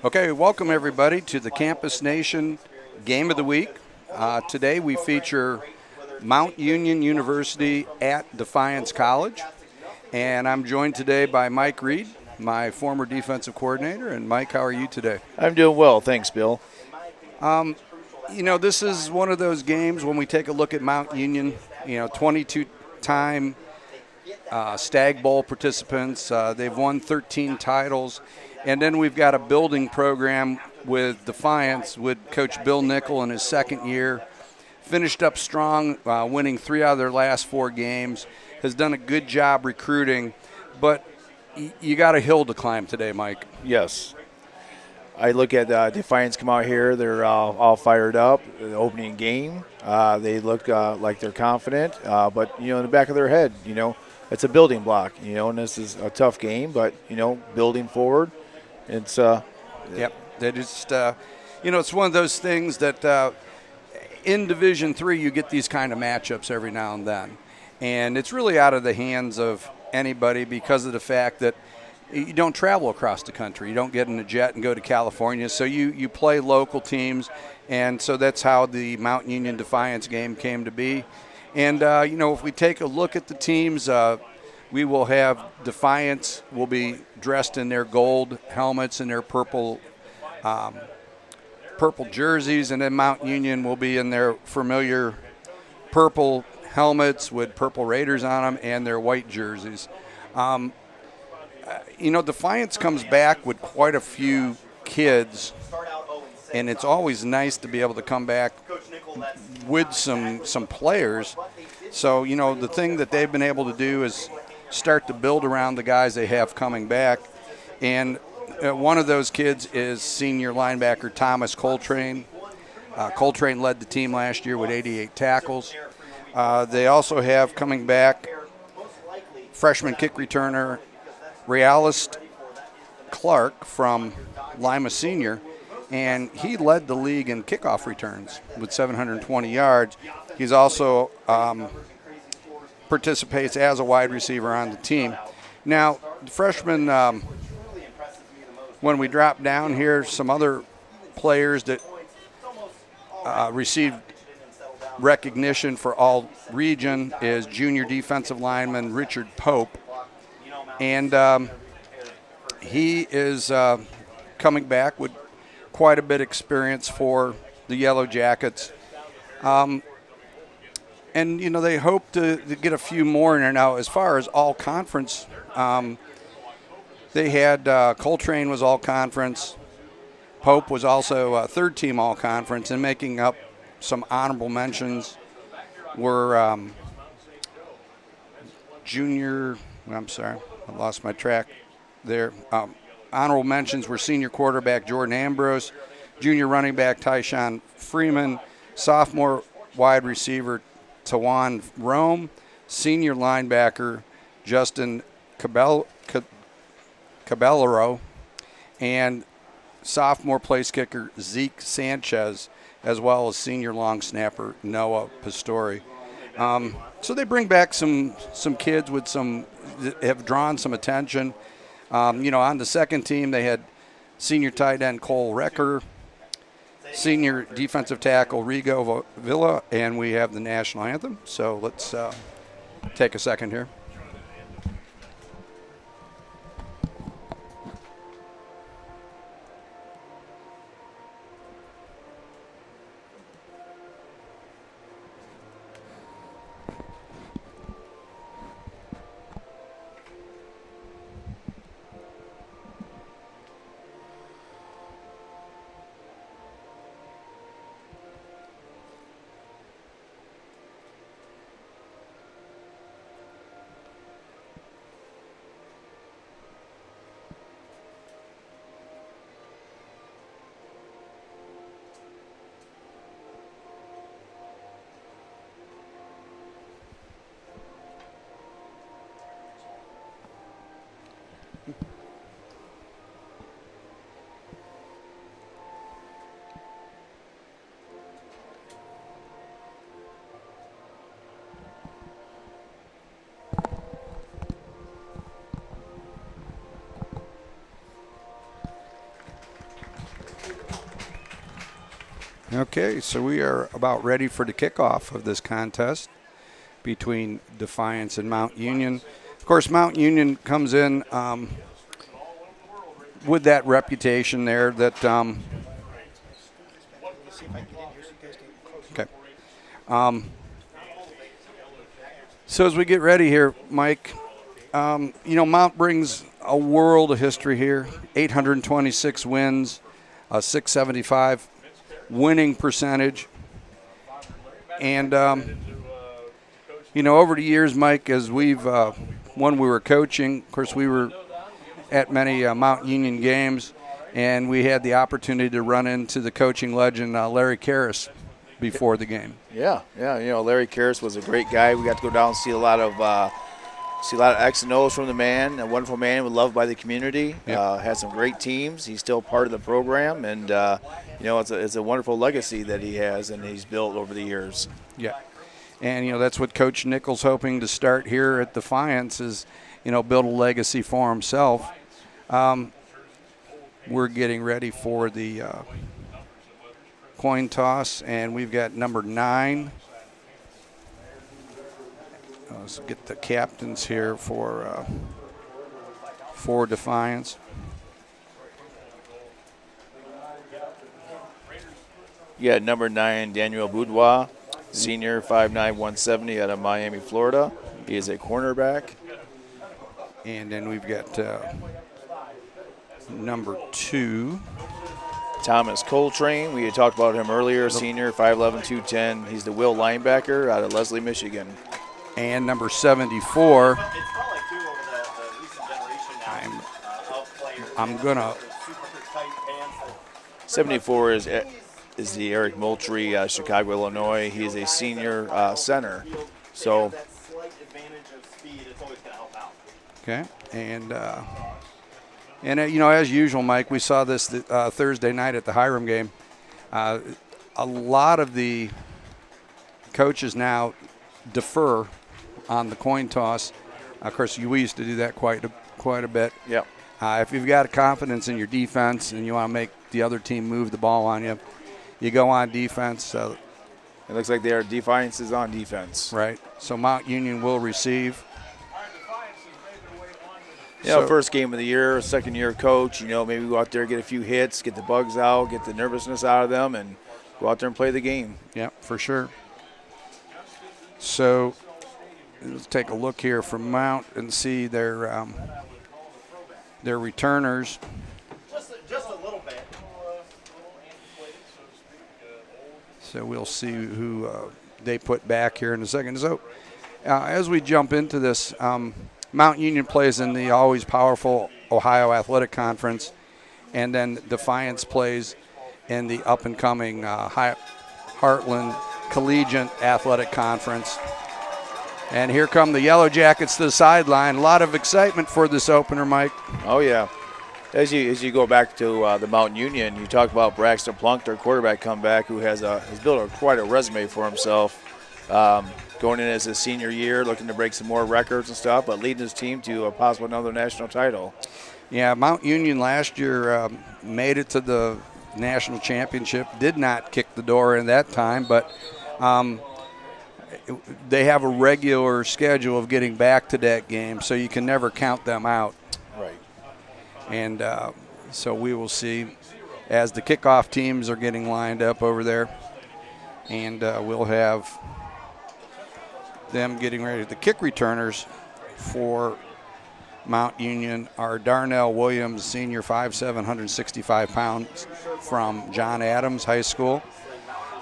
Okay, welcome everybody to the Campus Nation Game of the Week. Today we feature Mount Union University at Defiance College, and I'm joined today by Mike Reed, my former defensive coordinator. And Mike, how are you today? I'm doing well, thanks, Bill. This is one of those games when we take a look at Mount Union, 22-time Stag Bowl participants. They've won 13 titles. And then we've got a building program with Defiance with Coach Bill Nickel in his second year. Finished up strong, winning 3 out of their last 4 games. Has done a good job recruiting. But you got a hill to climb today, Mike. Yes. I look at Defiance come out here. They're all fired up. The opening game, they look like they're confident. But, in the back of their head, it's a building block, and this is a tough game. But, building forward, it's Yep. They just, it's one of those things that in Division III you get these kind of matchups every now and then. And it's really out of the hands of anybody because of the fact that you don't travel across the country. You don't get in a jet and go to California. So you play local teams, and so that's how the Mount Union Defiance game came to be. And, if we take a look at the teams, we will have Defiance will be dressed in their gold helmets and their purple jerseys, and then Mount Union will be in their familiar purple helmets with purple Raiders on them and their white jerseys. Defiance comes back with quite a few kids, and it's always nice to be able to come back with some players. So, the thing that they've been able to do is start to build around the guys they have coming back. And one of those kids is senior linebacker Thomas Coltrane. Coltrane led the team last year with 88 tackles. They also have coming back freshman kick returner Realist Clark from Lima Senior, and he led the league in kickoff returns with 720 yards. He's also participates as a wide receiver on the team. Now, the freshmen, when we drop down here, some other players that received recognition for all region is junior defensive lineman Richard Pope. And he is coming back with quite a bit of experience for the Yellow Jackets. And, they hope to get a few more in there. Now, as far as all-conference, they had Coltrane was all-conference. Pope was also third-team all-conference. And making up some honorable mentions were I lost my track there. Honorable mentions were senior quarterback Jordan Ambrose, junior running back Tyshawn Freeman, sophomore wide receiver Tawan Rome, senior linebacker Justin Caballero, and sophomore place kicker Zeke Sanchez, as well as senior long snapper Noah Pastore. So they bring back some kids with have drawn some attention. On the second team, they had senior tight end Cole Recker, senior defensive tackle Rigo Villa, and we have the national anthem. So let's take a second here. Okay, so we are about ready for the kickoff of this contest between Defiance and Mount Union. Of course, Mount Union comes in with that reputation there that okay. So as we get ready here, Mike, Mount brings a world of history here. 826 wins, a 675 winning percentage, and over the years, Mike, as we've when we were coaching, of course, we were at many Mount Union games, and we had the opportunity to run into the coaching legend Larry Karras before the game. Yeah. Larry Karras was a great guy. We got to go down and see a lot of X and O's from the man. A wonderful man, loved by the community. Yep. Had some great teams. He's still part of the program, and it's a wonderful legacy that he has and he's built over the years. Yeah, and that's what Coach Nichols hoping to start here at Defiance is, build a legacy for himself. We're getting ready for the coin toss, and we've got number 9. Let's get the captains here for Defiance. You got number 9, Daniel Boudoir, senior, 5'9", 170 out of Miami, Florida. He is a cornerback. And then we've got number 2. Thomas Coltrane. We had talked about him earlier, senior, 5'11", 210. He's the will linebacker out of Leslie, Michigan. And number 74. I'm gonna. 74 is the Eric Moultrie, Chicago, Illinois. He is a senior center. So. Okay, and as usual, Mike, we saw this Thursday night at the Hiram game. A lot of the coaches now defer on the coin toss. Of course, we used to do that quite a bit. Yep. If you've got confidence in your defense and you want to make the other team move the ball on you, you go on defense. It looks like their Defiance is on defense. Right. So Mount Union will receive. First game of the year, second-year coach, maybe go out there, get a few hits, get the bugs out, get the nervousness out of them, and go out there and play the game. Yeah, for sure. So let's take a look here from Mount and see their returners. Just a little bit. So we'll see who they put back here in a second. So as we jump into this, Mount Union plays in the always powerful Ohio Athletic Conference, and then Defiance plays in the up-and-coming Heartland Collegiate Athletic Conference. And here come the Yellow Jackets to the sideline. A lot of excitement for this opener, Mike. Oh, yeah. As you go back to the Mount Union, you talk about Braxton Plunk, their quarterback comeback, who has built quite a resume for himself. Going in as his senior year, looking to break some more records and stuff, but leading his team to a possible another national title. Yeah, Mount Union last year made it to the national championship. Did not kick the door in that time, but they have a regular schedule of getting back to that game, so you can never count them out. Right. And so we will see as the kickoff teams are getting lined up over there, and we'll have them getting ready. The kick returners for Mount Union are Darnell Williams, senior, 5'7", 165 pounds, from John Adams High School.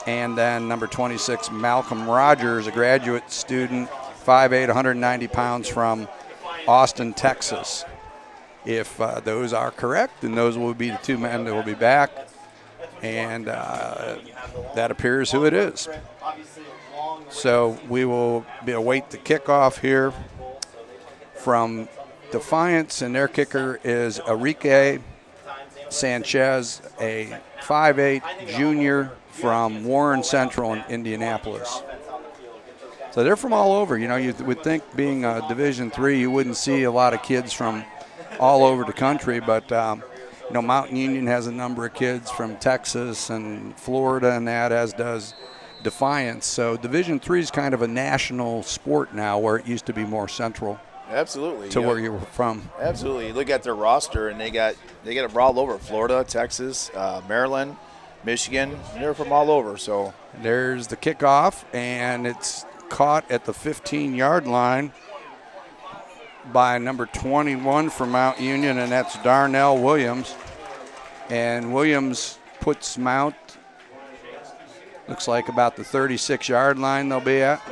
And then number 26, Malcolm Rogers, a graduate student, 5'8", 190 pounds, from Austin, Texas. If those are correct, then those will be the 2 men that will be back. And that appears who it is. So we will await the kickoff here from Defiance, and their kicker is Enrique Sanchez, a 5'8" junior from Warren Central in Indianapolis. So they're from all over. You would think being Division III, you wouldn't see a lot of kids from all over the country, but Mountain Union has a number of kids from Texas and Florida and that, as does Defiance. So Division III is kind of a national sport now, where it used to be more central. Absolutely. To where you were from. Absolutely. Look at their roster, and they got it all over: Florida, Texas, Maryland, Michigan. They're from all over. So there's the kickoff, and it's caught at the 15-yard line by number 21 for Mount Union, and that's Darnell Williams. And Williams puts Mount, looks like about the 36-yard line they'll be at.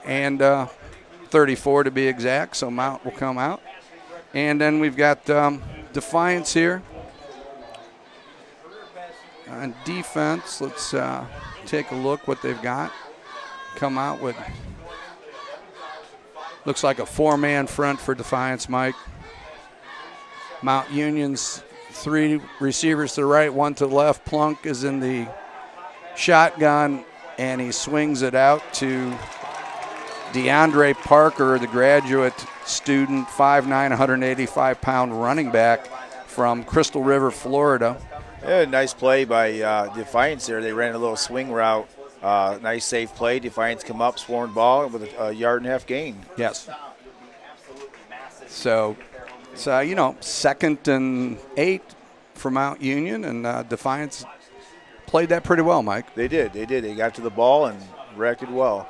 And 34 to be exact, so Mount will come out. And then we've got Defiance here. On defense, let's take a look what they've got. Come out with, looks like a 4-man front for Defiance, Mike. Mount Union's 3 receivers to the right, 1 to the left. Plunk is in the shotgun, and he swings it out to DeAndre Parker, the graduate student, 5'9", 185-pound running back from Crystal River, Florida. Yeah, nice play by Defiance there. They ran a little swing route. Nice safe play. Defiance come up, swarmed ball with a 1.5-yard gain. Yes. So, 2nd and 8 for Mount Union, and Defiance played that pretty well, Mike. They did. They got to the ball and reacted well.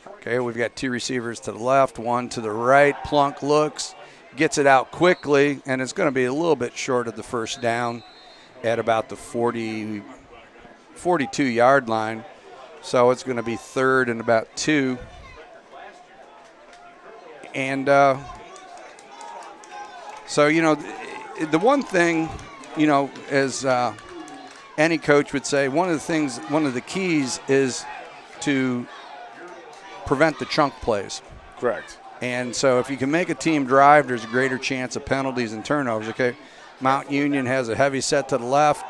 Okay, we've got 2 receivers to the left, 1 to the right. Plunk looks, gets it out quickly, and it's going to be a little bit short of the first down at about the 42-yard line. So it's going to be 3rd and about 2. And so, the one thing, as any coach would say, one of the keys is to prevent the chunk plays. Correct. And so if you can make a team drive, there's a greater chance of penalties and turnovers. Okay, Mount Union has a heavy set to the left,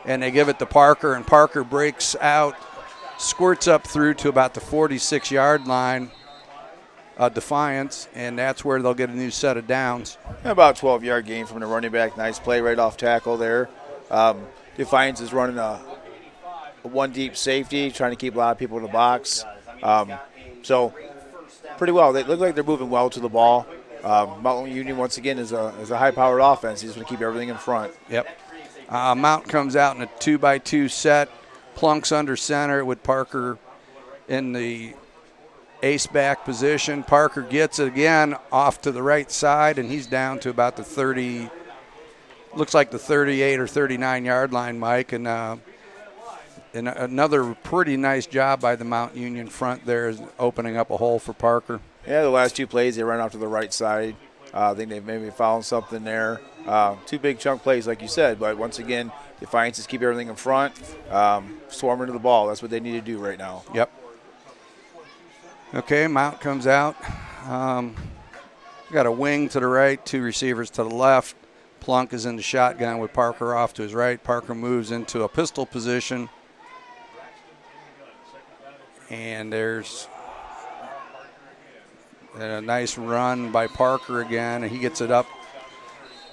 and they give it to Parker, and Parker breaks out, squirts up through to about the 46-yard line, Defiance, and that's where they'll get a new set of downs. About 12-yard gain from the running back. Nice play right off tackle there. Defiance is running a 1 deep safety, trying to keep a lot of people in the box. So pretty well. They look like they're moving well to the ball. Mount Union, once again, is a high-powered offense. He's going to keep everything in front. Yep. Mount comes out in a 2-by-2 set. Plunk's under center with Parker in the ace-back position. Parker gets it again off to the right side, and he's down to about the 30, looks like the 38 or 39-yard line, Mike. And another pretty nice job by the Mount Union front there is opening up a hole for Parker. Yeah, the last 2 plays, they ran off to the right side. I think they maybe found something there. 2 big chunk plays, like you said, but once again, Defiance is keep everything in front, swarm into the ball. That's what they need to do right now. Yep. Okay, Mount comes out. Got a wing to the right, 2 receivers to the left. Plunk is in the shotgun with Parker off to his right. Parker moves into a pistol position. And there's a nice run by Parker again, and he gets it up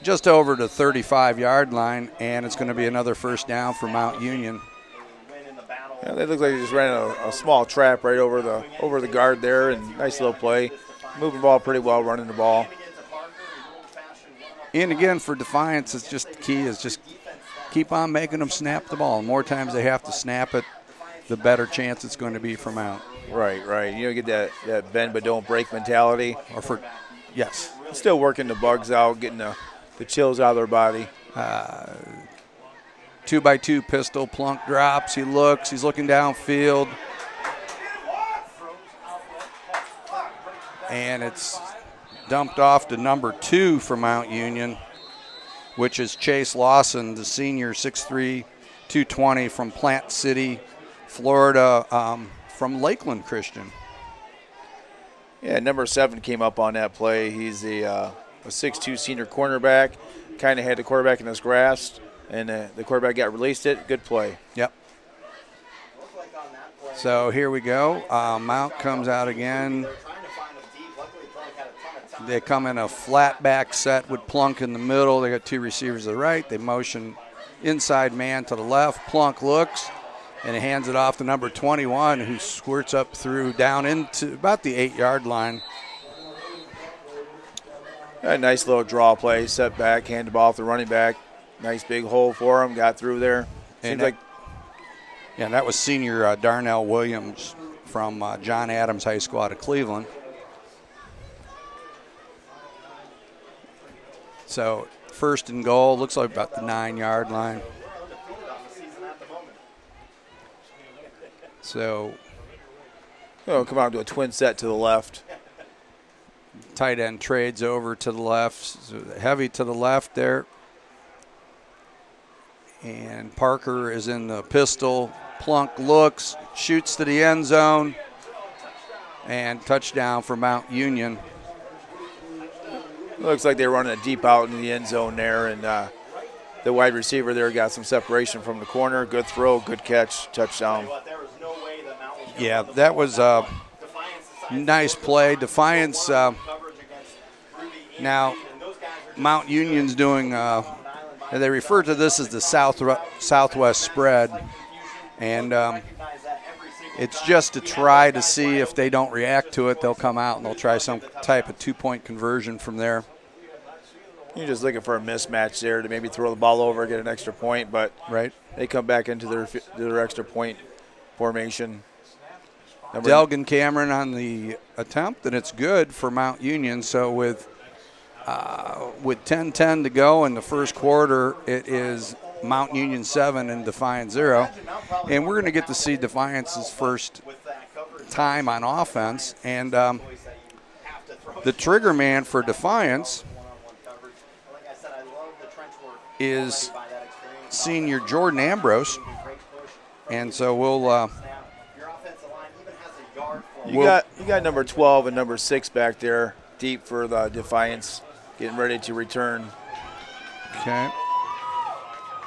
just over the 35-yard line, and it's going to be another first down for Mount Union. Yeah, they look like they just ran a small trap right over the guard there, and nice little play. Moving the ball pretty well, running the ball. And again, for Defiance, it's just the key is just keep on making them snap the ball. The more times they have to snap it, the better chance it's going to be for Mount. Right. Get that bend but don't break mentality. Yes. Still working the bugs out, getting the chills out of their body. 2-by-2 pistol. Plunk drops. He looks. He's looking downfield. And it's dumped off to number 2 for Mount Union, which is Chase Lawson, the senior, 6'3", 220 from Plant City, Florida, from Lakeland Christian. Yeah, number 7 came up on that play. He's a 6'2" senior cornerback. Kind of had the quarterback in his grasp, and the quarterback got released it. Good play. Yep. So here we go. Mount comes out again. They come in a flat back set with Plunk in the middle. They got two receivers to the right. They motion inside man to the left. Plunk looks and hands it off to number 21, who squirts up through down into about the 8-yard line. A nice little draw play, set back, hand the ball off the running back. Nice big hole for him, got through there. Seems like. Yeah, that was senior Darnell Williams from John Adams High School out of Cleveland. So 1st and goal, looks like about the 9-yard line. So come out to a twin set to the left. Tight end trades over to the left, so heavy to the left there. And Parker is in the pistol. Plunk looks, shoots to the end zone, and touchdown for Mount Union. Looks like they were running a deep out in the end zone there, and the wide receiver there got some separation from the corner. Good throw, good catch, touchdown. Yeah, that was a nice play. Defiance. Now, Mount Union's doing, they refer to this as the Southwest spread, and it's just to try to see if they don't react to it, they'll come out and they'll try some type of 2-point conversion from there. You're just looking for a mismatch there to maybe throw the ball over, get an extra point, but right. They come back into their extra point formation. Delgan Cameron on the attempt, and it's good for Mount Union. So with 10:10 to go in the first quarter, it is Mount Union 7 and Defiance 0. And we're going to get to see Defiance's first time on offense. And the trigger man for Defiance is senior Jordan Ambrose. And so we'll you got number 12 and number 6 back there deep for the Defiance, getting ready to return. Okay.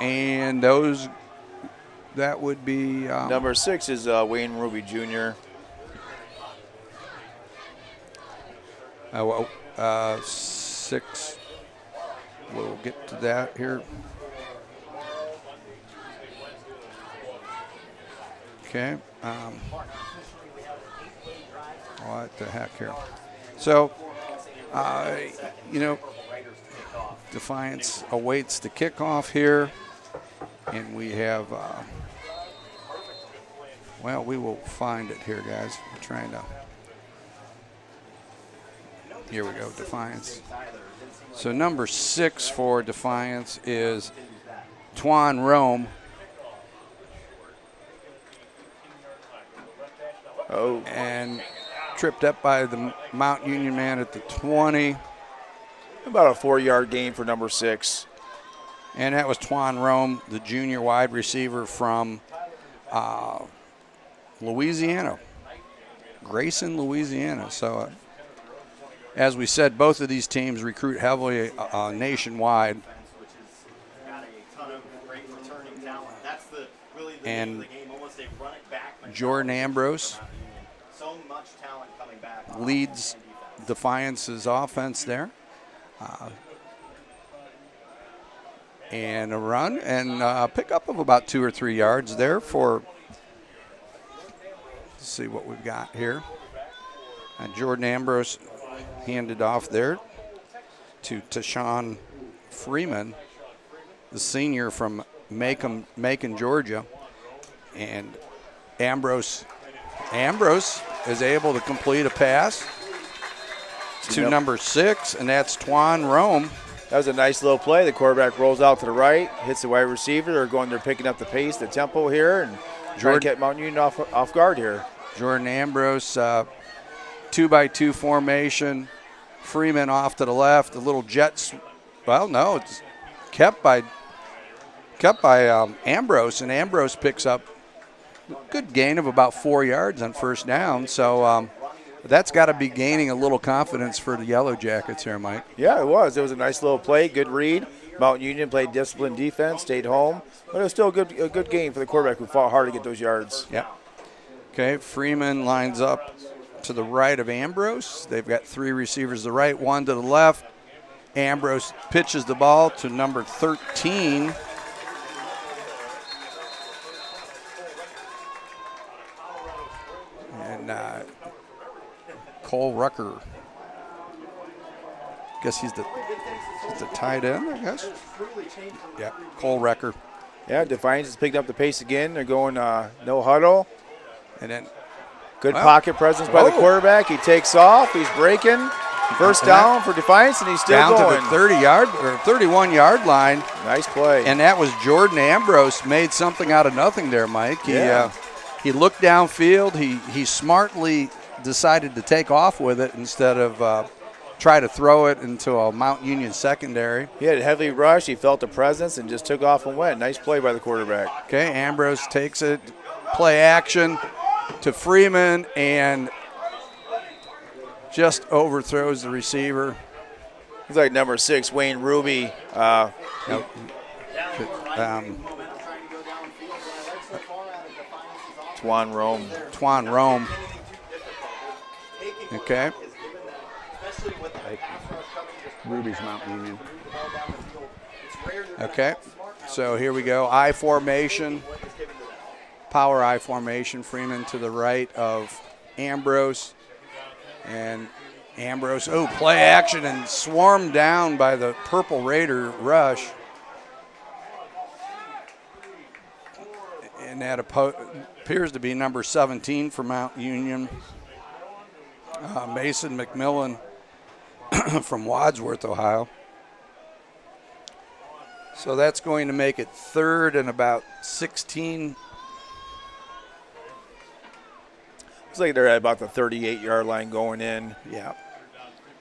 And that would be number 6 is Wayne Ruby Jr. 6. We'll get to that here. Okay. What the heck here? So, Defiance awaits the kickoff here. And we have, we will find it here, guys. We're trying to. Here we go, Defiance. So number 6 for Defiance is Twan Rome. Oh. And tripped up by the Mount Union man at the 20. About a 4-yard gain for number 6. And that was Twan Rome, the junior wide receiver from Louisiana, Grayson, Louisiana. So, as we said, both of these teams recruit heavily nationwide. And Jordan Ambrose leads Defiance's offense there. And a run and a pickup of about 2 or 3 yards there for, let's see what we've got here. Jordan Ambrose handed off there to Tashawn Freeman, the senior from Macon, Georgia. And Ambrose is able to complete a pass to number 6, and that's Twan Rome. That was a nice little play. The quarterback rolls out to the right, hits the wide receiver. They're going there picking up the pace, the tempo here, and trying to get Mount Union off guard here. Jordan Ambrose, 2-by-2 formation. Freeman off to the left. A little jet. It's kept by Ambrose, and Ambrose picks up a good gain of about 4 yards on first down. So that's got to be gaining a little confidence for the Yellow Jackets here, Mike. Yeah, it was. It was a nice little play, good read. Mount Union played disciplined defense, stayed home, but it was still a good game for the quarterback who fought hard to get those yards. Yeah. Okay, Freeman lines up to the right of Ambrose. They've got 3 receivers to the right, 1 to the left. Ambrose pitches the ball to number 13. And Cole Rucker. Guess he's the tight end, I guess. Yeah, Cole Rucker. Yeah, Defiance has picked up the pace again. They're going no huddle. And then Good pocket presence by the quarterback. He takes off. He's breaking. First down for Defiance, and he's still down going. to the 30-yard or 31-yard line. Nice play. And that was Jordan Ambrose made something out of nothing there, Mike. He looked downfield. He smartly decided to take off with it instead of try to throw it into a Mount Union secondary. He had a heavy rush. He felt the presence and just took off and went. Nice play by the quarterback. Okay, Ambrose takes it, play action to Freeman, and just overthrows the receiver. He's like number 6, Wayne Ruby. Twan Rome. Okay. Ruby's Mount Union. Okay. So here we go. I formation. Power I formation. Freeman to the right of Ambrose. And Ambrose, play action and swarmed down by the Purple Raider rush. And that appears to be number 17 for Mount Union. Mason McMillan from Wadsworth, Ohio. So that's going to make it 3rd and about 16. Looks like they're at about the 38-yard line going in. Yeah.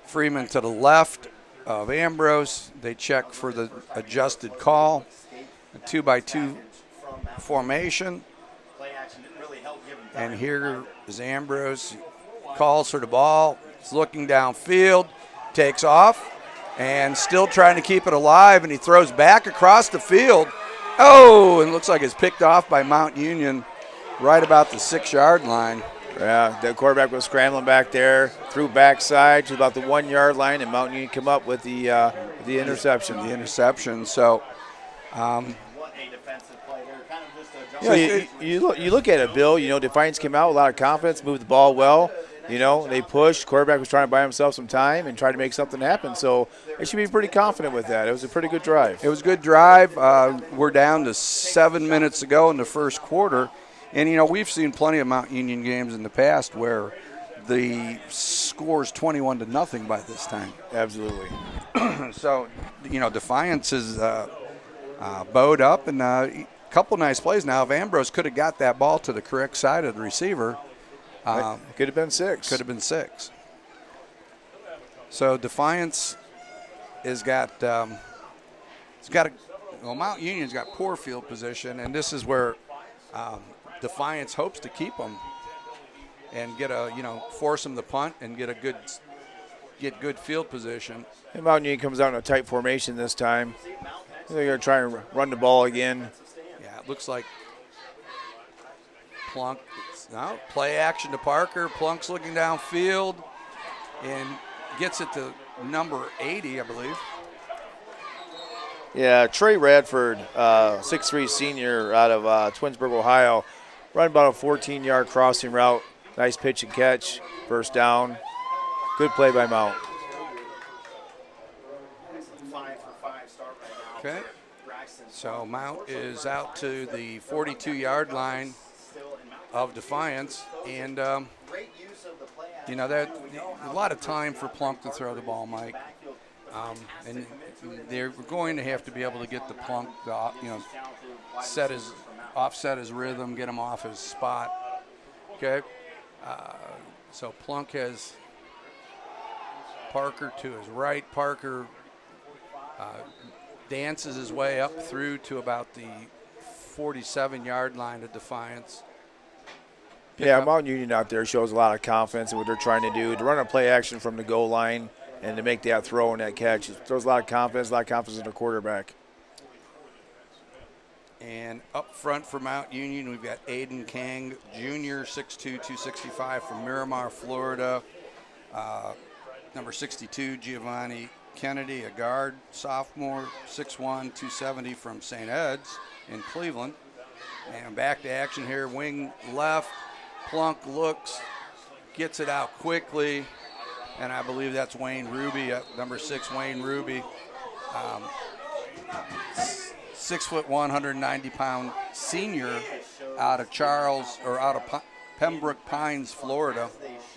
Freeman to the left of Ambrose. They check for the adjusted call. A 2-by-2 formation. And here is Ambrose. Calls for the ball. He's looking downfield. Takes off. And still trying to keep it alive. And he throws back across the field. And looks like it's picked off by Mount Union right about the 6-yard line. Yeah, the quarterback was scrambling back there, threw backside to about the 1-yard line, and Mount Union came up with the interception. The interception. So, What a defensive play. They're kind of just adjusting. you look at it, Bill. Defiance came out with a lot of confidence, moved the ball well. They pushed. Quarterback was trying to buy himself some time and try to make something happen. So they should be pretty confident with that. It was a pretty good drive. It was a good drive. We're down to 7 minutes to go in the first quarter. And, we've seen plenty of Mount Union games in the past where the score's 21-0 by this time. Absolutely. So, Defiance is bowed up, and a couple nice plays now. If Ambrose could have got that ball to the correct side of the receiver, could have been 6. Could have been 6. So Defiance has got Mount Union's got poor field position, and this is where Defiance hopes to keep them and force them to punt and get good field position. And Mount Union comes out in a tight formation this time. They're going to try and run the ball again. Yeah, it looks like Plunk. Now play action to Parker. Plunk's looking downfield and gets it to number 80, I believe. Yeah, Trey Radford, 6'3" senior out of Twinsburg, Ohio. Run about a 14-yard crossing route. Nice pitch and catch. First down. Good play by Mount. Okay. So Mount is out to the 42-yard line of Defiance. And, that a lot of time for Plunk to throw the ball, Mike. And they're going to have to be able to get the Plunk, offset his rhythm, get him off his spot. Okay. So Plunk has Parker to his right. Parker dances his way up through to about the 47-yard line of Defiance. Mount Union out there shows a lot of confidence in what they're trying to do. To run a play action from the goal line and to make that throw and that catch. It throws a lot of confidence in their quarterback. And up front for Mount Union, we've got Aiden Kang, Jr., 6'2", 265 from Miramar, Florida. Number 62, Giovanni Kennedy, a guard, sophomore, 6'1", 270 from St. Ed's in Cleveland. And back to action here, wing left, Plunk looks, gets it out quickly, and I believe that's Wayne Ruby, number 6, Wayne Ruby. 6'1", 190-pound senior out of Pembroke Pines, Florida.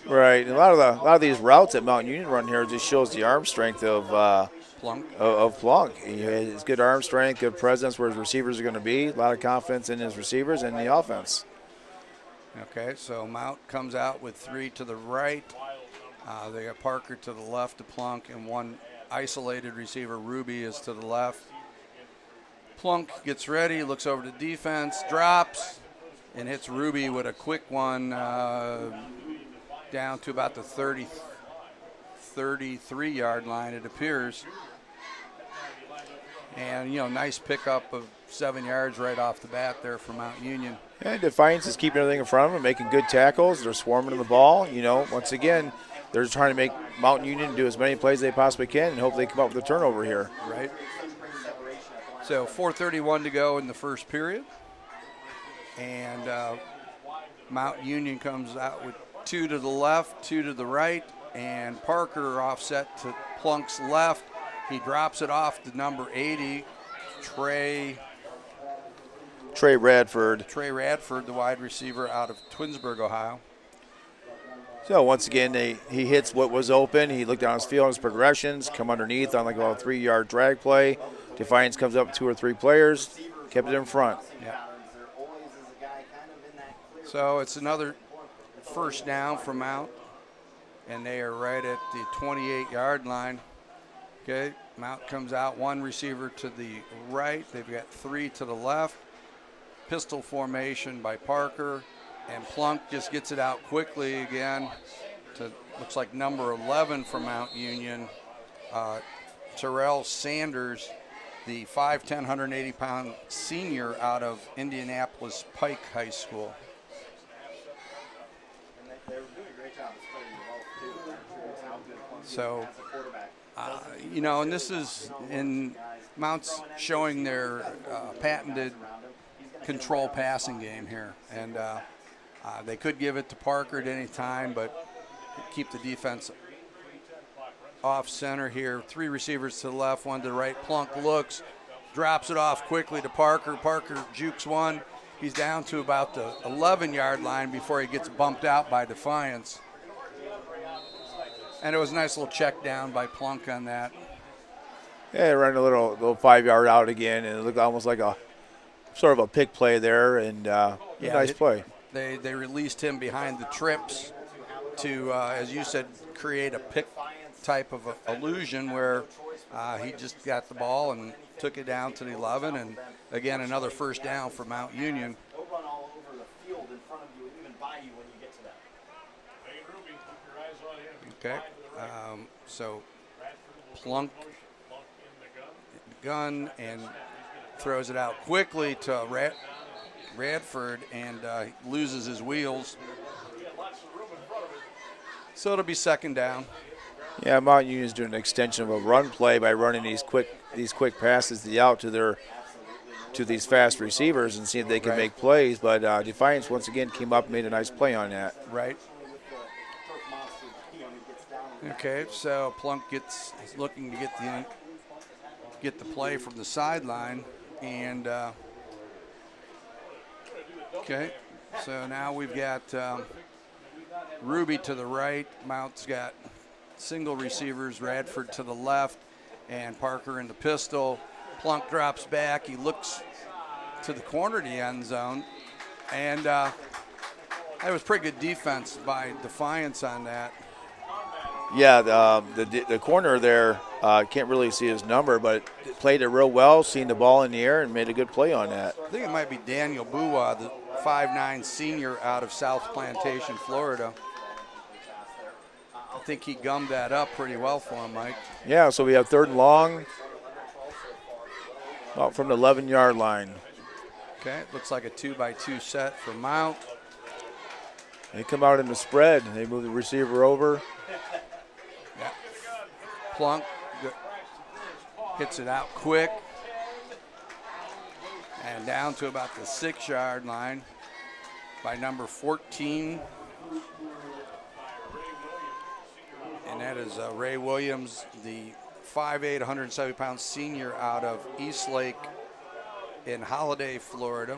Right. A lot of these routes that Mount Union run here just shows the arm strength of Plunk. He has good arm strength, good presence where his receivers are going to be. A lot of confidence in his receivers and the offense. Okay, so Mount comes out with 3 to the right. They got Parker to the left to Plunk, and one isolated receiver, Ruby, is to the left. Plunk gets ready, looks over to defense, drops, and hits Ruby with a quick one down to about the 33-yard line, it appears. And, nice pickup of 7 yards right off the bat there for Mount Union. And Defiance is keeping everything in front of them, making good tackles. They're swarming the ball. Once again, they're trying to make Mount Union do as many plays as they possibly can and hope they come up with a turnover here. Right. So 4:31 to go in the first period. And Mount Union comes out with 2 to the left, 2 to the right, and Parker offset to Plunk's left. He drops it off to number 80, Trey Radford, the wide receiver out of Twinsburg, Ohio. So once again, he hits what was open. He looked down his field, his progressions, come underneath on like about a 3-yard drag play. Defiance comes up 2 or 3 players, kept it in front. Yeah. So it's another first down for Mount, and they are right at the 28-yard line. Okay, Mount comes out, 1 receiver to the right. They've got 3 to the left. Pistol formation by Parker, and Plunk just gets it out quickly again to, looks like number 11 for Mount Union, Terrell Sanders, the 5'10", 180-pound senior out of Indianapolis Pike High School. So, and this is in Mount's showing their patented control passing game here. And they could give it to Parker at any time, but keep the defense off center here. 3 receivers to the left, 1 to the right. Plunk looks, drops it off quickly to Parker. Parker jukes one. He's down to about the 11-yard line before he gets bumped out by Defiance. And it was a nice little check down by Plunk on that. Yeah, ran a little 5-yard out again, and it looked almost like a sort of a pick play there, and nice play. They released him behind the trips to, as you said, create a pick type of illusion where he just got the ball and took it down to the 11, and again another first down for Mount Union. Okay, so Plunk gun and throws it out quickly to Radford, and he loses his wheels. So it'll be second down. Yeah, Mount Union is doing an extension of a run play by running these quick passes to these fast receivers and see if they can make plays. But Defiance once again came up and made a nice play on that. Right. Okay, so Plunk is looking to get the play from the sideline, and okay, so now we've got Ruby to the right. Mount's got single receivers, Radford to the left, and Parker in the pistol. Plunk drops back. He looks to the corner of the end zone, and that was pretty good defense by Defiance on that. Yeah, the corner there, can't really see his number, but played it real well, seen the ball in the air, and made a good play on that. I think it might be Daniel Buwa, the 5'9" senior out of South Plantation, Florida. I think he gummed that up pretty well for him, Mike. Yeah, so we have 3rd and long from the 11-yard line. Okay, it looks like a 2-by-2 set for Mount. They come out in the spread, and they move the receiver over. Yeah. Plunk hits it out quick. And down to about the 6-yard line by number 14. And that is Ray Williams, the 5'8", 170-pound senior out of Eastlake in Holiday, Florida.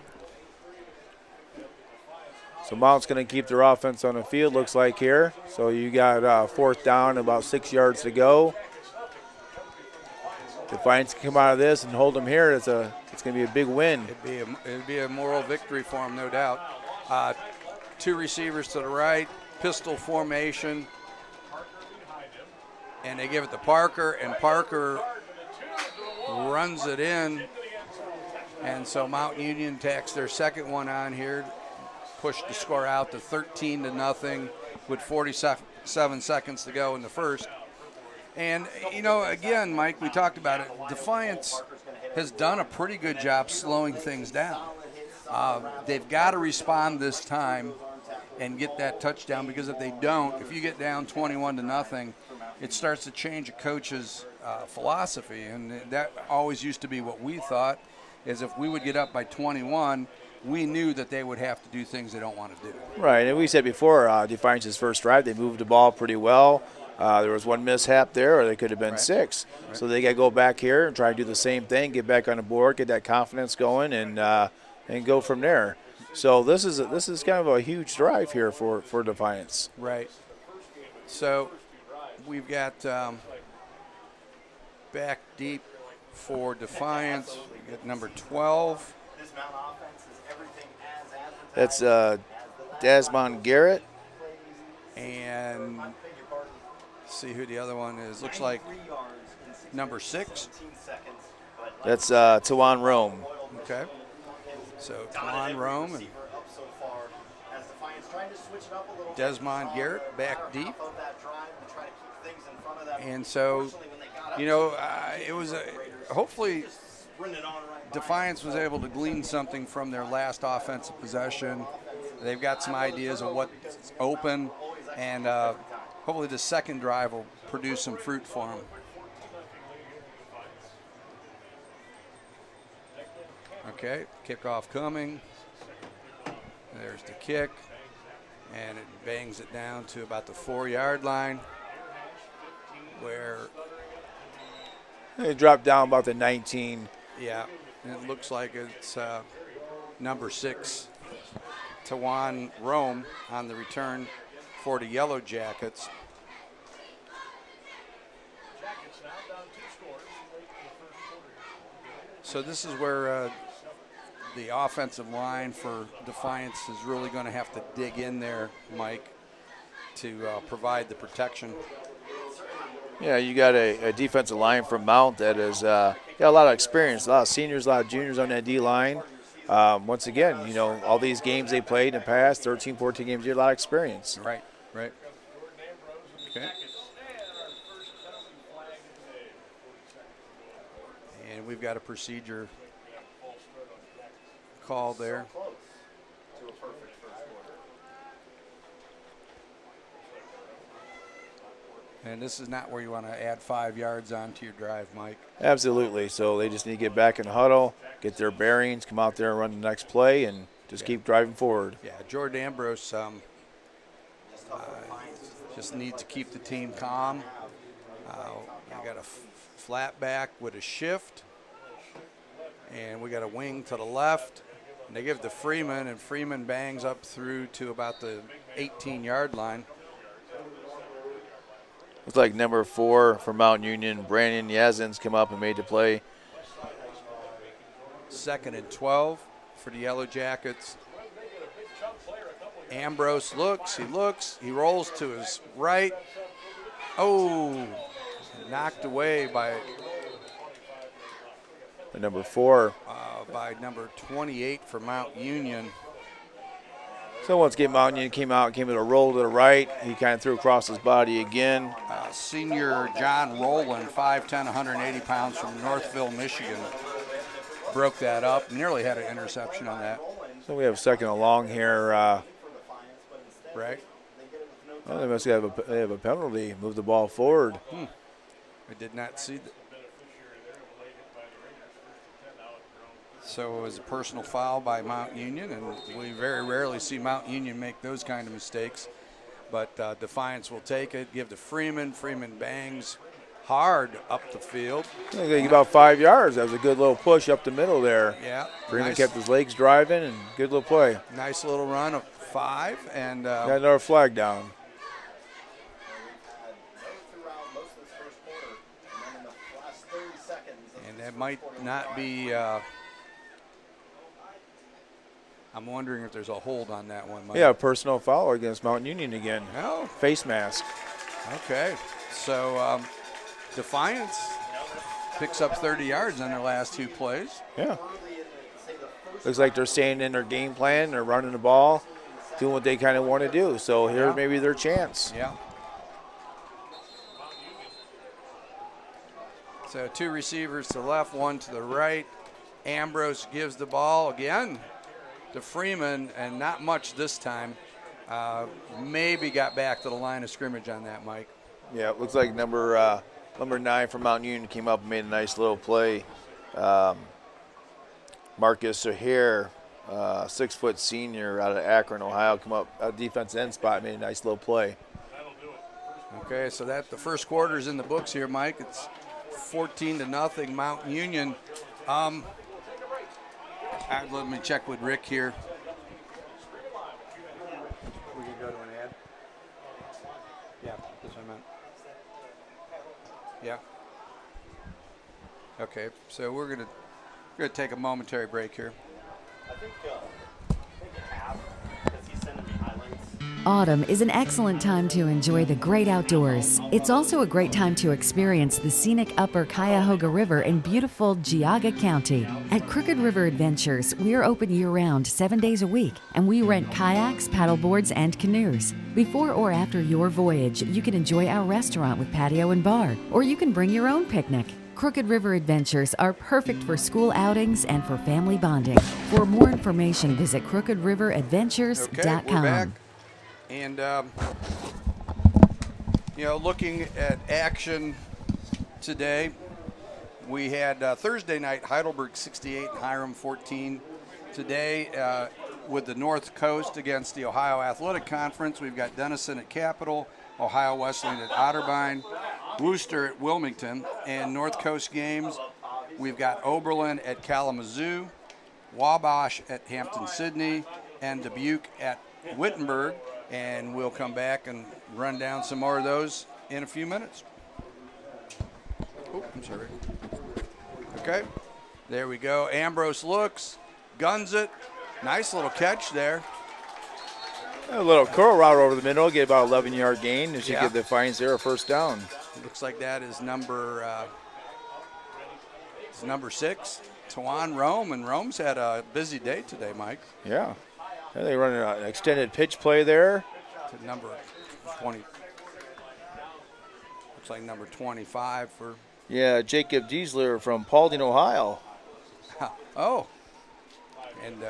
So Mount's going to keep their offense on the field, looks like here. So you got fourth down, about 6 yards to go. Defiance can come out of this and hold them here. It's going to be a big win. It'd be a moral victory for them, no doubt. 2 receivers to the right, pistol formation, and they give it to Parker, and Parker runs it in, and so Mount Union tacks their second one on here, pushed the score out to 13-0 with 47 seconds to go in the first. And, you know, again, Mike, we talked about it. Defiance has done a pretty good job slowing things down. They've got to respond this time and get that touchdown, because if they don't, if you get down 21-0, it starts to change a coach's philosophy. And that always used to be what we thought, is if we would get up by 21, we knew that they would have to do things they don't want to do. Right, and we said before, Defiance's first drive, they moved the ball pretty well. There was one mishap there, or they could have been 6. Right. So they got to go back here and try to do the same thing, get back on the board, get that confidence going, and go from there. So this is kind of a huge drive here for Defiance. Right. So we've got back deep for Defiance. We got number 12. That's Desmond Garrett. And see who the other one is. Looks like number 6. That's Tawan Rome. Okay. So Tawan Rome and Desmond Garrett back deep. And so, you know, it was hopefully Defiance was able to glean something from their last offensive possession. They've got some ideas of what's open, and hopefully the second drive will produce some fruit for them. Okay, kickoff coming. There's the kick, and it bangs it down to about the 4-yard line, where they dropped down about the 19. Yeah, and it looks like it's number 6, Tawan Rome, on the return for the Yellow Jackets. So this is where the offensive line for Defiance is really going to have to dig in there, Mike, to provide the protection. Yeah, you got a defensive line from Mount that has got a lot of experience, a lot of seniors, a lot of juniors on that D-line. Once again, you know, all these games they played in the past, 13, 14 games, you had a lot of experience. Right, right. Okay. And we've got a procedure called there. And this is not where you want to add 5 yards onto your drive, Mike. Absolutely. So they just need to get back in the huddle, get their bearings, come out there and run the next play, and just keep driving forward. Yeah, Jordan Ambrose just needs to keep the team calm. We got a flat back with a shift, and we got a wing to the left. And they give it to Freeman, and Freeman bangs up through to about the 18-yard line. Looks like number 4 for Mount Union, Brandon Yazins, come up and made the play. 2nd and 12 for the Yellow Jackets. Ambrose looks, he rolls to his right. Oh, knocked away by number 4. By number 28 for Mount Union. So once again, Mount Union came with a roll to the right. He kind of threw across his body again. Senior John Rowland, 5'10", 180 pounds from Northville, Michigan. broke that up. Nearly had an interception on that. So we have second and long here. Right. Oh, they must have a penalty. Move the ball forward. I did not see that. So it was a personal foul by Mount Union, and we very rarely see Mount Union make those kind of mistakes. But Defiance will take it, give to Freeman. Freeman bangs hard up the field. I think about 5 yards. That was a good little push up the middle there. Yeah. Freeman Nice, kept his legs driving, and good little play. nice little run of 5. And Got another flag down. and that might not be I'm wondering if there's a hold on that one, Mike. Yeah, personal foul against Mount Union again. Oh, Face mask. okay. So Defiance picks up 30 yards on their last 2 plays. Yeah. Looks like they're staying in their game plan. They're running the ball, doing what they kind of want to do. So here Yeah. maybe their chance. Yeah. So 2 receivers to the left, 1 to the right. Ambrose gives the ball again to Freeman, and not much this time. Maybe got back to the line of scrimmage on that, Mike. Yeah, it looks like number 9 from Mount Union came up and made a nice little play. Marcus O'Hare, 6-foot senior out of Akron, Ohio, come up a defensive end spot, made a nice little play. Okay, so that the first quarter's in the books here, Mike. It's 14-0 Mount Union. Let me check with Rick here. We can go to an ad. Yeah, that's what I meant. Yeah. Okay, so we're gonna take a momentary break here. I think you have, because he's sending me highlights. Autumn is an excellent time to enjoy the great outdoors. It's also a great time to experience the scenic upper Cuyahoga River in beautiful Geauga County. At Crooked River Adventures, we're open year-round 7 days a week, and we rent kayaks, paddleboards, and canoes. Before or after your voyage, you can enjoy our restaurant with patio and bar, or you can bring your own picnic. Crooked River Adventures are perfect for school outings and for family bonding. For more information, visit crookedriveradventures.com. Okay, we're back. And, looking at action today, we had Thursday night, Heidelberg 68, Hiram 14. Today, with the North Coast against the Ohio Athletic Conference, we've got Denison at Capital, Ohio Wesleyan at Otterbein, Worcester at Wilmington, and North Coast games, we've got Oberlin at Kalamazoo, Wabash at Hampton-Sydney, and Dubuque at Wittenberg. And we'll come back and run down some more of those in a few minutes. Oh, I'm sorry. Okay, there we go. Ambrose looks, guns it. Nice little catch there. A little curl route over the middle, get about 11-yard gain. As you Yeah. get Defiance there, a first down. Looks like that is number 6, Tawan Rome, and Rome's had a busy day today, Mike. Yeah. And they run an extended pitch play there. To number 20. Looks like number 25 for. Yeah, Jacob Diesler from Paulding, Ohio. Oh, and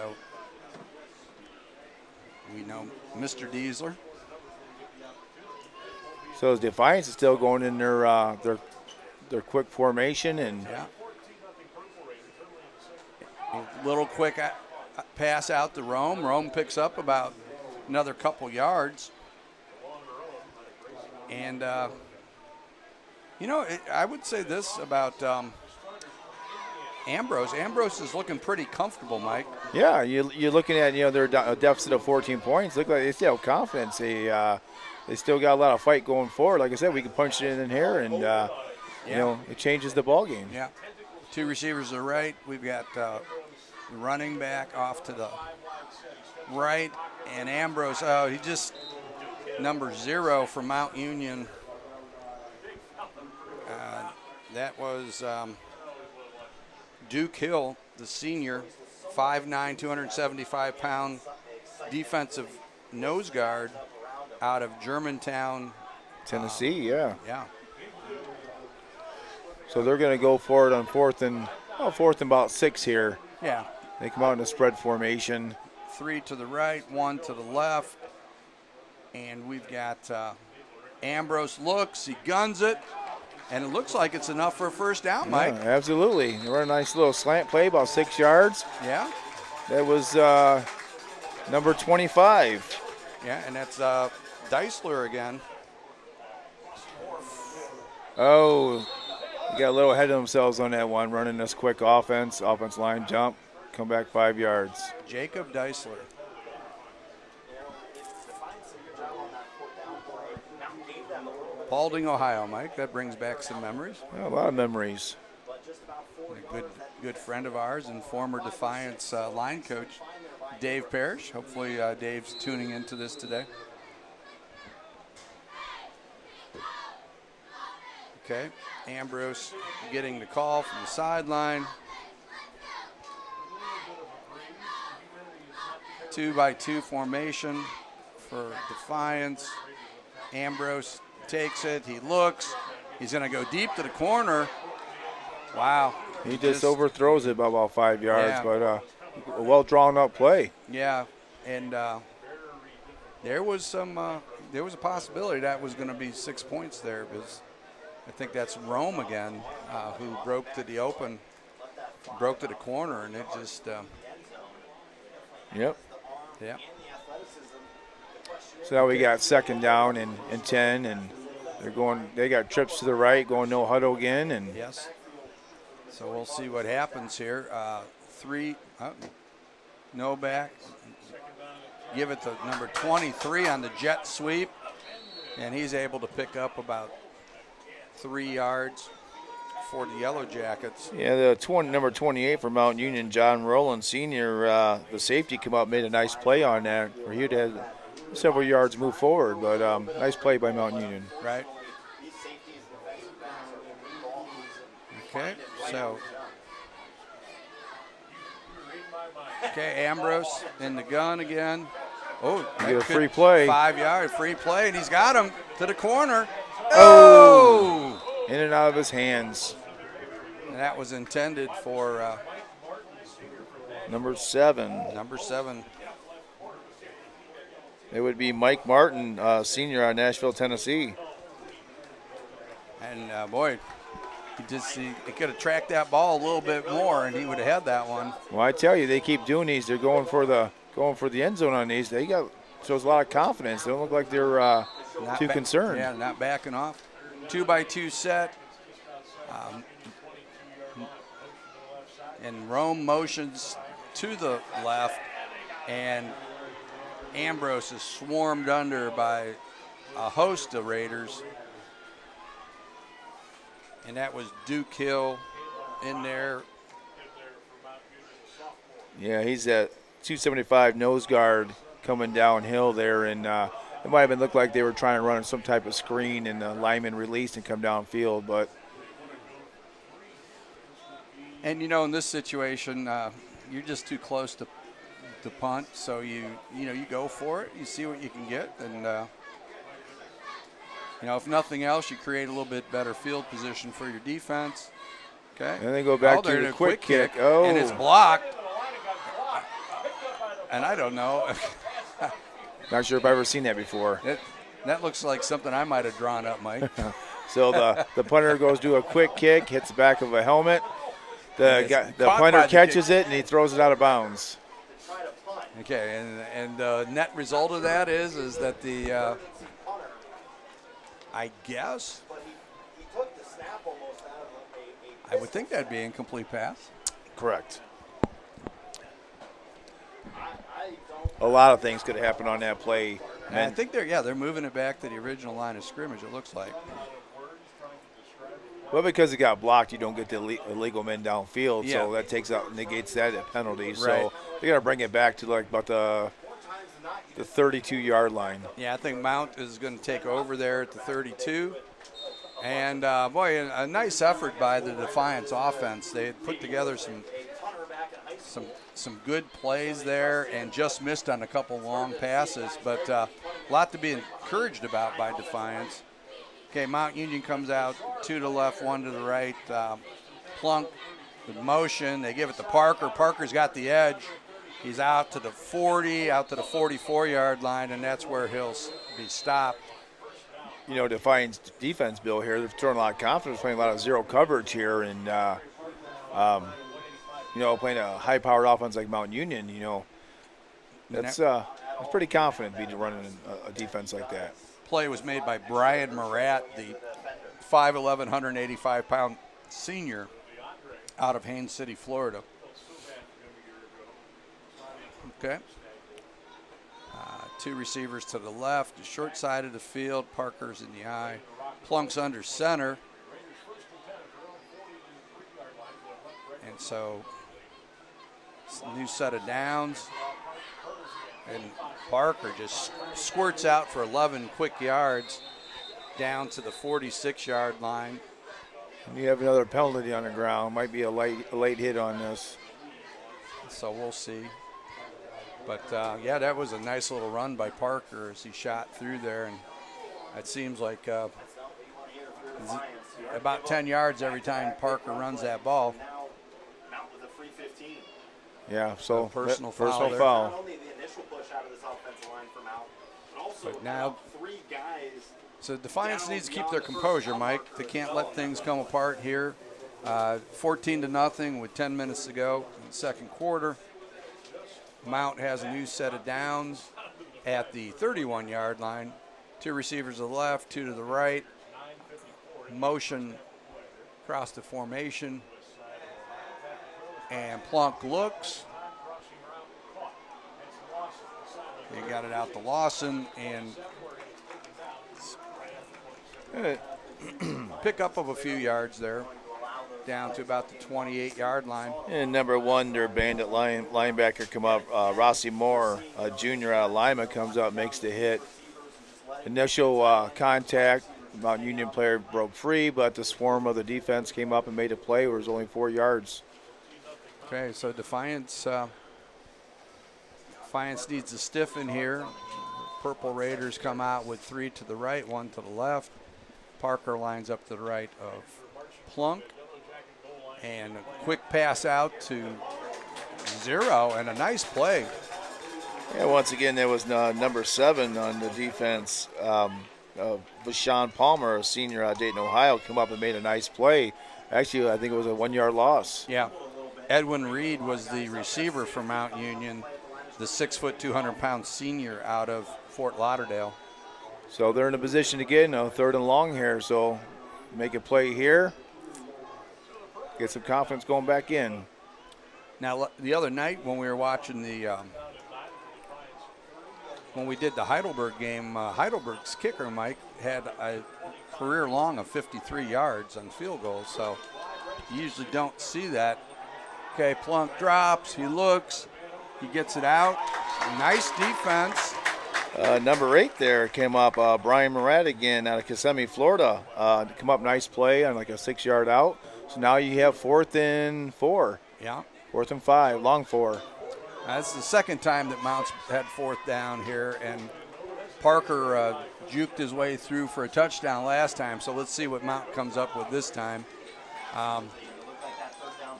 we know Mr. Diesler. So Defiance is still going in their quick formation, and Yeah. A little quick pass out to Rome. Rome picks up about another couple yards. And, I would say this about Ambrose. Ambrose is looking pretty comfortable, Mike. yeah, you're looking at their deficit of 14 points. Look like they still have confidence. They still got a lot of fight going forward. Like I said, we can punch it in here, and it changes the ball game. Yeah. 2 receivers to the right. We've got the running back off to the right, and Ambrose. Oh, he just number 0 for Mount Union. That was Duke Hill, the senior, 5'9", 275-pound defensive nose guard out of Germantown, Tennessee, yeah. Yeah. So they're going to go for it on 4th and Oh, 4th and about 6 here. Yeah. They come out in a spread formation. 3 to the right, 1 to the left. And we've got Ambrose looks, he guns it, and it looks like it's enough for a first down, Mike. Yeah, absolutely. They run a nice little slant play, about 6 yards. Yeah. That was number 25. Yeah, and that's Deisler again. Oh, they got a little ahead of themselves on that one, running this quick offense line jump, come back 5 yards. Jacob Deisler. Paulding, Ohio, Mike. That brings back some memories. Yeah, a lot of memories. A good friend of ours and former Defiance line coach, Dave Parrish. Hopefully Dave's tuning into this today. Okay, Ambrose getting the call from the sideline. 2-by-2 formation for Defiance. Ambrose takes it, he looks, he's gonna go deep to the corner. Wow. He just overthrows it by about 5 yards, Yeah. but a well drawn up play. Yeah, and there was a possibility that was gonna be 6 points there, because I think that's Rome again, who broke to the corner, and it just, Yep. yeah. So now we got 2nd down and 10, and they got trips to the right, going no huddle again, and Yes. So we'll see what happens here. 3, no back. Give it to number 23 on the jet sweep, and he's able to pick up about 3 yards for the Yellow Jackets. yeah, number 28 for Mount Union, John Rowland Sr., the safety come up, made a nice play on that, where he'd had several yards move forward, but nice play by Mount Union. Right. Okay, so. Okay, Ambrose in the gun again. Oh, You get a free play. 5 yard free play, and he's got him to the corner. Oh! In and out of his hands. And that was intended for Number 7. number 7. It would be Mike Martin, senior out of Nashville, Tennessee. And boy, he could have tracked that ball a little bit more, and he would have had that one. Well, I tell you, they keep doing these. They're going for the end zone on these. Shows a lot of confidence. They don't look like they're too concerned. Yeah, not backing off. 2-by-2 set. And Rome motions to the left, and Ambrose is swarmed under by a host of Raiders. And that was Duke Hill in there. Yeah, he's at 275 nose guard coming downhill there, and it might have looked like they were trying to run some type of screen, and the lineman released and come downfield. But And in this situation, you're just too close to punt, so you go for it. You see what you can get, and if nothing else, you create a little bit better field position for your defense. Okay. And they go back to they're the in a quick kick. Oh. And it's blocked. And I don't know. Not sure if I've ever seen that before. That looks like something I might have drawn up, Mike. So the punter goes do a quick kick, hits the back of a helmet. The caught punter by the catches it, and he throws it out of bounds. Okay, and the net result of that is that the I guess I would think that'd be an incomplete pass. Correct. A lot of things could happen on that play. And I think they're moving it back to the original line of scrimmage, it looks like. Well, because it got blocked, you don't get the illegal men downfield, Yeah. so that negates that penalty. Right. So they got to bring it back to like about the 32-yard line. Yeah, I think Mount is going to take over there at the 32. And, boy, a nice effort by the Defiance offense. They had put together some good plays there and just missed on a couple long passes. But a lot to be encouraged about by Defiance. Okay, Mount Union comes out, 2 to the left, 1 to the right. Plunk The motion, they give it to Parker. Parker's got the edge. He's out to the 40, out to the 44-yard line, and that's where he'll be stopped. You know, Defiance defense, Bill, here, they're throwing a lot of confidence, playing a lot of zero coverage here, and, you know, playing a high-powered offense like Mount Union, you know, that's pretty confident to be running a defense like that. Play was made by Brian Marat, the 5'11", 185-pound senior out of Haines City, Florida. Okay. Two receivers to the left, the short side of the field. Parker's in the eye. Plunk's under center. And so, it's a new set of downs. And Parker just squirts out for 11 quick yards down to the 46-yard line. And you have another penalty on the ground. Might be a late hit on this. So we'll see. But, yeah, that was a nice little run by Parker as he shot through there. And it seems like about 10 yards every time Parker runs that ball. Yeah, so personal foul. Not only the initial push out of this offensive line from out, but also now, three guys. So Defiance needs to keep their composure, Mike. They can't let things come apart here. 14-0 with 10 minutes to go in the second quarter. Mount has a new set of downs at the 31-yard line. Two receivers to the left, two to the right. Motion across the formation. And Plunk looks. He got it out to Lawson and pick up of a few yards there, down to about the 28-yard line. And number one, their bandit linebacker come up. Rossi Moore, a junior out of Lima, comes up, makes the hit. Initial contact, Mount Union player broke free, but the swarm of the defense came up and made a play where it was only 4 yards. Okay, so Defiance needs to stiffen here. Purple Raiders come out with three to the right, one to the left. Parker lines up to the right of Plunk. And a quick pass out to Zero, and a nice play. Yeah, once again, there was number 7 on the defense. Vashawn Palmer, a senior out of Dayton, Ohio, come up and made a nice play. Actually, I think it was a 1-yard loss. Yeah. Edwin Reed was the receiver for Mount Union, the 6', 200-pound senior out of Fort Lauderdale. So they're in a position to get 3rd and long here. So make a play here. Get some confidence going back in. Now, the other night when we were watching when we did the Heidelberg game, Heidelberg's kicker, Mike, had a career long of 53 yards on field goals. So you usually don't see that. Okay, Plunk drops, he looks, he gets it out. Nice defense. Number 8 there came up, Brian Murat again out of Kissimmee, Florida. Come up, nice play on like a 6-yard out. So now you have 4th and 4. Yeah. 4th and 5, long 4. That's the second time that Mount's had 4th down here, and Parker juked his way through for a touchdown last time. So let's see what Mount comes up with this time.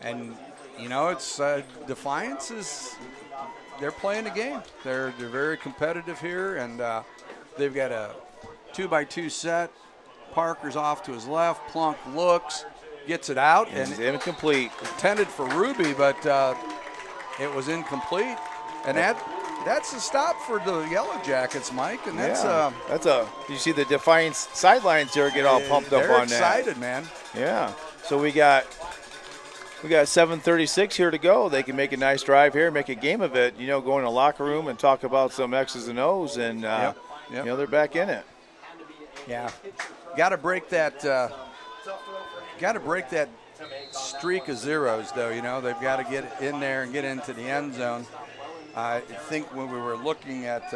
And you know, it's Defiance is they're playing the game. They're very competitive here, and they've got a 2-by-2 set. Parker's off to his left. Plunk looks, gets it out, and it's incomplete. Intended for Ruby, but it was incomplete. And that's a stop for the Yellow Jackets, Mike. And that's you see the Defiance sidelines here get all pumped up on that. They're excited, man. Yeah. So we got 7:36 here to go. They can make a nice drive here, make a game of it. You know, go in the locker room and talk about some X's and O's, and Yep. you know, they're back in it. Yeah. Got to break that. Got to break that streak of zeros, though. You know, they've got to get in there and get into the end zone. I think when we were looking at,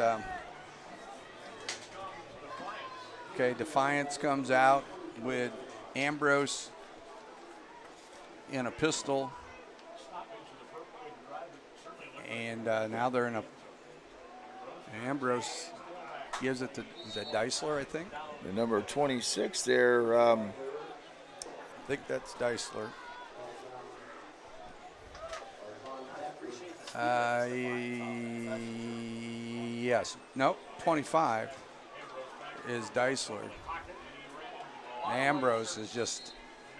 Defiance comes out with Ambrose in a pistol, and now they're in a. Ambrose gives it to, is that Deisler, I think? The number 26 there. I think that's Deisler. Yes. Nope. 25 is Deisler. Ambrose is just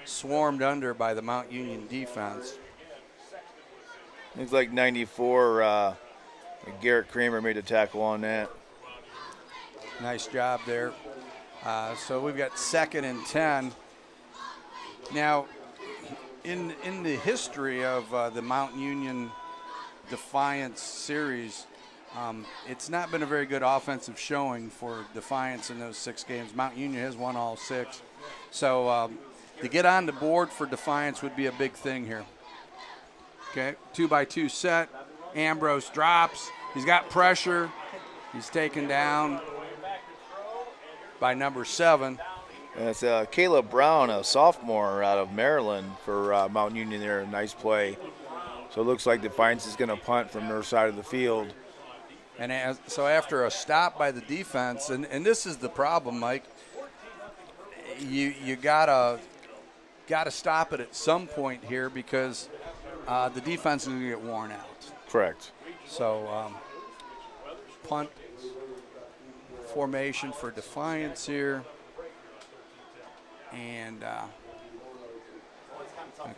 swarmed under by the Mount Union defense. Looks like 94. Garrett Kramer made a tackle on that. Nice job there. So we've got 2nd and 10. Now, in the history of the Mount Union Defiance series, it's not been a very good offensive showing for Defiance in those 6 games. Mount Union has won all 6. So to get on the board for Defiance would be a big thing here. Okay, 2-by-2 set. Ambrose drops. He's got pressure. He's taken down by number 7. That's Caleb Brown, a sophomore out of Maryland for Mount Union there. Nice play. So it looks like Defiance is going to punt from their side of the field. And so after a stop by the defense, and this is the problem, Mike, you gotta stop it at some point here because the defense is going to get worn out. Correct. So punt formation for Defiance here. And,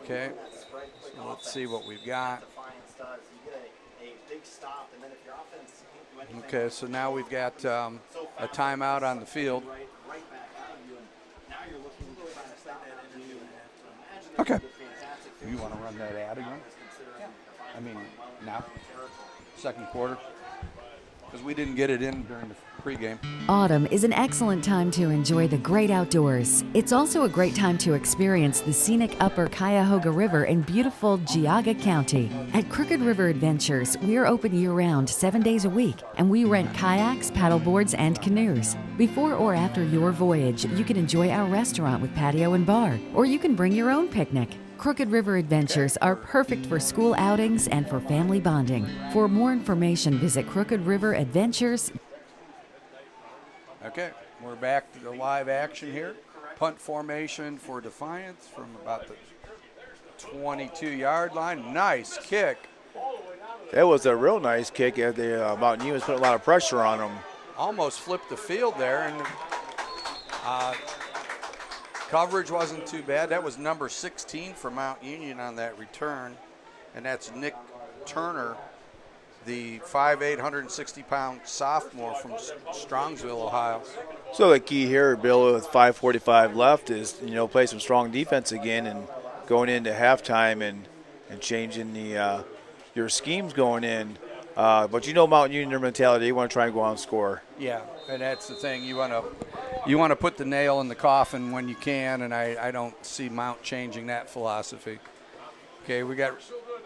okay, so let's see what we've got. Okay, so now we've got a timeout on the field. Okay. You want to run that ad again? I mean, now? 2nd quarter? Because we didn't get it in during the pregame. Autumn is an excellent time to enjoy the great outdoors. It's also a great time to experience the scenic Upper Cuyahoga River in beautiful Geauga County. At Crooked River Adventures, we're open year-round 7 days a week, and we rent kayaks, paddleboards, and canoes. Before or after your voyage, you can enjoy our restaurant with patio and bar, or you can bring your own picnic. Crooked River Adventures are perfect for school outings and for family bonding. For more information, visit Crooked River Adventures. Okay, we're back to the live action here. Punt formation for Defiance from about the 22-yard line. Nice kick. That was a real nice kick. The Mount Union was putting a lot of pressure on them. Almost flipped the field there, and coverage wasn't too bad. That was number 16 for Mount Union on that return, and that's Nick Turner, the 5'8", 160-pound sophomore from Strongsville, Ohio. So the key here, Bill, with 5:45 left is, play some strong defense again and going into halftime and changing the your schemes going in. But Mount Union, their mentality, they want to try and go out and score. Yeah, and that's the thing. You want to put the nail in the coffin when you can, and I don't see Mount changing that philosophy. Okay, we got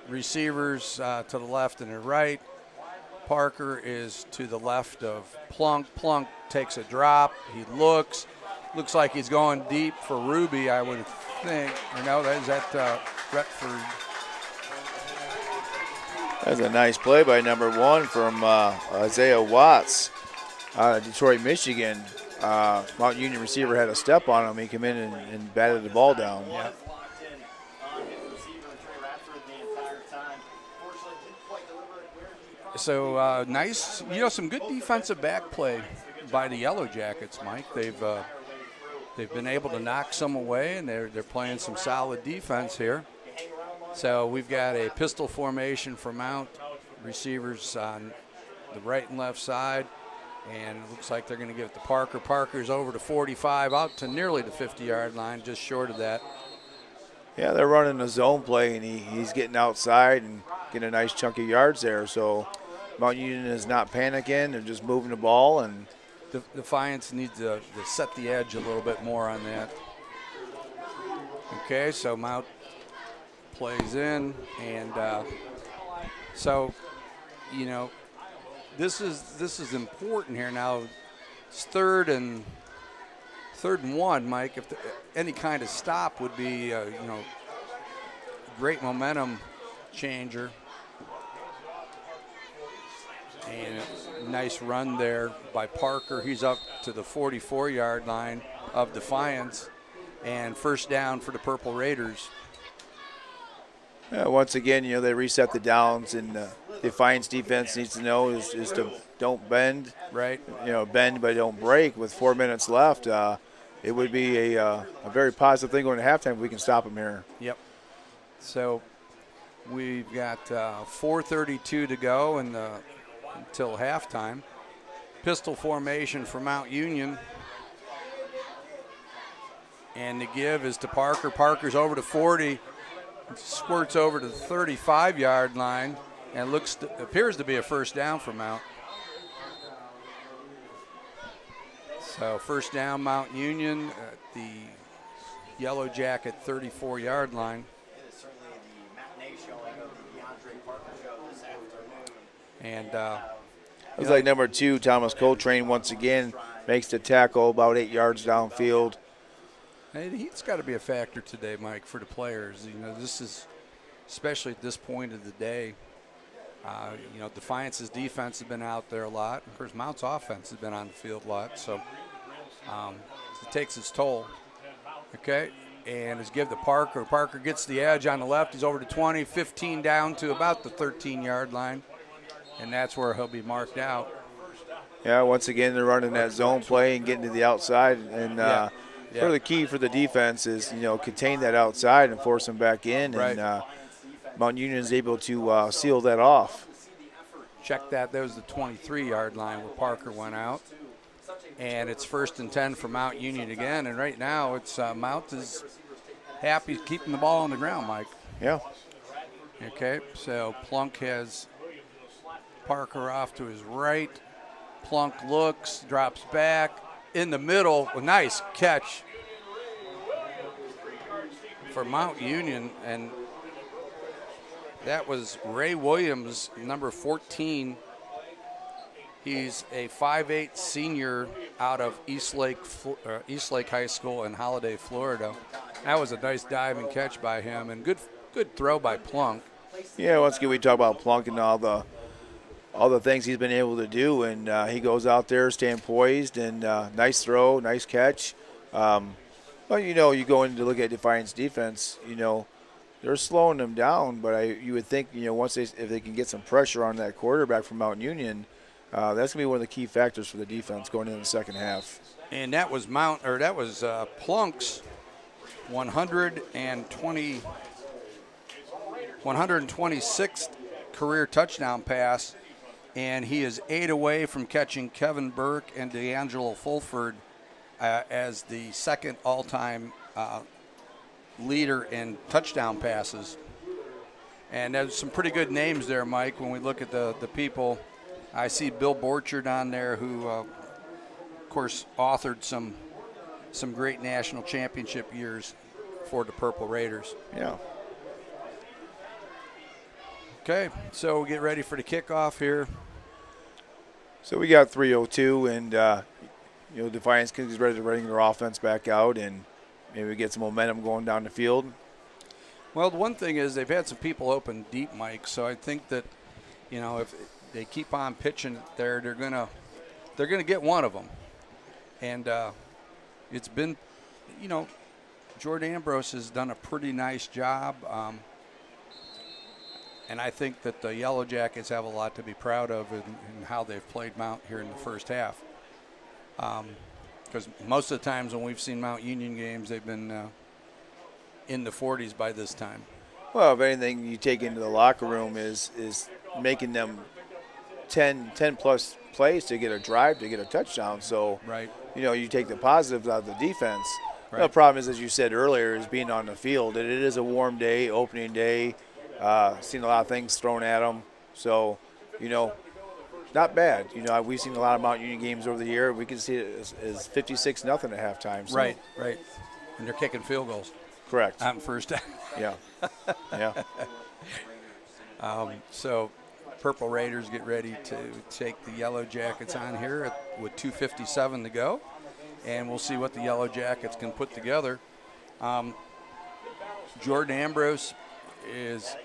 receivers to the left and the right. Parker is to the left of Plunk. Plunk takes a drop. He looks like he's going deep for Ruby, I would think. Is that Retford? That's a nice play by number 1 from Isaiah Watts out of Detroit, Michigan. Mount Union receiver had a step on him. He came in and batted the ball down. Yeah. So nice, some good defensive back play by the Yellow Jackets, Mike. They've been able to knock some away, and they're playing some solid defense here. So we've got a pistol formation for Mount, receivers on the right and left side, and it looks like they're going to give it to Parker. Parker's over to 45, out to nearly the 50-yard line, just short of that. Yeah, they're running a zone play, and he's getting outside and getting a nice chunk of yards there. So Mount Union is not panicking. They're just moving the ball. And Defiance needs to set the edge a little bit more on that. Okay, so Mount plays in, and so this is important here. Now it's third and 1, Mike. If any kind of stop would be great momentum changer. And nice run there by Parker. He's up to the 44-yard line of Defiance, and first down for the Purple Raiders. Once again, they reset the downs, and Defiance defense needs to know is to don't bend. Right. Bend but don't break. With 4 minutes left, it would be a very positive thing going to halftime if we can stop them here. Yep. So we've got 4:32 to go until halftime. Pistol formation for Mount Union. And the give is to Parker. Parker's over to 40. Squirts over to the 35-yard line and appears to be a first down for Mount. So first down, Mount Union at the Yellow Jacket 34-yard line. It is certainly the matinee showing of the DeAndre Parker show this afternoon. And it was like number 2, Thomas Coltrane, once again makes the tackle about 8 yards downfield. he's got to be a factor today, Mike, for the players. This is, especially at this point of the day, Defiance's defense has been out there a lot. Of course, Mount's offense has been on the field a lot, so it takes its toll. Okay, and it's give to Parker. Parker gets the edge on the left. He's over to 20, 15 down to about the 13-yard line, and that's where he'll be marked out. Yeah, once again, they're running that zone play and getting to the outside, and sort of the key for the defense is, contain that outside and force them back in, right. And Mount Union is able to seal that off. Check that. That was the 23-yard line where Parker went out. And it's 1st and 10 for Mount Union again. And right now, it's Mount is happy keeping the ball on the ground, Mike. Yeah. Okay, so Plunk has Parker off to his right. Plunk looks, drops back. In the middle, a nice catch for Mount Union. And that was Ray Williams, number 14. He's a 5'8" senior out of Eastlake High School in Holiday, Florida. That was a nice dive and catch by him, and good throw by Plunk. Yeah, once again we talk about Plunk and all the things he's been able to do, and he goes out there, staying poised, and nice throw, nice catch. But you go in to look at Defiance defense, they're slowing them down. But you would think, once if they can get some pressure on that quarterback from Mount Union, that's going to be one of the key factors for the defense going into the second half. And that was Plunk's 126th career touchdown pass, and he is 8 away from catching Kevin Burke and D'Angelo Fulford as the second all-time leader in touchdown passes. And there's some pretty good names there, Mike, when we look at the people. I see Bill Borchard on there, who, of course, authored some great national championship years for the Purple Raiders. Yeah. Okay, so we'll get ready for the kickoff here. So we got 3:02, and Defiance is ready to bring their offense back out, and maybe get some momentum going down the field. Well, the one thing is they've had some people open deep, Mike. So I think that, if they keep on pitching there, they're gonna get one of them. And it's been, Jordan Ambrose has done a pretty nice job. And I think that the Yellow Jackets have a lot to be proud of in how they've played Mount here in the first half. Because most of the times when we've seen Mount Union games, they've been in the 40s by this time. Well, if anything you take into the locker room is making them 10-plus plays to get a drive, to get a touchdown. So, right. You take the positives out of the defense. Right. The problem is, as you said earlier, is being on the field. It is a warm day, opening day. Seen a lot of things thrown at them. So, not bad. We've seen a lot of Mount Union games over the year. We can see it as 56-0 at halftime. So. Right. And they're kicking field goals. Correct. On first down. Yeah. Yeah. So Purple Raiders get ready to take the Yellow Jackets on here with 2:57 to go. And we'll see what the Yellow Jackets can put together. Jordan Ambrose is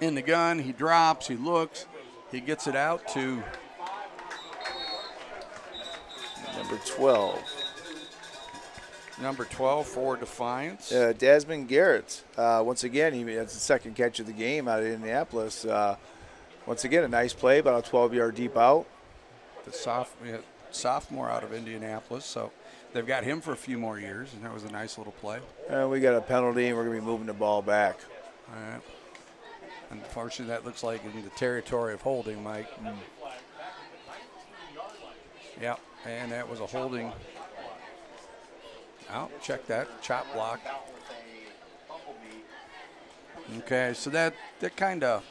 in the gun. He drops. He looks. He gets it out to number 12. Number 12 for Defiance. Desmond Garrett. Once again, that's the second catch of the game out of Indianapolis. Once again, a nice play, about a 12-yard deep out. The sophomore out of Indianapolis, so they've got him for a few more years, and that was a nice little play. We got a penalty, and we're going to be moving the ball back. All right. Unfortunately, that looks like in the territory of holding, Mike. Yep, and that was a holding. Oh, check that, chop block. Okay, so that kind of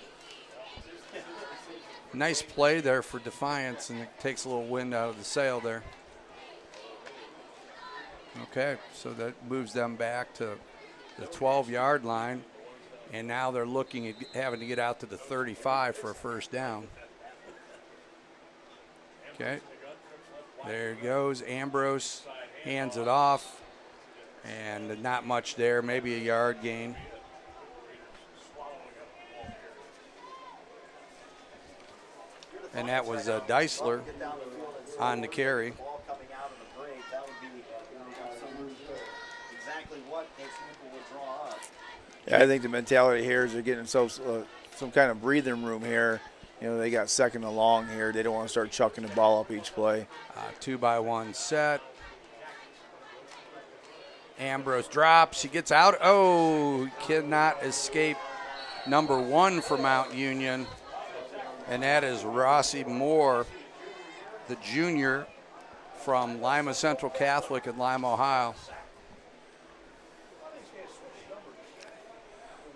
nice play there for Defiance, and it takes a little wind out of the sail there. Okay, so that moves them back to the 12-yard line, and now they're looking at having to get out to the 35 for a first down. Okay, there it goes. Ambrose hands it off. And not much there, maybe a yard gain. And that was Deisler on the carry. Yeah, I think the mentality here is they're getting themselves some kind of breathing room here. You know, they got second and long here. They don't want to start chucking the ball up each play. 2-by-1 set. Ambrose drops. He gets out. Oh, cannot escape number 1 for Mount Union. And that is Rossi Moore, the junior from Lima Central Catholic in Lima, Ohio.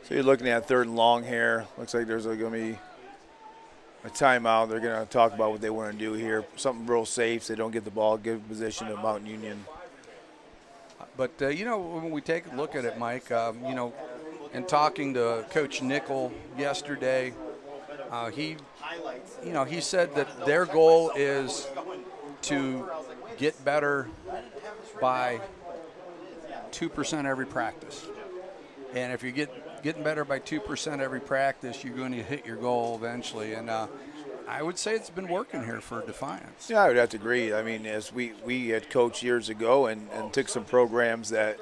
So you're looking at third and long here. Looks like there's going to be a timeout. They're going to talk about what they want to do here. Something real safe so they don't get the ball, give position to Mount Union. But, when we take a look at it, Mike, in talking to Coach Nickel yesterday, he said that their goal is to get better by 2% every practice. And if you getting better by 2% every practice, you're going to hit your goal eventually. And I would say it's been working here for Defiance. Yeah, I would have to agree. I mean, as we had coached years ago and took some programs that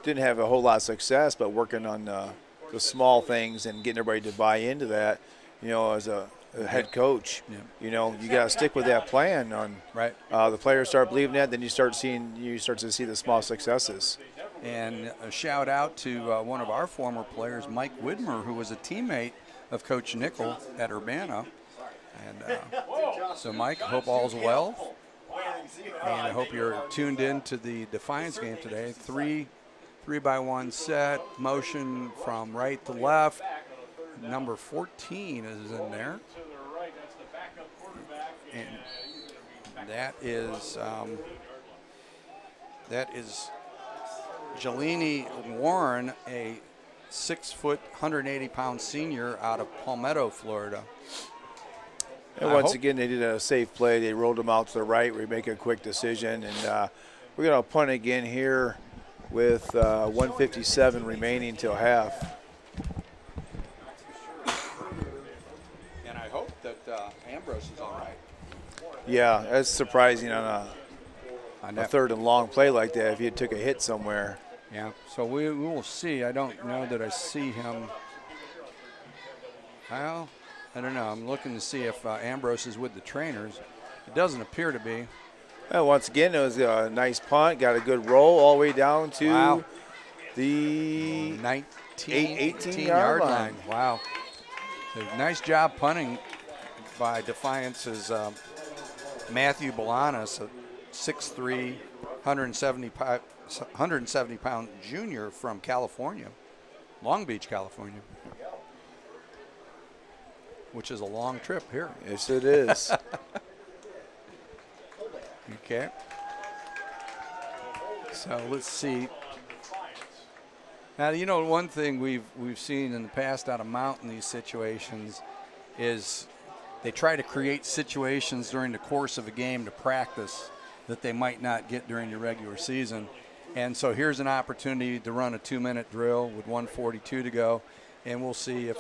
didn't have a whole lot of success, but working on the small things and getting everybody to buy into that, as a head coach, you got to stick with that plan. Right. The players start believing that, then you start to see the small successes. And a shout out to one of our former players, Mike Widmer, who was a teammate of Coach Nickel at Urbana. And so, Mike, hope all's well. And I hope you're tuned in to the Defiance game today. 3-by-1 set, motion from right to left. Number 14 is in there. And that is Jelini Warren, a 6-foot, 180-pound senior out of Palmetto, Florida. And once again, they did a safe play. They rolled them out to the right. We make a quick decision, and we're going to punt again here with 1:57 remaining till half. And I hope that Ambrose is all right. Yeah, that's surprising on a third and long play like that if he took a hit somewhere. Yeah, so we will see. I don't know that I see him. Well, I don't know. I'm looking to see if Ambrose is with the trainers. It doesn't appear to be. Well, once again, it was a nice punt. Got a good roll all the way down to the 18-yard line. Wow. So nice job punting by Defiance's Matthew Bolanos, a 6'3", 170-pound junior from California, Long Beach, California, which is a long trip here. Yes, it is. Okay. So let's see. Now, one thing we've seen in the past out of Mount in these situations is they try to create situations during the course of a game to practice that they might not get during the regular season. And so here's an opportunity to run a 2-minute drill with 1:42 to go, and we'll see if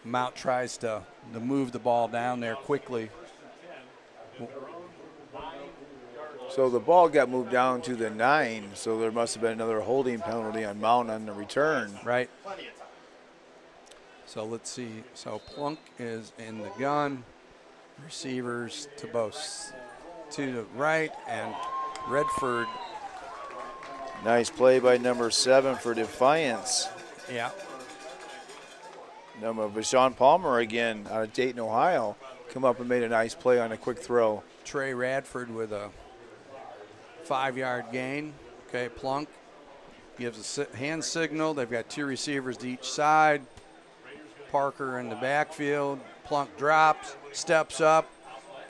Mount tries to move the ball down there quickly. So the ball got moved down to the 9, so there must have been another holding penalty on Mount on the return. Right. So let's see. So Plunk is in the gun. Receivers to both to the right, and Redford. Nice play by number 7 for Defiance. Yeah. Number Vashon Palmer again out of Dayton, Ohio. Come up and made a nice play on a quick throw. Trey Radford with a 5-yard gain. Okay, Plunk gives a hand signal. They've got 2 receivers to each side. Parker in the backfield. Plunk drops, steps up,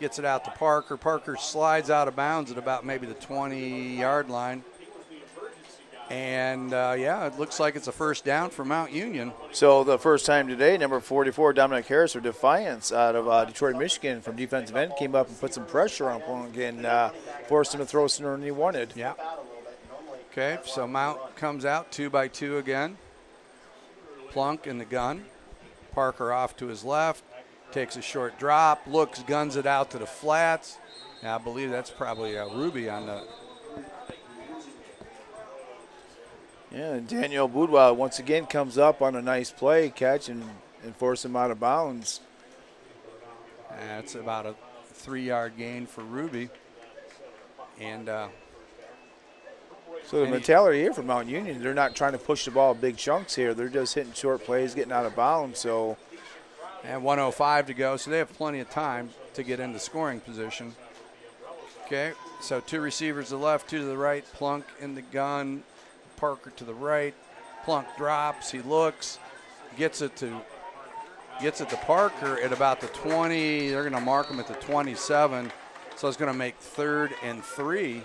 gets it out to Parker. Parker slides out of bounds at about maybe the 20-yard line. And, yeah, it looks like it's a first down for Mount Union. So the first time today, number 44, Dominic Harris for Defiance out of Detroit, Michigan from defensive end came up and put some pressure on Plunk and forced him to throw sooner than he wanted. Yeah. Okay, so Mount comes out 2 by 2 again. Plunk in the gun. Parker off to his left. Takes a short drop, looks, guns it out to the flats. And I believe that's probably Ruby on the. Yeah, and Daniel Boudoir once again comes up on a nice play, catch, and force him out of bounds. That's about a 3-yard gain for Ruby. And so the mentality here for Mount Union, they're not trying to push the ball big chunks here. They're just hitting short plays, getting out of bounds. So, and 1:05 to go, so they have plenty of time to get into scoring position. Okay, so 2 receivers to the left, 2 to the right. Plunk in the gun. Parker to the right. Plunk drops. He looks, gets it to Parker at about the 20. They're going to mark him at the 27. So it's going to make 3rd and 3.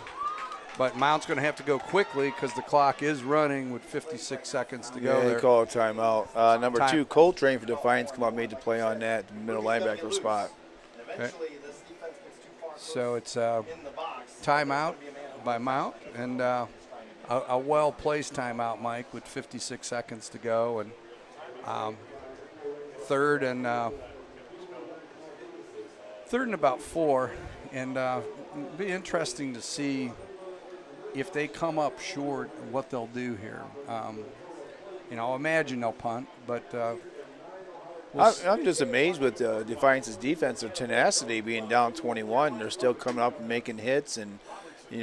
But Mount's going to have to go quickly because the clock is running with 56 seconds to go. They call a timeout. Number 2, Coltrane for Defiance come out, made the play on that middle linebacker spot. Okay. So it's a timeout by Mount, and a well-placed timeout, Mike, with 56 seconds to go, and 3rd and about 4, and it'd be interesting to see if they come up short, what they'll do here. I imagine they'll punt, but I'm just amazed with Defiance's defense, their tenacity being down 21. They're still coming up and making hits, and you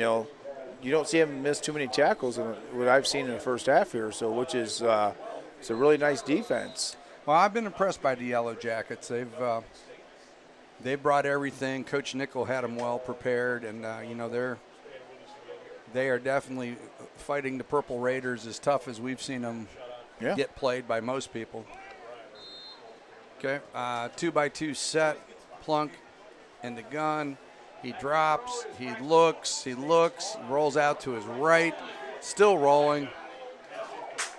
don't see them miss too many tackles in what I've seen in the first half here. So, which is it's a really nice defense. Well, I've been impressed by the Yellow Jackets. They've brought everything. Coach Nickel had them well prepared, and they are definitely fighting the Purple Raiders as tough as we've seen them get played by most people. Okay, 2 by 2 set. Plunk in the gun. He drops. He looks. Rolls out to his right. Still rolling.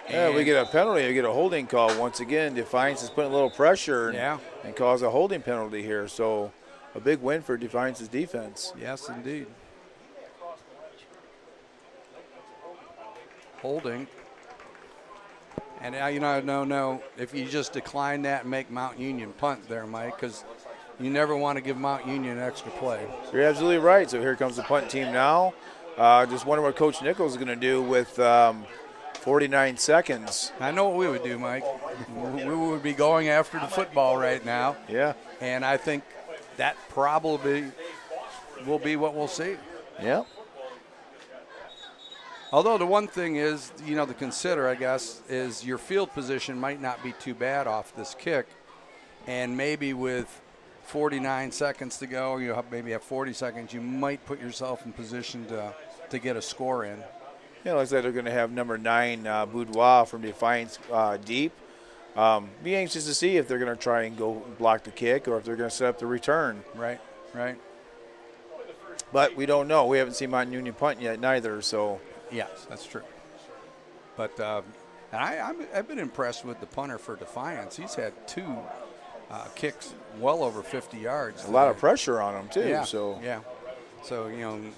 Yeah, we get a penalty. We get a holding call once again. Defiance is putting a little pressure and cause a holding penalty here. So a big win for Defiance's defense. Yes, indeed. Holding. And now, I don't know if you just decline that and make Mount Union punt there, Mike, because you never want to give Mount Union an extra play. You're absolutely right. So here comes the punt team now. Just wonder what Coach Nichols is going to do with 49 seconds. I know what we would do, Mike. We would be going after the football right now. Yeah. And I think that probably will be what we'll see. Yeah. Although the one thing is, to consider, I guess, is your field position might not be too bad off this kick. And maybe with 49 seconds to go, you maybe have 40 seconds, you might put yourself in position to get a score in. Yeah, looks like they're going to have number 9, Boudoir from Defiance deep. Be anxious to see if they're going to try and go block the kick or if they're going to set up the return. Right. But we don't know. We haven't seen Mount Union punt yet neither, so. Yes, that's true. But I've been impressed with the punter for Defiance. He's had 2 kicks well over 50 yards. A lot of pressure on him, too. Yeah, so.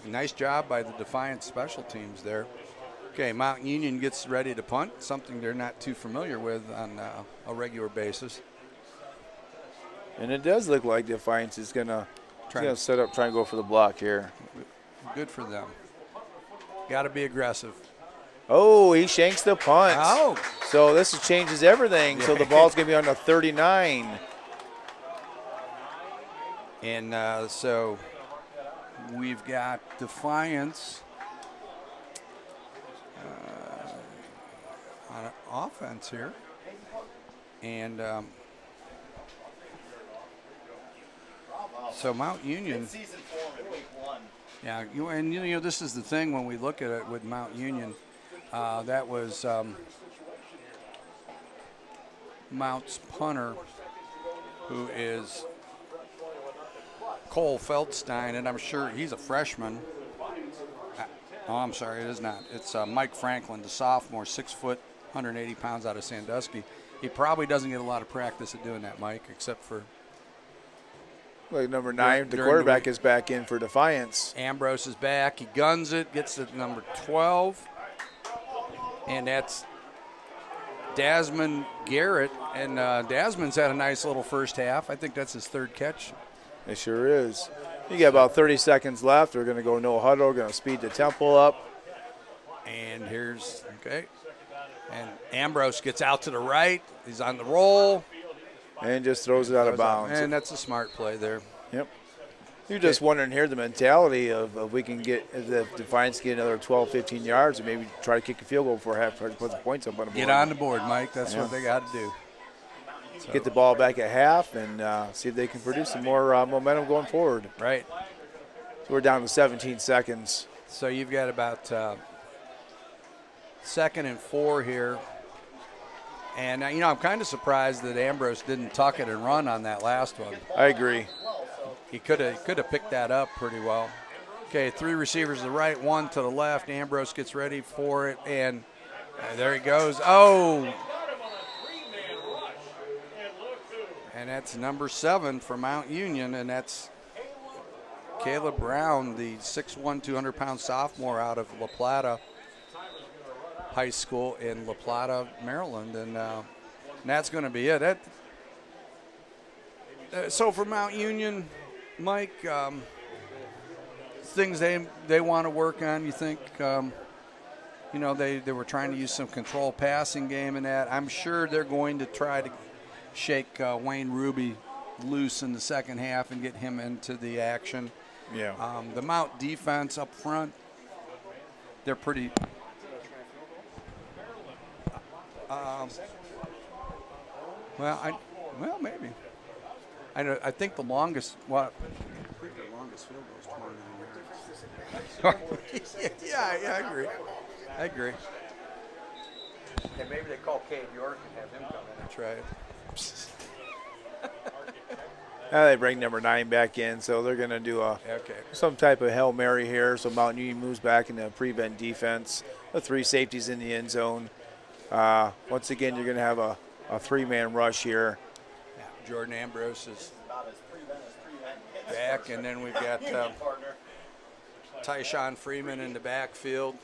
Nice job by the Defiance special teams there. Okay, Mount Union gets ready to punt, something they're not too familiar with on a regular basis. And it does look like Defiance is going to set up, try and go for the block here. Good for them. Got to be aggressive. Oh, he shanks the punt. Oh. So this changes everything. So the ball's going to be on the 39. And so we've got Defiance on offense here. And so Mount Union. Season form in week 1. Yeah, this is the thing when we look at it with Mount Union. That was Mount's punter, who is Cole Feldstein, and I'm sure he's a freshman. Oh, I'm sorry, it is not. It's Mike Franklin, the sophomore, 6 foot, 180 pounds out of Sandusky. He probably doesn't get a lot of practice at doing that, Mike, except for Like number 9, the during quarterback the is back in for Defiance. Ambrose is back. He guns it, gets to number 12, and that's Desmond Garrett. And Desmond's had a nice little first half. I think that's his 3rd catch. It sure is. You got about 30 seconds left. We're going to go no huddle. We're going to speed the tempo up. And here's, okay. And Ambrose gets out to the right. He's on the roll. And just throws it out of bounds. And that's a smart play there. Yep. You're just wondering here the mentality of we can get, if the Defiance get another 12, 15 yards and maybe try to kick a field goal before half, try to put the points up on the board. Get on the board, Mike. That's what they got to do. So. Get the ball back at half and see if they can produce some more momentum going forward. Right. So we're down to 17 seconds. So you've got about 2nd and 4 here. And, I'm kind of surprised that Ambrose didn't tuck it and run on that last one. I agree. He could have picked that up pretty well. Okay, 3 receivers to the right, 1 to the left. Ambrose gets ready for it, and there he goes. Oh! And that's number 7 for Mount Union, and that's Caleb Brown, the 6'1", 200-pound sophomore out of La Plata High School in La Plata, Maryland, and that's going to be it. So for Mount Union, Mike, things they want to work on, you think? They were trying to use some control passing game in that. I'm sure they're going to try to shake Wayne Ruby loose in the second half and get him into the action. Yeah. The Mount defense up front, they're pretty. Maybe. I think the longest. I think the longest field goal is 29 yards. Yeah, I agree. And maybe they call Cade York and have him come in and try it. Now they bring number 9 back in, so they're going to do some type of Hail Mary here. So Mount Union moves back into prevent defense. The 3 safeties in the end zone. Once again, you're going to have a 3-man rush here. Yeah, Jordan Ambrose is back, and then we've got Tyshawn Freeman in the backfield.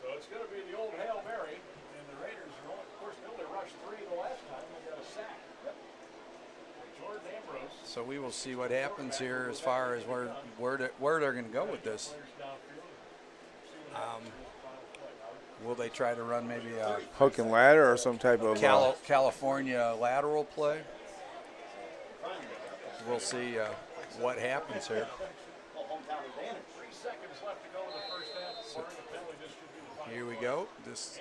So it's going to be the old Hail Mary, and the Raiders, of course, they only rushed 3 the last time. They got a sack. Jordan Ambrose. So we will see what happens here as far as where they're going to go with this. Will they try to run maybe a hook and ladder or some type of California lateral play? We'll see what happens here. 3 seconds left to go in the first half. So, here we go. This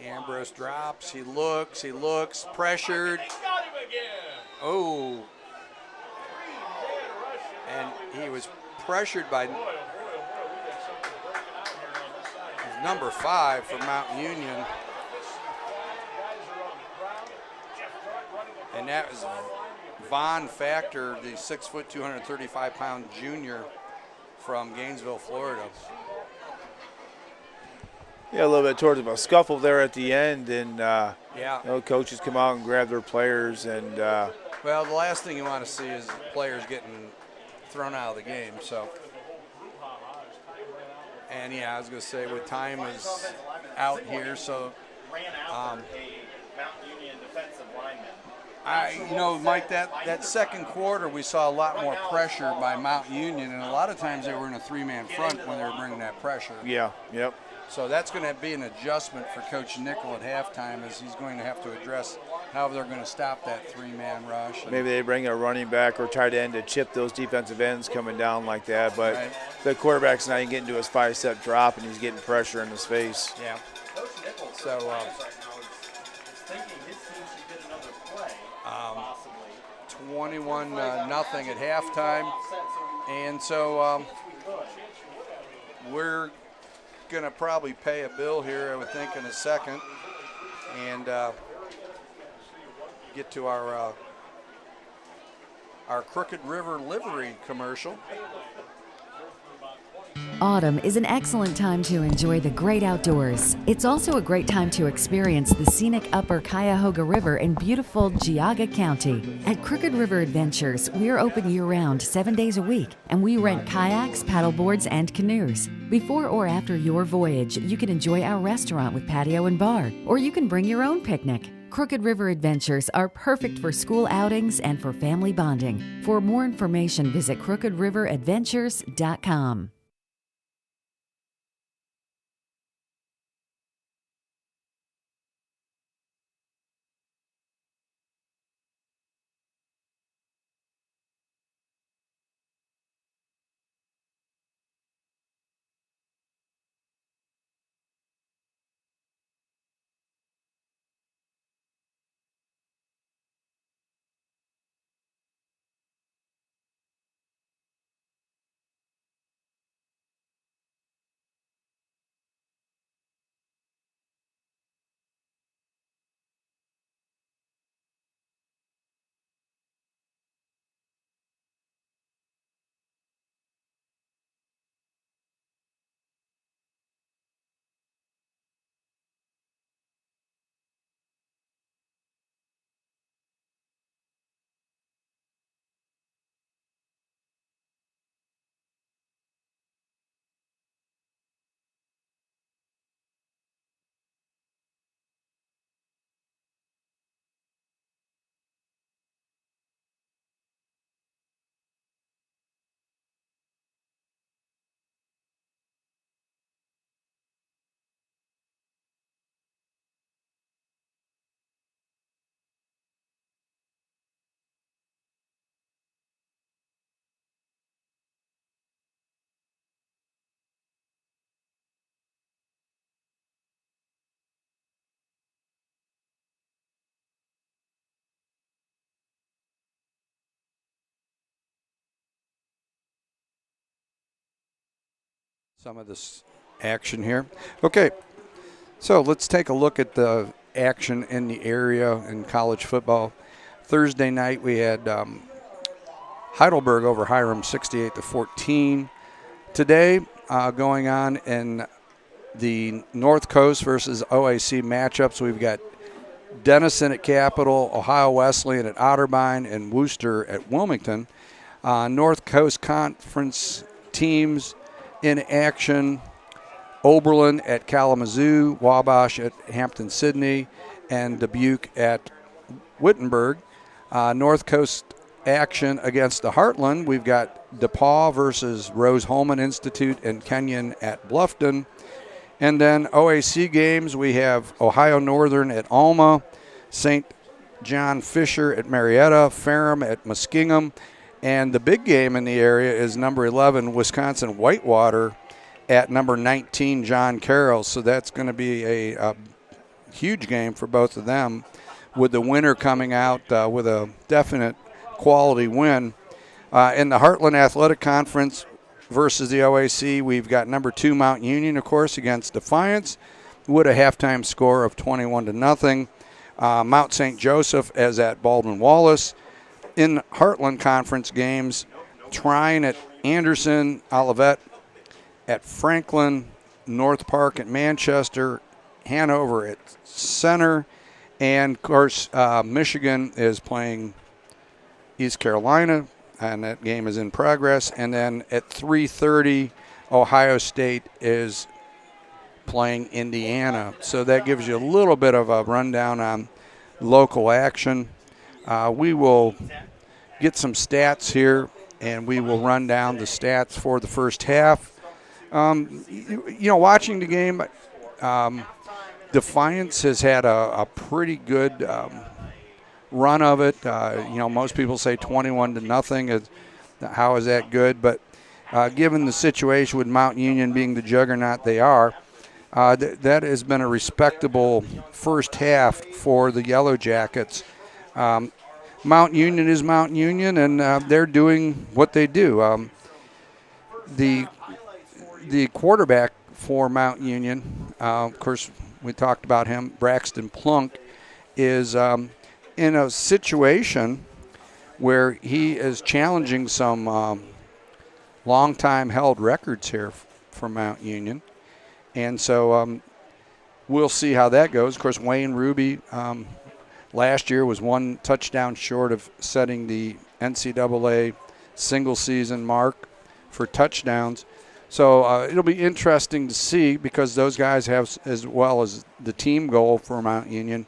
Ambrose drops. He looks, pressured. Got him again. Oh. And he was pressured by number 5 for Mount Union. And that was Von Factor, the 6', 235-pound junior from Gainesville, Florida. Yeah, a little bit towards a scuffle there at the end, and coaches come out and grab their players. And well, the last thing you want to see is players getting thrown out of the game. So, and I was going to say with time is out here, so ran after a Mount Union defensive lineman. Mike, that second quarter we saw a lot more pressure by Mount Union, and a lot of times they were in a three-man front when they were bringing that pressure. Yeah, yep. So that's going to be an adjustment for Coach Nickel at halftime, as he's going to have to address how they're going to stop that three-man rush. Maybe they bring a running back or tight end to chip those defensive ends coming down like that, but Right. the quarterback's not even getting to his 5-step drop, and he's getting pressure in his face. Yeah. Coach Nichols So, right now is thinking his team should get another play, possibly. 21 nothing at halftime, and so we're going to probably pay a bill here, I would think, in a second, and get to our Crooked River livery commercial. Autumn is an excellent time to enjoy the great outdoors. It's also a great time to experience the scenic Upper Cuyahoga River in beautiful Geauga County. At Crooked River Adventures, we're open year-round 7 days a week, and we rent kayaks, paddleboards, and canoes. Before or after your voyage, you can enjoy our restaurant with patio and bar, or you can bring your own picnic. Crooked River Adventures are perfect for school outings and for family bonding. For more information, visit crookedriveradventures.com. Some of this action here. Okay, so let's take a look at the action in the area in college football. Thursday night we had Heidelberg over Hiram 68-14. Today going on in the North Coast versus OAC matchups, we've got Denison at Capital, Ohio Wesleyan at Otterbein, and Worcester at Wilmington. North Coast Conference teams in action: Oberlin at Kalamazoo, Wabash at Hampton-Sydney, and Dubuque at Wittenberg. North Coast action against the Heartland, we've got DePaul versus Rose-Hulman Institute and Kenyon at Bluffton. And then OAC games, we have Ohio Northern at Alma, St. John Fisher at Marietta, Ferrum at Muskingum, and the big game in the area is number 11, Wisconsin Whitewater, at number 19, John Carroll. So that's going to be a huge game for both of them, with the winner coming out with a definite quality win. In the Heartland Athletic Conference versus the OAC, we've got number 2, Mount Union, of course, against Defiance, with a halftime score of 21-0. Mount St. Joseph is at Baldwin Wallace. In Heartland Conference games, Trine at Anderson, Olivet at Franklin, North Park at Manchester, Hanover at Center, and, of course, Michigan is playing East Carolina, and that game is in progress. And then at 3:30, Ohio State is playing Indiana. So that gives you a little bit of a rundown on local action. We will get some stats here, and we will run down the stats for the first half. Watching the game, Defiance has had a pretty good run of it. Most people say 21-0. How is that good? But given the situation with Mount Union being the juggernaut they are, that has been a respectable first half for the Yellow Jackets. Mount Union is Mount Union, and they're doing what they do. The quarterback for Mount Union, of course, we talked about him, Braxton Plunk, is in a situation where he is challenging some long-time held records here for Mount Union. And so we'll see how that goes. Of course, Wayne Ruby last year was 1 touchdown short of setting the NCAA single-season mark for touchdowns. So it'll be interesting to see, because those guys have, as well as the team goal for Mount Union,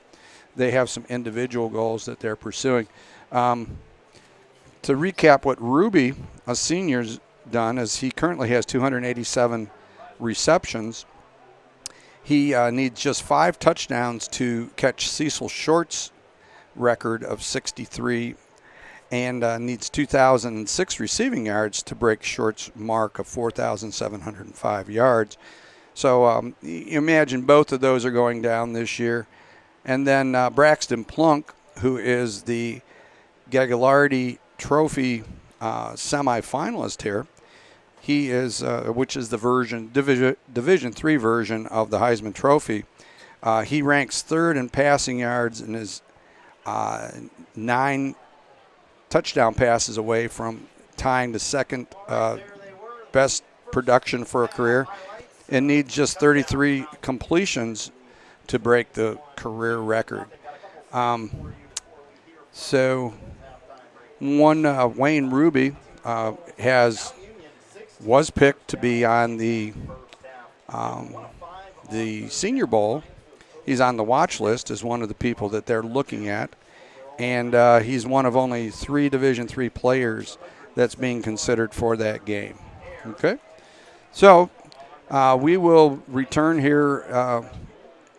they have some individual goals that they're pursuing. To recap what Ruby, a senior's done, is he currently has 287 receptions. He needs just 5 touchdowns to catch Cecil Short's record of 63, and needs 2,006 receiving yards to break Short's mark of 4,705 yards. So you imagine both of those are going down this year. And then Braxton Plunk, who is the Gagliardi Trophy semifinalist here, he is, which is the Division III version of the Heisman Trophy. He ranks 3rd in passing yards and is 9 touchdown passes away from tying the second best production for a career, and needs just 33 completions to break the career record. So Wayne Ruby was picked to be on the Senior Bowl. He's on the watch list as one of the people that they're looking at, and he's one of only 3 Division III players that's being considered for that game. Okay, so we will return here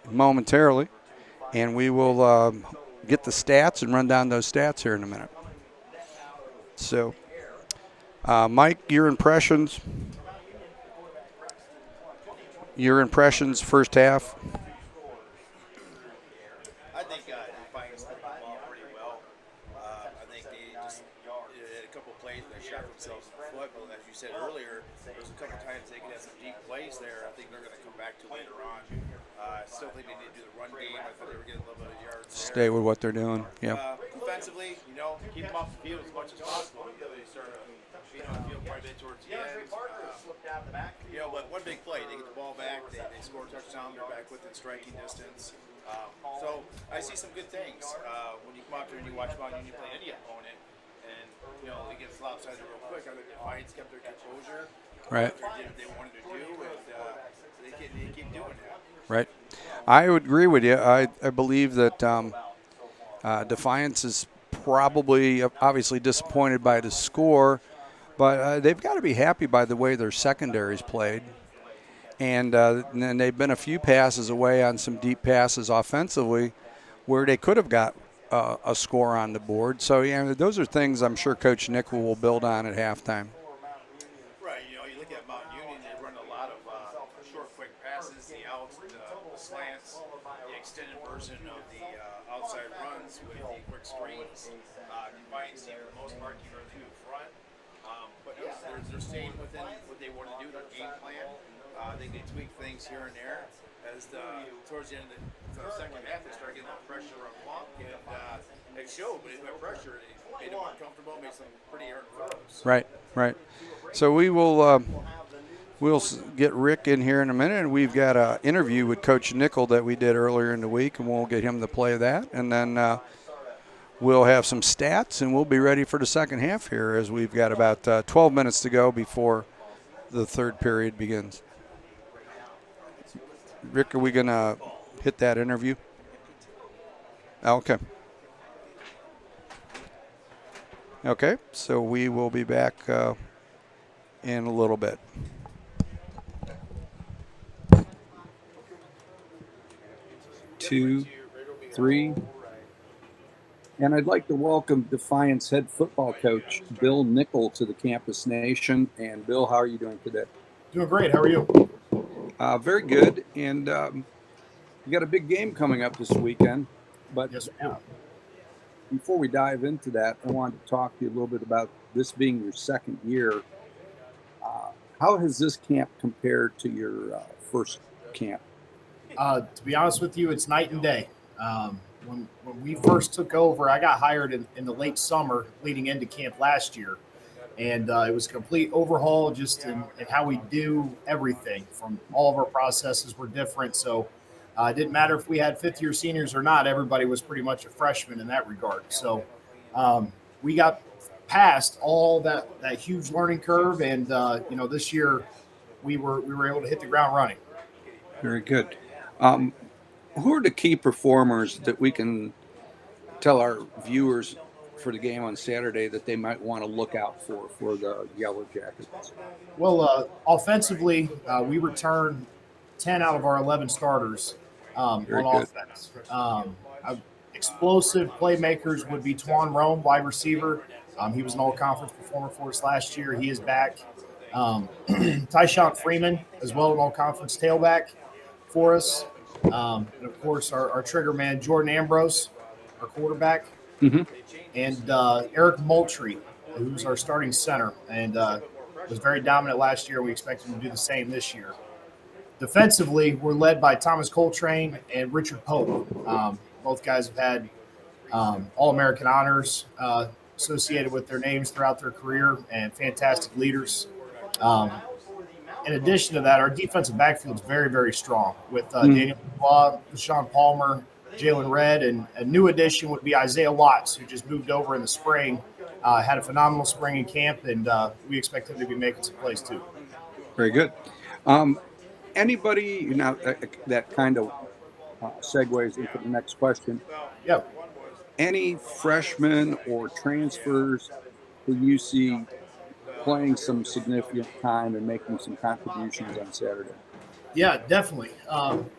momentarily, and we will get the stats and run down those stats here in a minute. So, Mike, your impressions first half? I think Defiance played the ball pretty well. I think they just had a couple plays that shot themselves in the foot. But as you said earlier, there's a couple times they could have some deep plays there. I think they're going to come back to later on. I still think they need to do the run game. I thought they were getting a little bit of yards there. Stay with what they're doing. Yeah. Defensively, keep them off the field as much as possible. They start being on the field quite a bit towards the end. But one big play, they get the ball back, they score a touchdown, they're back within striking distance. So I see some good things when you come out there and you watch Mount Union play any opponent, and it gets lopsided real quick. I think Defiance kept their composure. Right. Did what they wanted to do, and they keep doing that. Right. I would agree with you. I believe that Defiance is probably obviously disappointed by the score, but they've got to be happy by the way their secondary's played. And they've been a few passes away on some deep passes offensively where they could have got a score on the board. So, those are things I'm sure Coach Nickel will build on at halftime. Right. You look at Mount Union, they run a lot of short, quick passes, the outs, the slants, the extended version of the outside runs with the quick screens. Defiance, for the most part, keep everything in front. But they're staying within what they want to do, their game plan. I think they tweak things here and there. As towards the end of the second half, they start getting a little pressure on Plunk, and it showed. But it pressure, it made them uncomfortable, made some pretty earned throws. Right. So we will we'll get Rick in here in a minute, and we've got an interview with Coach Nickel that we did earlier in the week, and we'll get him to play that, and then we'll have some stats, and we'll be ready for the second half here, as we've got about 12 minutes to go before the third period begins. Rick, are we going to hit that interview? Okay. Okay, so we will be back in a little bit. Two, three. And I'd like to welcome Defiance head football coach Bill Nickel to the Campus Nation. And Bill, how are you doing today? Doing great. How are you? Very good. And we got a big game coming up this weekend. But Yes, we do. before we dive into that, I wanted to talk to you a little bit about this being your second year. How has this camp compared to your first camp? To be honest with you, it's night and day. When we first took over, I got hired in the late summer leading into camp last year. And it was a complete overhaul just in how we do everything. From all of our processes were different. So it didn't matter if we had fifth-year seniors or not. Everybody was pretty much a freshman in that regard. So we got past all that huge learning curve. And, this year we were able to hit the ground running. Very good. Who are the key performers that we can tell our viewers for the game on Saturday that they might want to look out for the Yellow Jackets? Well, offensively, we return 10 out of our 11 starters on Very good. offense. Explosive playmakers would be Twan Rome, wide receiver. He was an all-conference performer for us last year. He is back. Tyshawn Freeman, as well, an all-conference tailback for us. And, of course, our trigger man, Jordan Ambrose, our quarterback. Mm-hmm. And Eric Moultrie, who's our starting center, and was very dominant last year. We expect him to do the same this year. Defensively, we're led by Thomas Coltrane and Richard Pope. Both guys have had All-American honors associated with their names throughout their career and fantastic leaders. In addition to that, our defensive backfield is very, very strong with Daniel Dubois, Deshaun Palmer, Jalen Redd, and a new addition would be Isaiah Watts, who just moved over in the spring, had a phenomenal spring in camp, and we expect him to be making some plays too. Very good. Anybody now that kind of segues into the next question? Yep. Any freshmen or transfers who you see playing some significant time and making some contributions on Saturday? Yeah, definitely.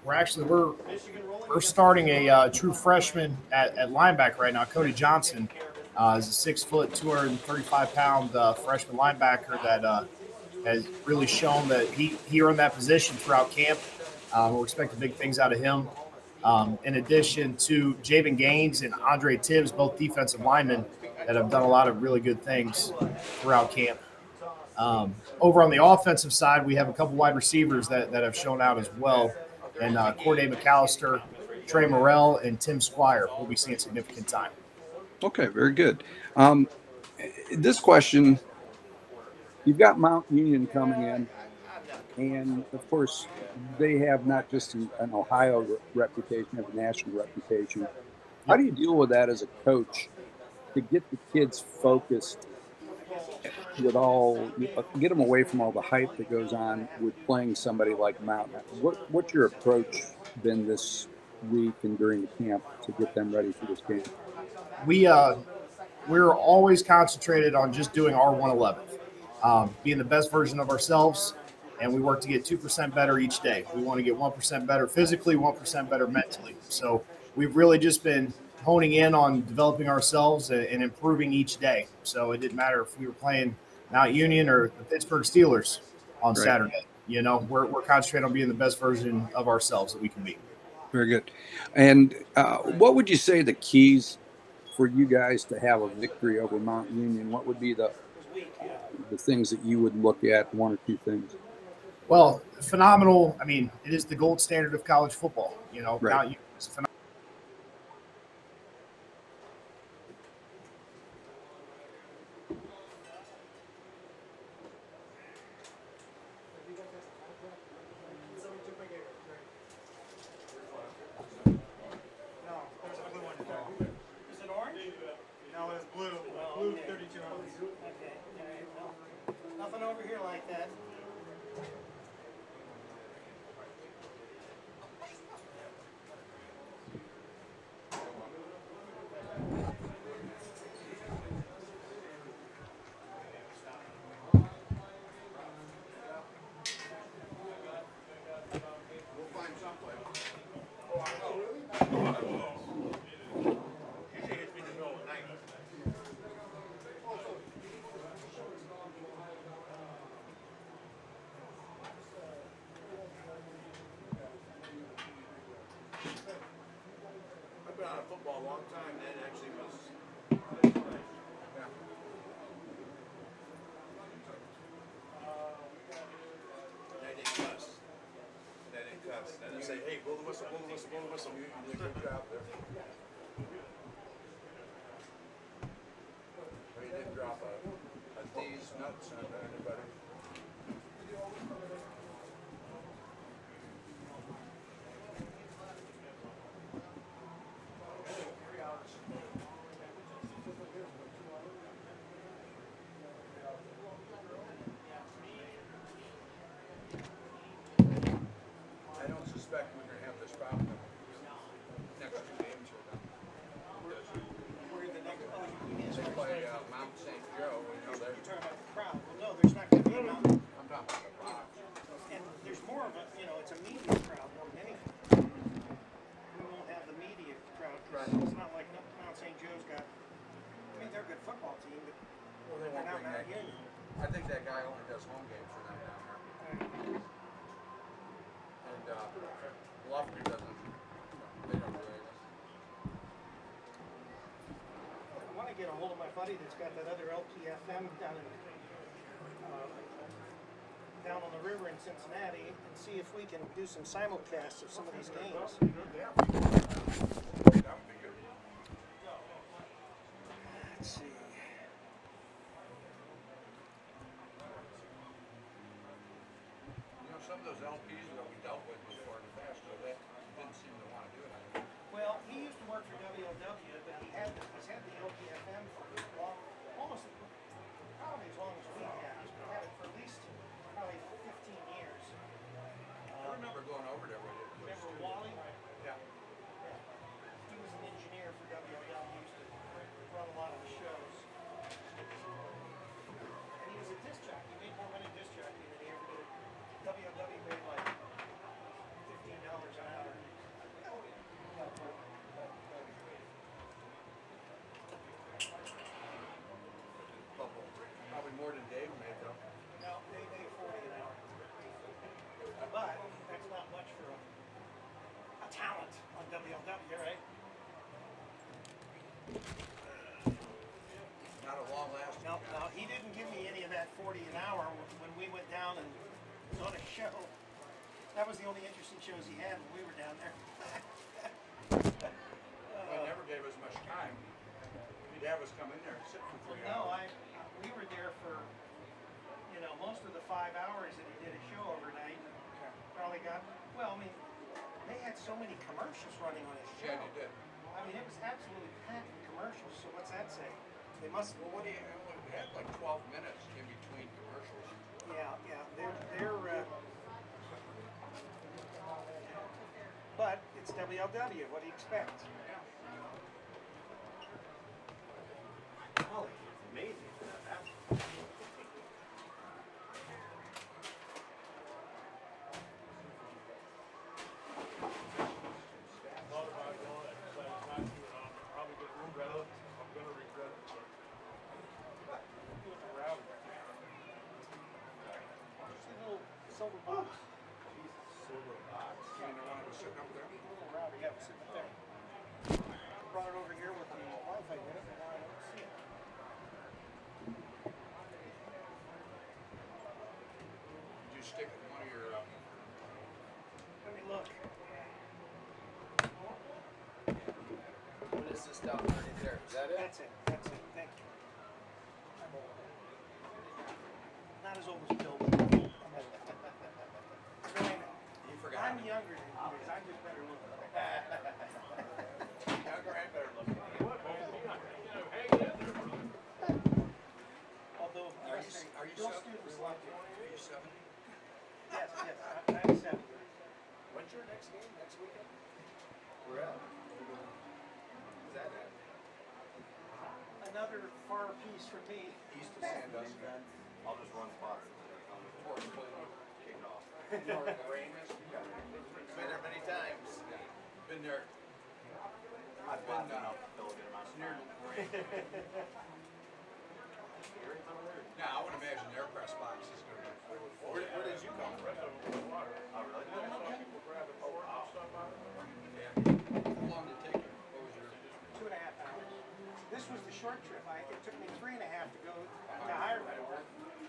We're starting a true freshman at linebacker right now. Cody Johnson is a 6 foot, 235-pound freshman linebacker that has really shown that he earned that position throughout camp. We're expecting big things out of him. In addition to Javen Gaines and Andre Tibbs, both defensive linemen that have done a lot of really good things throughout camp. Over on the offensive side, we have a couple wide receivers that have shown out as well. And Corday McAllister, Trey Morrell, and Tim Squire will be seeing significant time. Okay, very good. This question, you've got Mount Union coming in, and of course, they have not just an Ohio reputation, they have a national reputation. How do you deal with that as a coach to get the kids focused with get them away from all the hype that goes on with playing somebody like Mount? What's your approach been this week and during the camp to get them ready for this game? We're always concentrated on just doing our 111th, being the best version of ourselves, and we work to get 2% better each day. We want to get 1% better physically, 1% better mentally. So we've really just been honing in on developing ourselves and improving each day. So it didn't matter if we were playing Mount Union or the Pittsburgh Steelers on Saturday. We're concentrating on being the best version of ourselves that we can be. Very good. And what would you say the keys for you guys to have a victory over Mount Union? What would be the things that you would look at, one or two things? Well, phenomenal. I mean, it is the gold standard of college football. Mount Union is phenomenal. Nothing over here like that. They didn't cuss. They didn't cuss. They didn't say, hey, blow the whistle, blow the whistle, blow the whistle. You did a good job there. But he didn't drop a D's nuts on anybody. I don't suspect we're going to have this problem next 2 games with them. Where the next, oh, you mean, They play Mount St. Joe, you know, they're, you're talking about the crowd. Well, no, there's not going to be a mountain. I'm talking about the Rocks. And there's more of a, it's a media crowd more than anything. We won't have the media crowd. 'Cause it's not like Mount St. Joe's got, I mean, they're a good football team, but Well, they they're won't not bring that. Mount Union. I think that guy only does home games for them down there. And Lofty doesn't, they don't do anything. I want to get a hold of my buddy that's got that other LPFM down on the river in Cincinnati and see if we can do some simulcasts of some of these games. That would be good. Let's see. You know, some of those LPs that we dealt with before in the past, so they didn't seem to want to do it. Well, he used to work for WLW, but he's had the LPFM for almost probably as long as we have. He's had it for at least probably 15 years. I remember going over there with it. Remember Wally? Yeah. He was an engineer for WLW. He used to run a lot of the shows. And he was a disc jockey. He made more money disc jockey than he ever did. WLW made like $15 an hour. Probably more than Dave made though. No, they made 40 an hour. But that's not much for a talent on WLW, right? Not a long lasting. No, he didn't give me any of that 40 an hour when we went down and saw the show. That was the only interesting shows he had when we were down there. He never gave us much time. He'd have us come in there and sit for 3 No, hours. we were there for, most of the 5 hours that he did a show overnight. Probably got, they had so many commercials running on his show. Yeah, they did. I mean, it was absolutely packed with commercials. So what's that say? They must. Well, what do you had like 12 minutes in between commercials. Yeah. They're. But it's WLW. What do you expect? Oh, amazing. Thought about going, I decided not to, and I'm probably going to regret it. I'm going to regret it. Rowdy. See a little silver box. Silver box. You know, when I was sitting up there. Little rowdy. Yeah, sitting up there. Brought it over here with the Wi-Fi in it, and now I don't see it. Did you stick it in one of your? Let me look. What is this down underneath there? Is that it? That's it. Thank you. Not as old as Bill. You forgot. I'm younger than you is. I'm just better looking. Younger and better looking. Hang in there. Although, Are you Bill 70? students like it. Are you 70? Yes, I'm 70. When's your next game? Next weekend? Where at? Is that at? Another far piece from me. East of Sandusky. I'll just run spots. Towards Cleveland. Kickoff. North Ramus. Been there many times. Been there. I've been, Bill get him out It's near Ramus. Now, I would imagine their press box is going to be. Where did you come from? Oh, really? People grabbing forks and stuff out of it. Yeah. How long did it take you? What was your? 2.5 hours. This was the short trip. It took me 3.5 to go to Hiram.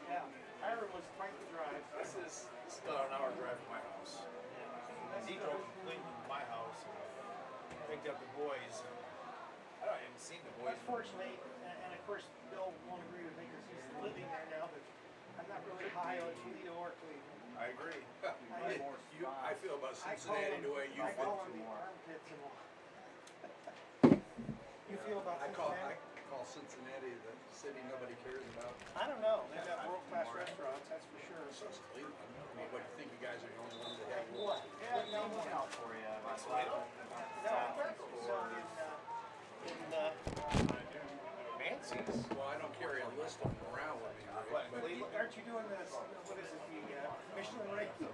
Yeah, Hiram was quite the drive. This is about an hour drive from my house. He drove from Cleveland to my house, picked up the boys. I don't even seen the boys. Unfortunately, and of course Bill won't agree with me because he's living there now, but I'm not really high on Toledo or Cleveland. I agree. I feel about Cincinnati the way you I feel. call them the armpits and all. You feel about I Cincinnati? call Cincinnati the city nobody cares about. I don't know. They've got world-class restaurants, that's for sure. So it's Cleveland. I mean, what do you think you guys are the only ones that have? What? Yeah, no, look out for you. No, so Mancey's. Well, I don't carry a list of them around with me, right? But aren't you doing this? What is it? The Michelin rating?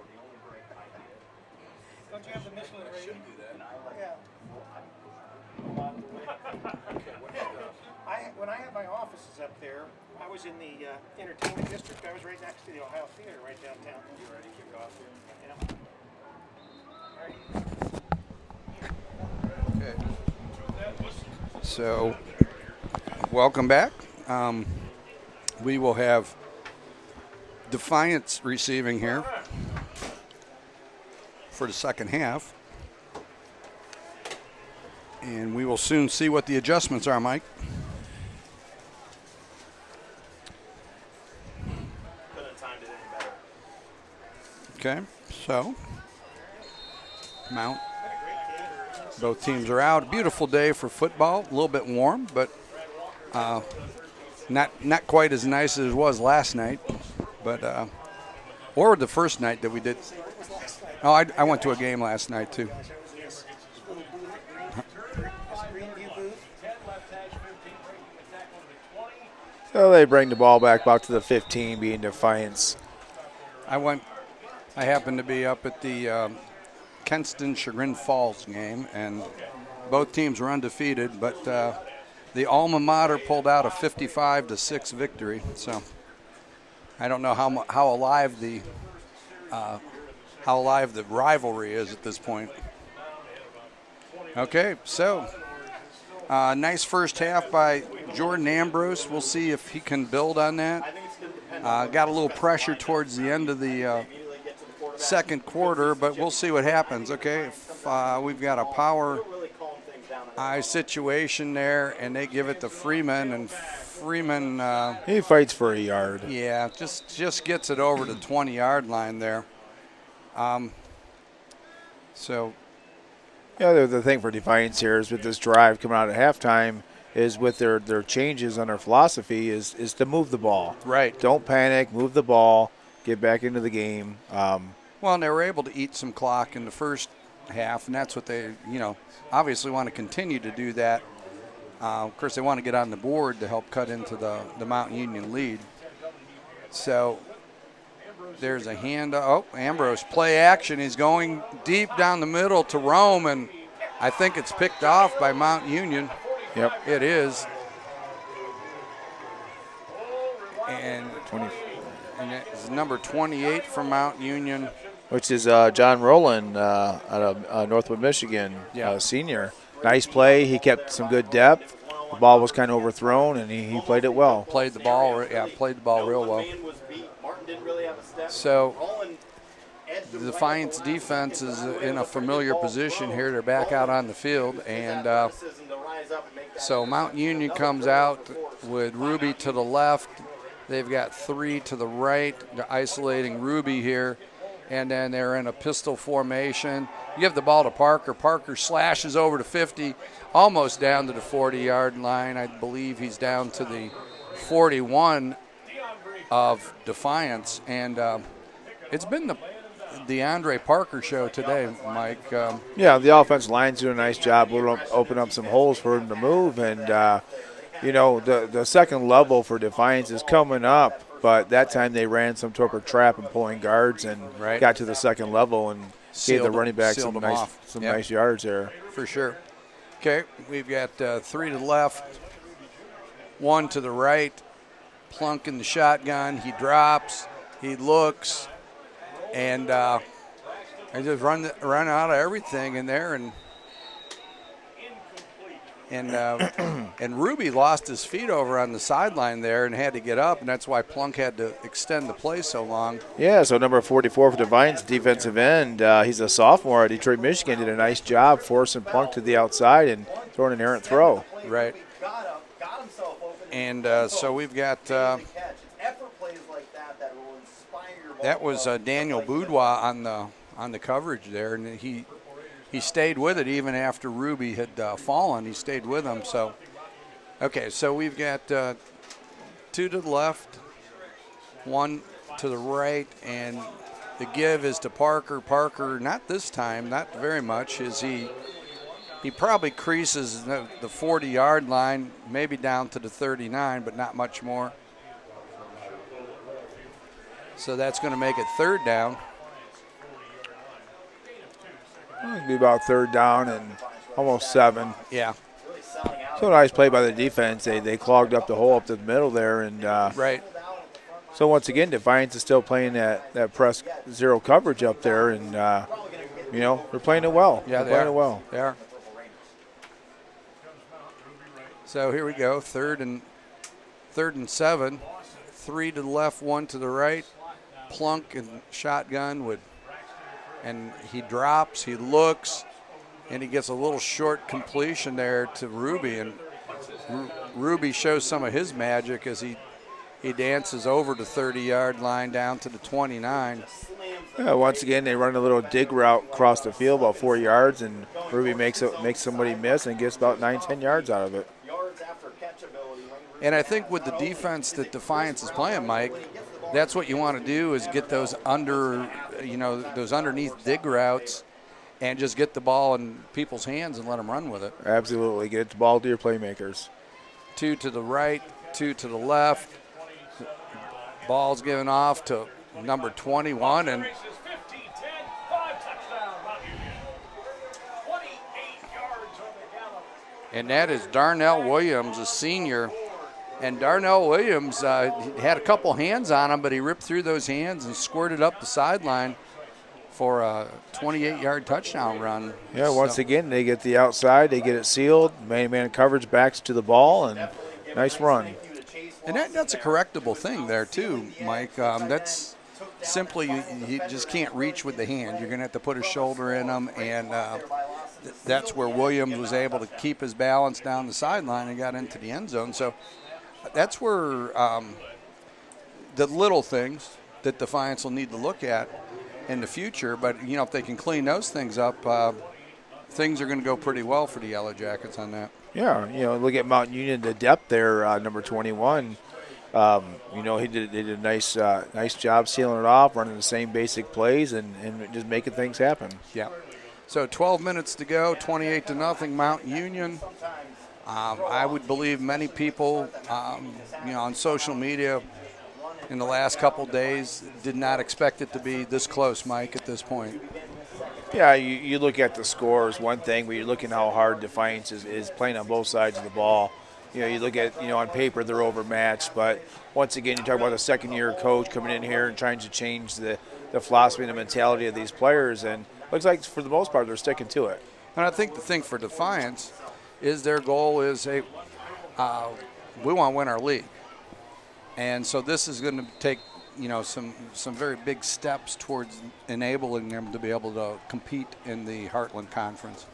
Don't you have the Michelin I rating? should do that. Yeah. Okay, what about When I had my offices up there, I was in the entertainment district. I was right next to the Ohio Theater, right downtown. You ready to kick off here? Yeah. Okay. So, welcome back. We will have Defiance receiving here for the second half. And we will soon see what the adjustments are, Mike. Couldn't have timed it any better. Okay, so Mount. Both teams are out. Beautiful day for football. A little bit warm, but not quite as nice as it was last night. But or the first night that we did. Oh, I went to a game last night too. So they bring the ball back about to the 15, being Defiance. I happened to be up at the Kenston Chagrin Falls game, and both teams were undefeated, but the alma mater pulled out a 55-6 victory. So I don't know how alive the rivalry is at this point. Okay, so nice first half by Jordan Ambrose. We'll see if he can build on that. Got a little pressure towards the end of the second quarter, but we'll see what happens. Okay, if we've got a power eye situation there, and they give it to Freeman, and Freeman He fights for a yard. yeah, just gets it over the 20-yard line there. So Yeah, the thing for Defiance here is with this drive coming out at halftime is with their changes on their philosophy is to move the ball. right. Don't panic, move the ball, get back into the game. Well, and they were able to eat some clock in the first half, and that's what they, obviously want to continue to do that. Of course, they want to get on the board to help cut into the Mount Union lead. So there's a hand. Oh, Ambrose, play action. He's going deep down the middle to Rome, and I think it's picked off by Mount Union. Yep. It is. And 20. And it's number 28 for Mount Union. Which is John Rowland out of Northwood, Michigan, senior. Nice play. He kept some good depth. The ball was kind of overthrown, and he played it well. Played the ball real well. So the Defiance defense is in a familiar position here. They're back out on the field, and so Mount Union comes out with Ruby to the left. They've got 3 to the right. They're isolating Ruby here, and then they're in a pistol formation. You give the ball to Parker. Parker slashes over to 50, almost down to the 40-yard line. I believe he's down to the 41 of Defiance, and it's been the DeAndre Parker show today, Mike. Yeah, the offensive line's doing a nice job. We'll open up some holes for him to move, and the second level for Defiance is coming up, but that time they ran some type of trap and pulling guards and got to the second level and gave the running back some nice yards there. For sure. Okay, we've got 3 to the left, 1 to the right. Plunk in the shotgun. He drops. He looks, and I just run out of everything in there, and and Ruby lost his feet over on the sideline there and had to get up, and that's why Plunk had to extend the play so long. Yeah, so number 44 for Defiance, defensive end. He's a sophomore at Detroit, Michigan. Did a nice job forcing Plunk to the outside and throwing an errant throw. Right. And so we've got that was Daniel Boudoir on the coverage there, and he stayed with it even after Ruby had fallen. He stayed with him. So, okay, so we've got 2 to the left, 1 to the right, and the give is to Parker. Parker, not this time, not very much, is he probably creases the 40-yard line, maybe down to the 39, but not much more. So that's going to make it 3rd down. It'll be about 3rd down and almost 7. Yeah. So nice play by the defense. They clogged up the hole up to the middle there. And right. So once again, Defiance is still playing that press zero coverage up there. And, they're playing it well. Yeah, they're playing it well. They are. So here we go, 3rd and 7. 3 to the left, 1 to the right. Plunk and shotgun and he drops, he looks, and he gets a little short completion there to Ruby, and Ruby shows some of his magic as he dances over the 30-yard line down to the 29. Yeah, once again, they run a little dig route across the field about 4 yards, and Ruby makes somebody miss and gets about 9-10 yards out of it. And I think with the defense that Defiance is playing, Mike, that's what you want to do is get those those underneath dig routes and just get the ball in people's hands and let them run with it. Absolutely. Get the ball to your playmakers. 2 to the right, 2 to the left. Ball's given off to number 21, and that is Darnell Williams, a senior. And Darnell Williams had a couple hands on him, but he ripped through those hands and squirted up the sideline for a 28-yard touchdown run. Yeah, once again, they get the outside, they get it sealed, man coverage backs to the ball, and nice run. And that's a correctable thing there too, Mike. That's simply you just can't reach with the hand. You're going to have to put a shoulder in them, and that's where Williams was able to keep his balance down the sideline and got into the end zone. So that's where the little things that Defiance will need to look at in the future. But, if they can clean those things up, things are going to go pretty well for the Yellow Jackets on that. Yeah, look at Mount Union, the depth there, number 21. They did a nice job sealing it off, running the same basic plays, and just making things happen. Yeah. So 12 minutes to go, 28-0, Mount Union. I would believe many people, on social media in the last couple days did not expect it to be this close, Mike, at this point. Yeah, you look at the scores, one thing, but you're looking how hard Defiance is playing on both sides of the ball. You look at, on paper they're overmatched, but once again, you talk about a second-year coach coming in here and trying to change the philosophy and the mentality of these players, and looks like for the most part they're sticking to it. And I think the thing for Defiance is their goal is, hey, we want to win our league. And so this is going to take, some very big steps towards enabling them to be able to compete in the Heartland Conference.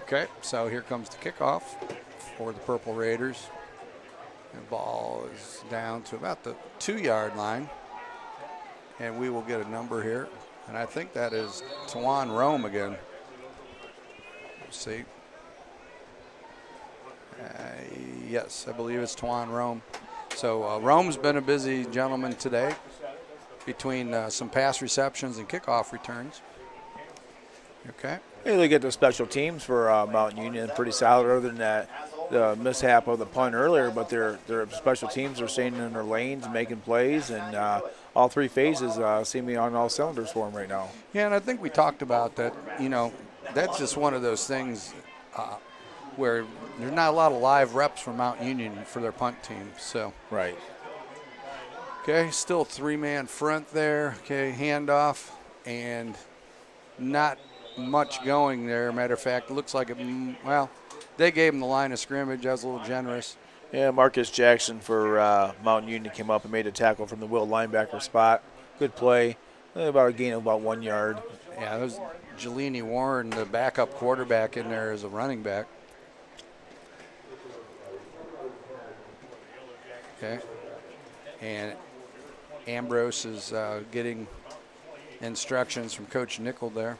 Okay, so here comes the kickoff for the Purple Raiders. The ball is down to about the 2-yard line. And we will get a number here. And I think that is Tawan Rome again. Let's see. Yes, I believe it's Tawan Rome. So Rome's been a busy gentleman today between some pass receptions and kickoff returns. Okay. You look at the special teams for Mount Union, pretty solid other than that the mishap of the punt earlier, but their special teams are staying in their lanes, making plays, and all three phases seem to be on all cylinders for them right now. Yeah, and I think we talked about that, that's just one of those things where there's not a lot of live reps for Mount Union for their punt team. So right. Okay, still 3-man front there. Okay, handoff, and not much going there. Matter of fact, it looks like it, well, they gave him the line of scrimmage. That was a little generous. Yeah, Marcus Jackson for Mountain Union came up and made a tackle from the will linebacker spot. Good play. About a gain of about 1 yard. Yeah, that was Jelini Warren, the backup quarterback, in there as a running back. Okay. And Ambrose is getting instructions from Coach Nickel there.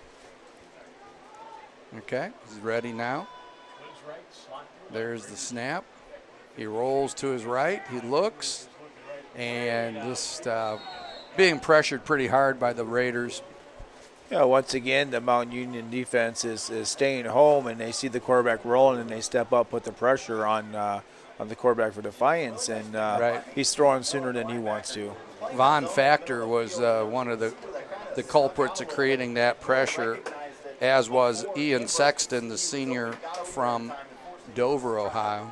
Okay, he's ready now. There's the snap. He rolls to his right. He looks. And just being pressured pretty hard by the Raiders. Yeah, once again, the Mountain Union defense is staying home, and they see the quarterback rolling, and they step up, put the pressure on the quarterback for Defiance, and right. He's throwing sooner than he wants to. Von Factor was one of the culprits of creating that pressure, as was Ian Sexton, the senior from Dover, Ohio.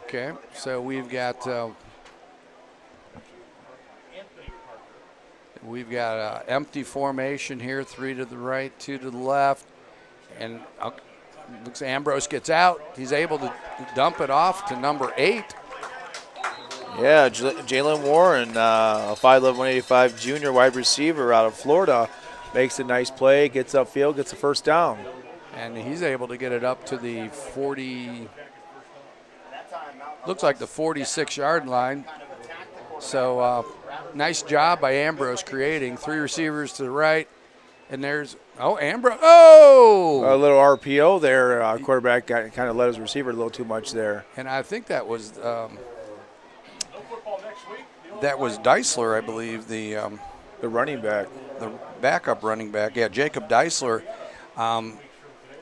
Okay, so we've got empty formation here, 3 to the right, 2 to the left, and looks Ambrose gets out. He's able to dump it off to number 8. Yeah, Jalen Warren, a 5'11", 185 junior wide receiver out of Florida, makes a nice play, gets upfield, gets a first down. And he's able to get it up to the 40, looks like the 46-yard line. So nice job by Ambrose creating 3 receivers to the right. And there's, Ambrose, a little RPO there. Quarterback kind of let his receiver a little too much there. And I think that was Deisler, I believe, the running back. The backup running back. Yeah, Jacob Deisler.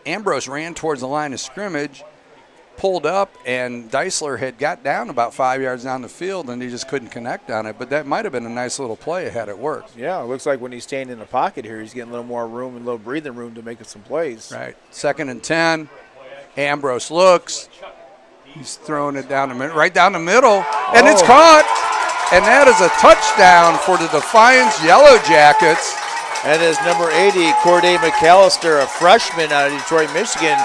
Ambrose ran towards the line of scrimmage, pulled up, and Deisler had got down about 5 yards down the field, and he just couldn't connect on it. But that might have been a nice little play had it worked. Yeah, it looks like when he's staying in the pocket here, he's getting a little more room and a little breathing room to make some plays. Right. 2nd and 10. Ambrose looks. He's throwing it down the middle, right down the middle, and it's caught. And that is a touchdown for the Defiance Yellow Jackets. And is number 80, Corday McAllister, a freshman out of Detroit, Michigan.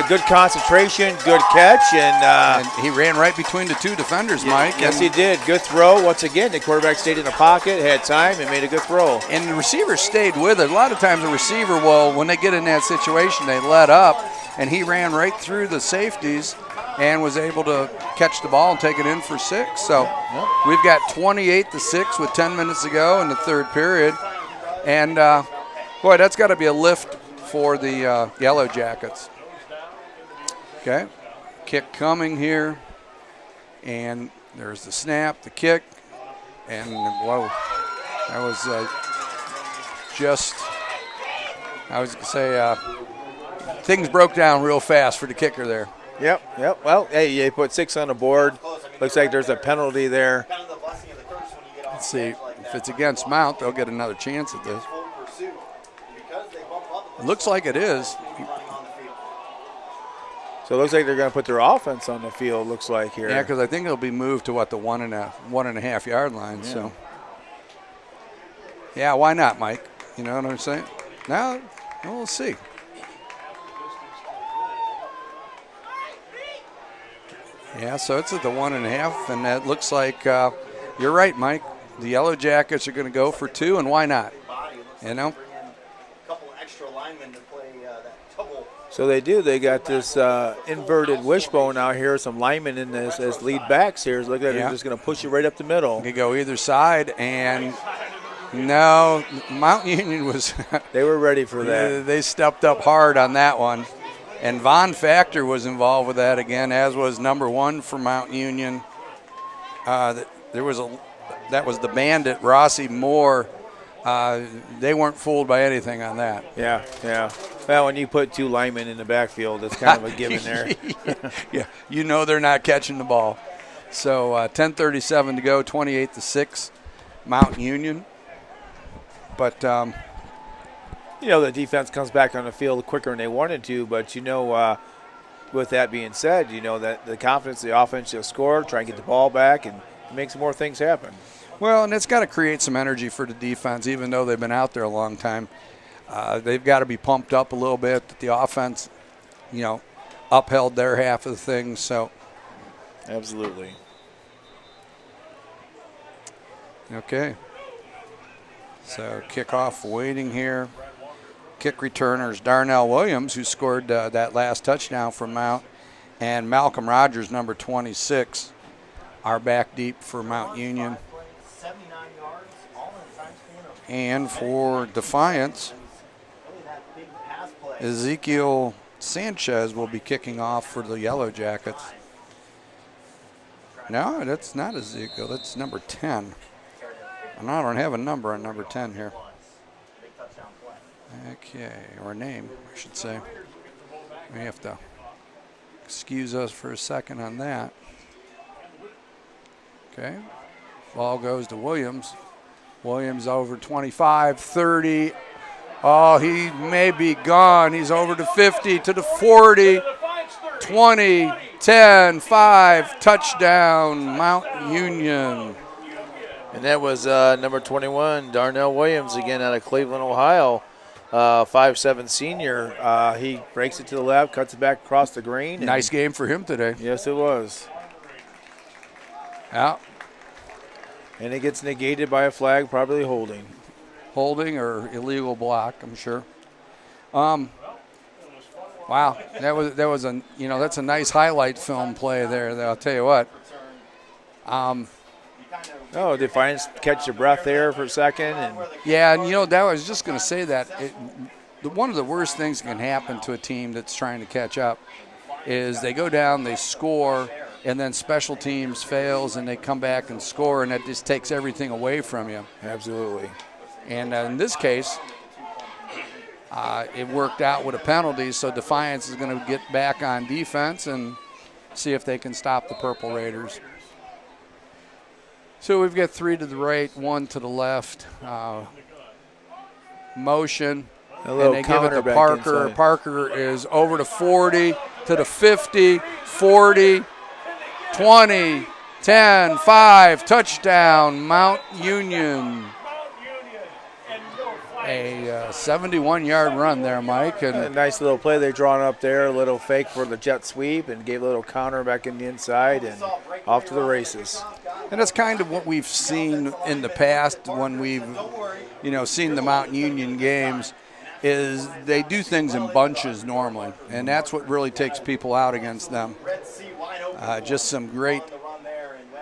Good concentration, good catch, and he ran right between the 2 defenders, Mike. Yes, he did. Good throw. Once again, the quarterback stayed in the pocket, had time, and made a good throw. And the receiver stayed with it. A lot of times the receiver will, when they get in that situation, they let up, and he ran right through the safeties and was able to catch the ball and take it in for 6. So we've got 28-6 with 10 minutes to go in the 3rd period. And, boy, that's got to be a lift for the Yellow Jackets. Okay, kick coming here, and there's the snap, the kick, and whoa, that was I was going to say, things broke down real fast for the kicker there. Yep. Well, hey, they put 6 on the board. Looks like there's a penalty there. Let's see, if it's against Mount, they'll get another chance at this. It looks like it is. So it looks like they're going to put their offense on the field, looks like here. Yeah, because I think it'll be moved to, the 1.5 yard line. Yeah. So, yeah, why not, Mike? You know what I'm saying? Now, we'll see. Yeah, so it's at the 1.5, and that looks like you're right, Mike. The Yellow Jackets are going to go for 2, and why not? You know? A couple extra linemen to play that double. So they do. They got this inverted wishbone out here. Some linemen in this as lead backs here. Look at it. They're just going to push it right up the middle. They go either side, and no, Mountain Union was. They were ready for that. They stepped up hard on that one. And Von Factor was involved with that again, as was number 1 for Mountain Union. That was the bandit, Rossi Moore. They weren't fooled by anything on that. Yeah. Well, when you put 2 linemen in the backfield, it's kind of a given there. Yeah, you know they're not catching the ball. So 10:37 to go, 28-6, Mountain Union. But the defense comes back on the field quicker than they wanted to. But with that being said, that the confidence, the offense will score, try and get the ball back, and make some more things happen. Well, and it's got to create some energy for the defense, even though they've been out there a long time. They've got to be pumped up a little bit. That the offense, upheld their half of the things. So, Absolutely. okay. So kickoff waiting here. Kick returners Darnell Williams, who scored that last touchdown for Mount, and Malcolm Rogers, number 26, are back deep for Mount Union. 79 yards, all in the time span of And for Defiance, really that big pass play. Ezekiel Sanchez will be kicking off for the Yellow Jackets. No, that's not Ezekiel. That's number 10. And I don't have a number on number 10 here. Big touchdown play. Okay, or a name, I should say. We have to excuse us for a second on that. Okay, ball goes to Williams. Williams over 25, 30. Oh, he may be gone. He's over to 50, to the 40, 20, 10, 5, touchdown, Mount Union. And that was number 21, Darnell Williams, again out of Cleveland, Ohio. 5'7" senior. He breaks it to the left, cuts it back across the green. Nice game for him today. Yes, it was. Yeah, And it gets negated by a flag, probably holding. holding or illegal block, I'm sure. Wow, that was a that's a nice highlight film play there. I'll tell you what. Oh, Defiance catch your breath there for a second. And Yeah, and that I was just going to say that one of the worst things that can happen to a team that's trying to catch up is they go down, they score, and then special teams fails, and they come back and score, and that just takes everything away from you. absolutely. And in this case, it worked out with a penalty, so Defiance is going to get back on defense and see if they can stop the Purple Raiders. So we've got 3 to the right, 1 to the left. Motion. A little And they give it counter to back Parker. inside. Parker is over to 40, to the 50, 40, 20, 10, 5, touchdown, Mount Union. A 71-yard run there, Mike. A And nice little play they drawn up there, a little fake for the jet sweep, and gave a little counter back in the inside, and off to the races. And that's kind of what we've seen in the past when we've, seen the Mount Union games, is they do things in bunches normally, and that's what really takes people out against them. Just some great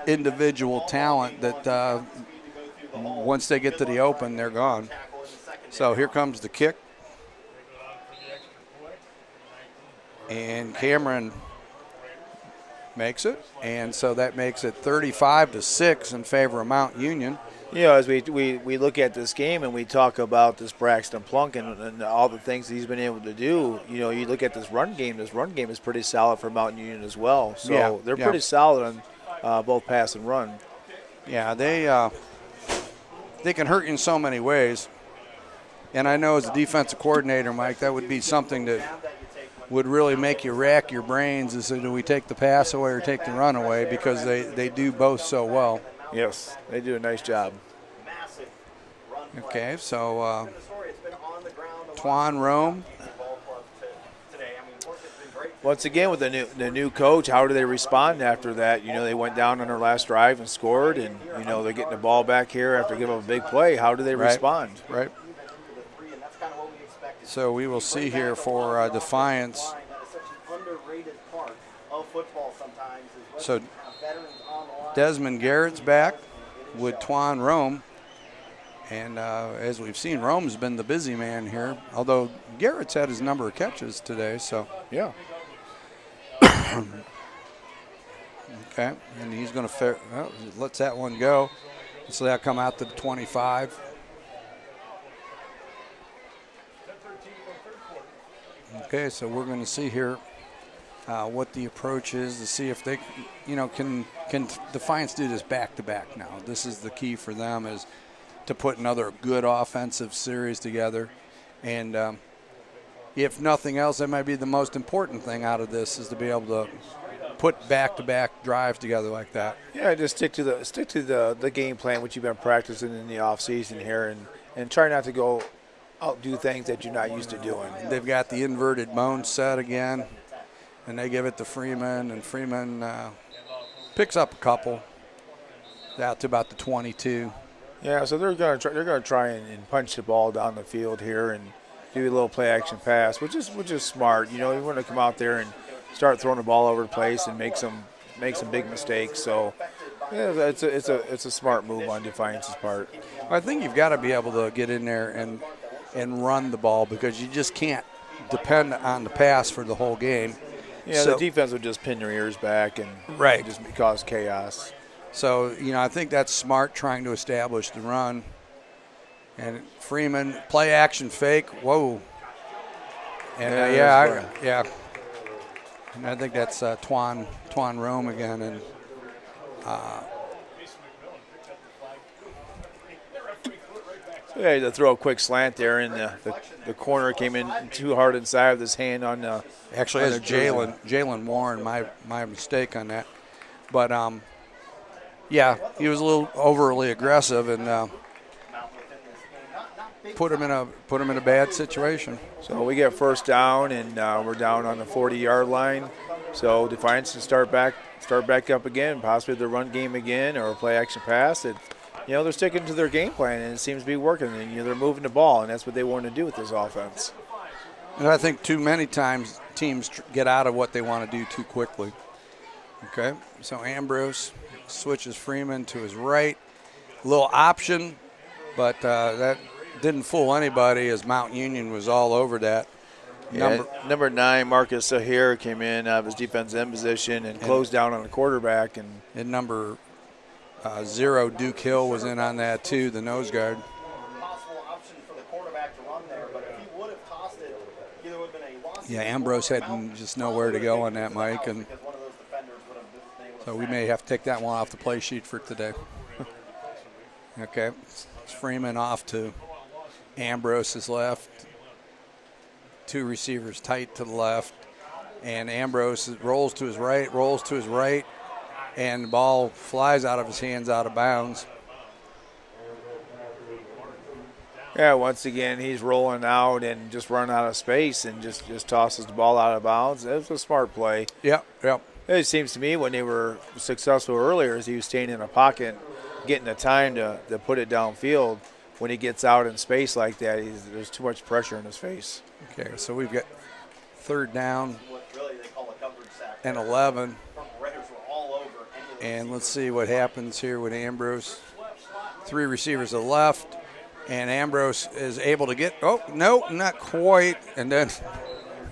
individual talent that once they get to the open, they're gone. So here comes the kick. And Cameron makes it, and so that makes it 35-6 in favor of Mount Union. As we look at this game and we talk about this Braxton Plunk and all the things he's been able to do, you look at this run game. This run game is pretty solid for Mountain Union as well. So they're pretty solid on both pass and run. Yeah, they can hurt you in so many ways. And I know as a defensive coordinator, Mike, that would be something that would really make you rack your brains is do we take the pass away or take the run away, because they do both so well. Yes, they do a nice job. Okay, so Twan Rome. Once again, with the new coach, how do they respond after that? They went down on their last drive and scored, and they're getting the ball back here after giving up a big play. How do they respond? Right. So we will see here for Defiance. So Desmond Garrett's back with Twan Rome. And as we've seen, Rome's been the busy man here, although Garrett's had his number of catches today. So yeah. Okay, and he's going to lets that one go. So that'll come out to the 25. Okay, so we're going to see here what the approach is to see if they, can Defiance do this back-to-back now. This is the key for them, is to put another good offensive series together. And if nothing else, that might be the most important thing out of this, is to be able to put back-to-back drives together like that. Yeah, just stick to the game plan which you've been practicing in the off season here, and try not to go outdo things that you're not used to doing. They've got the inverted bone set again, and they give it to Freeman, and Freeman picks up a couple out to about the 22. Yeah, so they're gonna try and punch the ball down the field here and do a little play action pass, which is smart. You want to come out there and start throwing the ball over the place and make some big mistakes. So yeah, it's a smart move on Defiance's part. I think you've got to be able to get in there and run the ball, because you just can't depend on the pass for the whole game. Yeah, so, the defense would just pin their ears back and just cause chaos. So, I think that's smart, trying to establish the run. And Freeman, play action fake. Whoa. And and I think that's Twan Rome again. And yeah, to throw a quick slant there, and the corner came in too hard inside with his hand on the. Actually, it's Jalen Warren. My mistake on that. But yeah, he was a little overly aggressive and put him in a bad situation. So we get first down, and we're down on the 40-yard line. So Defiance can start back up again, possibly the run game again or a play action pass. They're sticking to their game plan, and it seems to be working. And they're moving the ball, and that's what they want to do with this offense. And I think too many times teams get out of what they want to do too quickly. Okay, so Ambrose switches Freeman to his right. A little option, but that didn't fool anybody, as Mount Union was all over that. Number 9, Marcus Sahir, came in out of his defensive end position and closed down on the quarterback. And number 0, Duke Hill, was in on that too, the nose guard. Possible option for the quarterback to run there, but if he would have tossed it, either would have been a loss. Yeah, Ambrose had just nowhere to go on that, Mike, and so we may have to take that one off the play sheet for today. Okay, it's Freeman off to Ambrose's left. 2 receivers tight to the left, and Ambrose rolls to his right, and the ball flies out of his hands out of bounds. Yeah, once again, he's rolling out and just running out of space and just tosses the ball out of bounds. It was a smart play. Yep. It seems to me when they were successful earlier is he was staying in a pocket, getting the time to put it downfield. When he gets out in space like that, there's too much pressure in his face. Okay, so we've got 3rd down and 11. And let's see what happens here with Ambrose. 3 receivers to the left, and Ambrose is able to get – oh, no, not quite. And then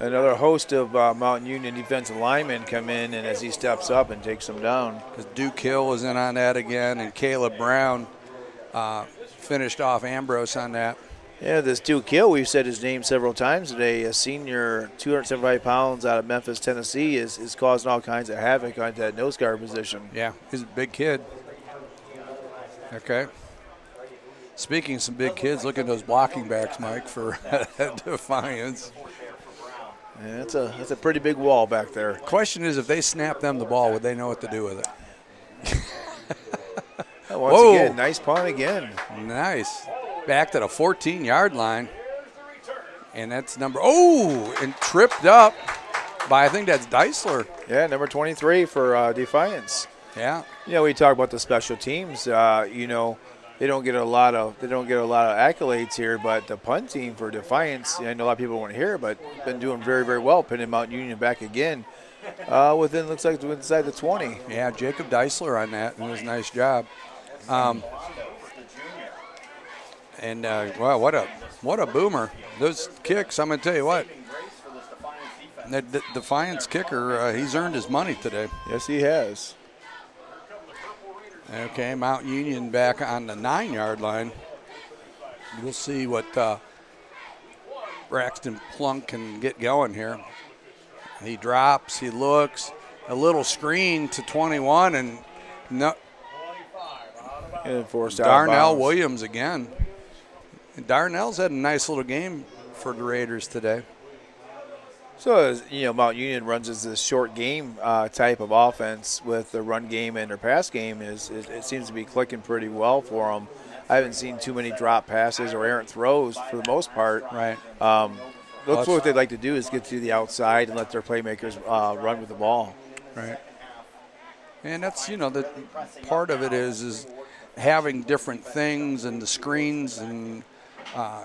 another host of Mountain Union defensive linemen come in, and as he steps up and takes them down. Duke Hill was in on that again, and Caleb Brown finished off Ambrose on that. Yeah, this Duke Hill, we've said his name several times today, a senior, 275 pounds out of Memphis, Tennessee, is causing all kinds of havoc on that nose guard position. Yeah, he's a big kid. Okay. Speaking of some big kids, look at those blocking backs, Mike, for Defiance. Yeah, that's a pretty big wall back there. Question is, if they snap them the ball, would they know what to do with it? Once again, nice punt again. Nice. Back to the 14-yard line. And that's and tripped up by, I think that's Deisler. Yeah, number 23 for Defiance. Yeah. We talk about the special teams. They don't get a lot of accolades here, but the punt team for Defiance, I know a lot of people won't hear, but been doing very, very well, pinning Mount Union back again. Looks like inside the 20. Yeah, Jacob Deisler on that. It was a nice job. Wow, what a boomer. Those kicks, I'm going to tell you what. The Defiance kicker, he's earned his money today. Yes, he has. Okay, Mount Union back on the 9-yard line. We'll see what Braxton Plunk can get going here. He drops, he looks, a little screen to 21, and forced out Darnell Williams again. And Darnell's had a nice little game for the Raiders today. So, Mount Union runs as this short game type of offense with their run game and their pass game. It seems to be clicking pretty well for them. I haven't seen too many drop passes or errant throws for the most part. Right. That's what they'd like to do is get to the outside and let their playmakers run with the ball. Right. And that's, the part of it is having different things and the screens and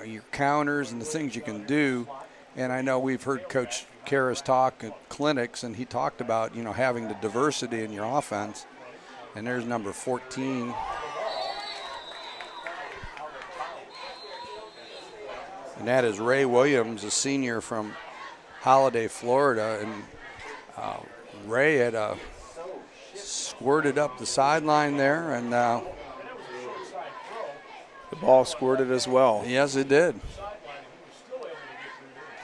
your counters and the things you can do. And I know we've heard Coach Karras talk at clinics, and he talked about, having the diversity in your offense. And there's number 14. And that is Ray Williams, a senior from Holiday, Florida. And Ray had squirted up the sideline there, and the ball squirted as well. Yes, it did.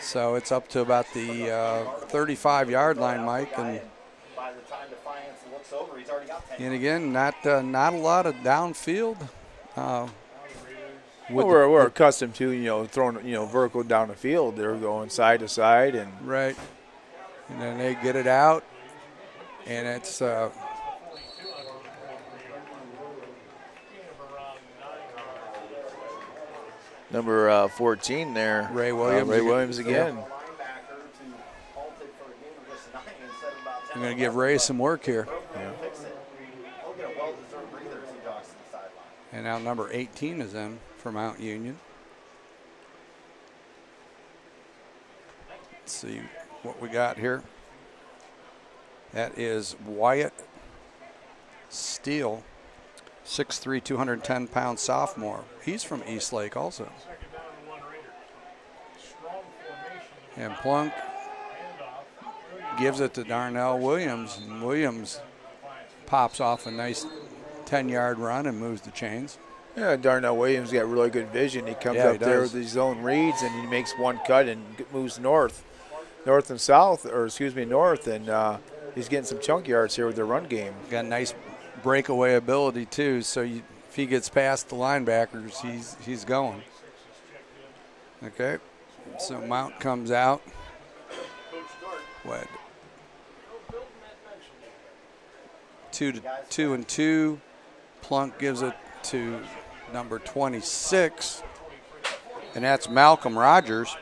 So it's up to about the 35-yard line, Mike, and By the time Defiance looks over, he's already got 10. and again, not a lot of downfield. We're accustomed to throwing vertical down the field. They're going side to side and Right, and then they get it out, and it's number 14 there. Ray Williams. Ray Williams again. I'm going to give Ray some work here. And now number 18 is in for Mount Union. Let's see what we got here. That is Wyatt Steele, 6'3", 210-pound sophomore. He's from Eastlake also. And Plunk gives it to Darnell Williams, and Williams pops off a nice 10-yard run and moves the chains. Yeah, Darnell Williams got really good vision. He comes up there with his own reads, and he makes one cut and moves north and south, north, and he's getting some chunk yards here with their run game. Got nice breakaway ability too. So if he gets past the linebackers, he's going. Okay, so Mount comes out. What? 2 and 2. Plunk gives it to number 26, and that's Malcolm Rogers.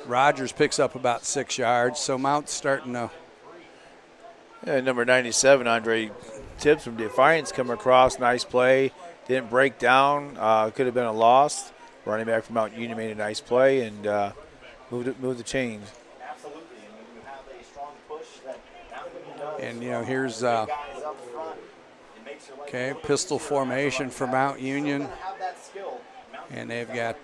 Rogers picks up about 6 yards, so Mount's starting to. Yeah, number 97, Andre Tibbs from Defiance, come across, nice play, didn't break down, could have been a loss. Running back from Mount Union made a nice play and moved the chains. Absolutely, and you have a strong push that Mount Union does. And here's guys up front. It makes your life a little bit pistol easier. formation for Mount Union, Have that skill. Mount and they've got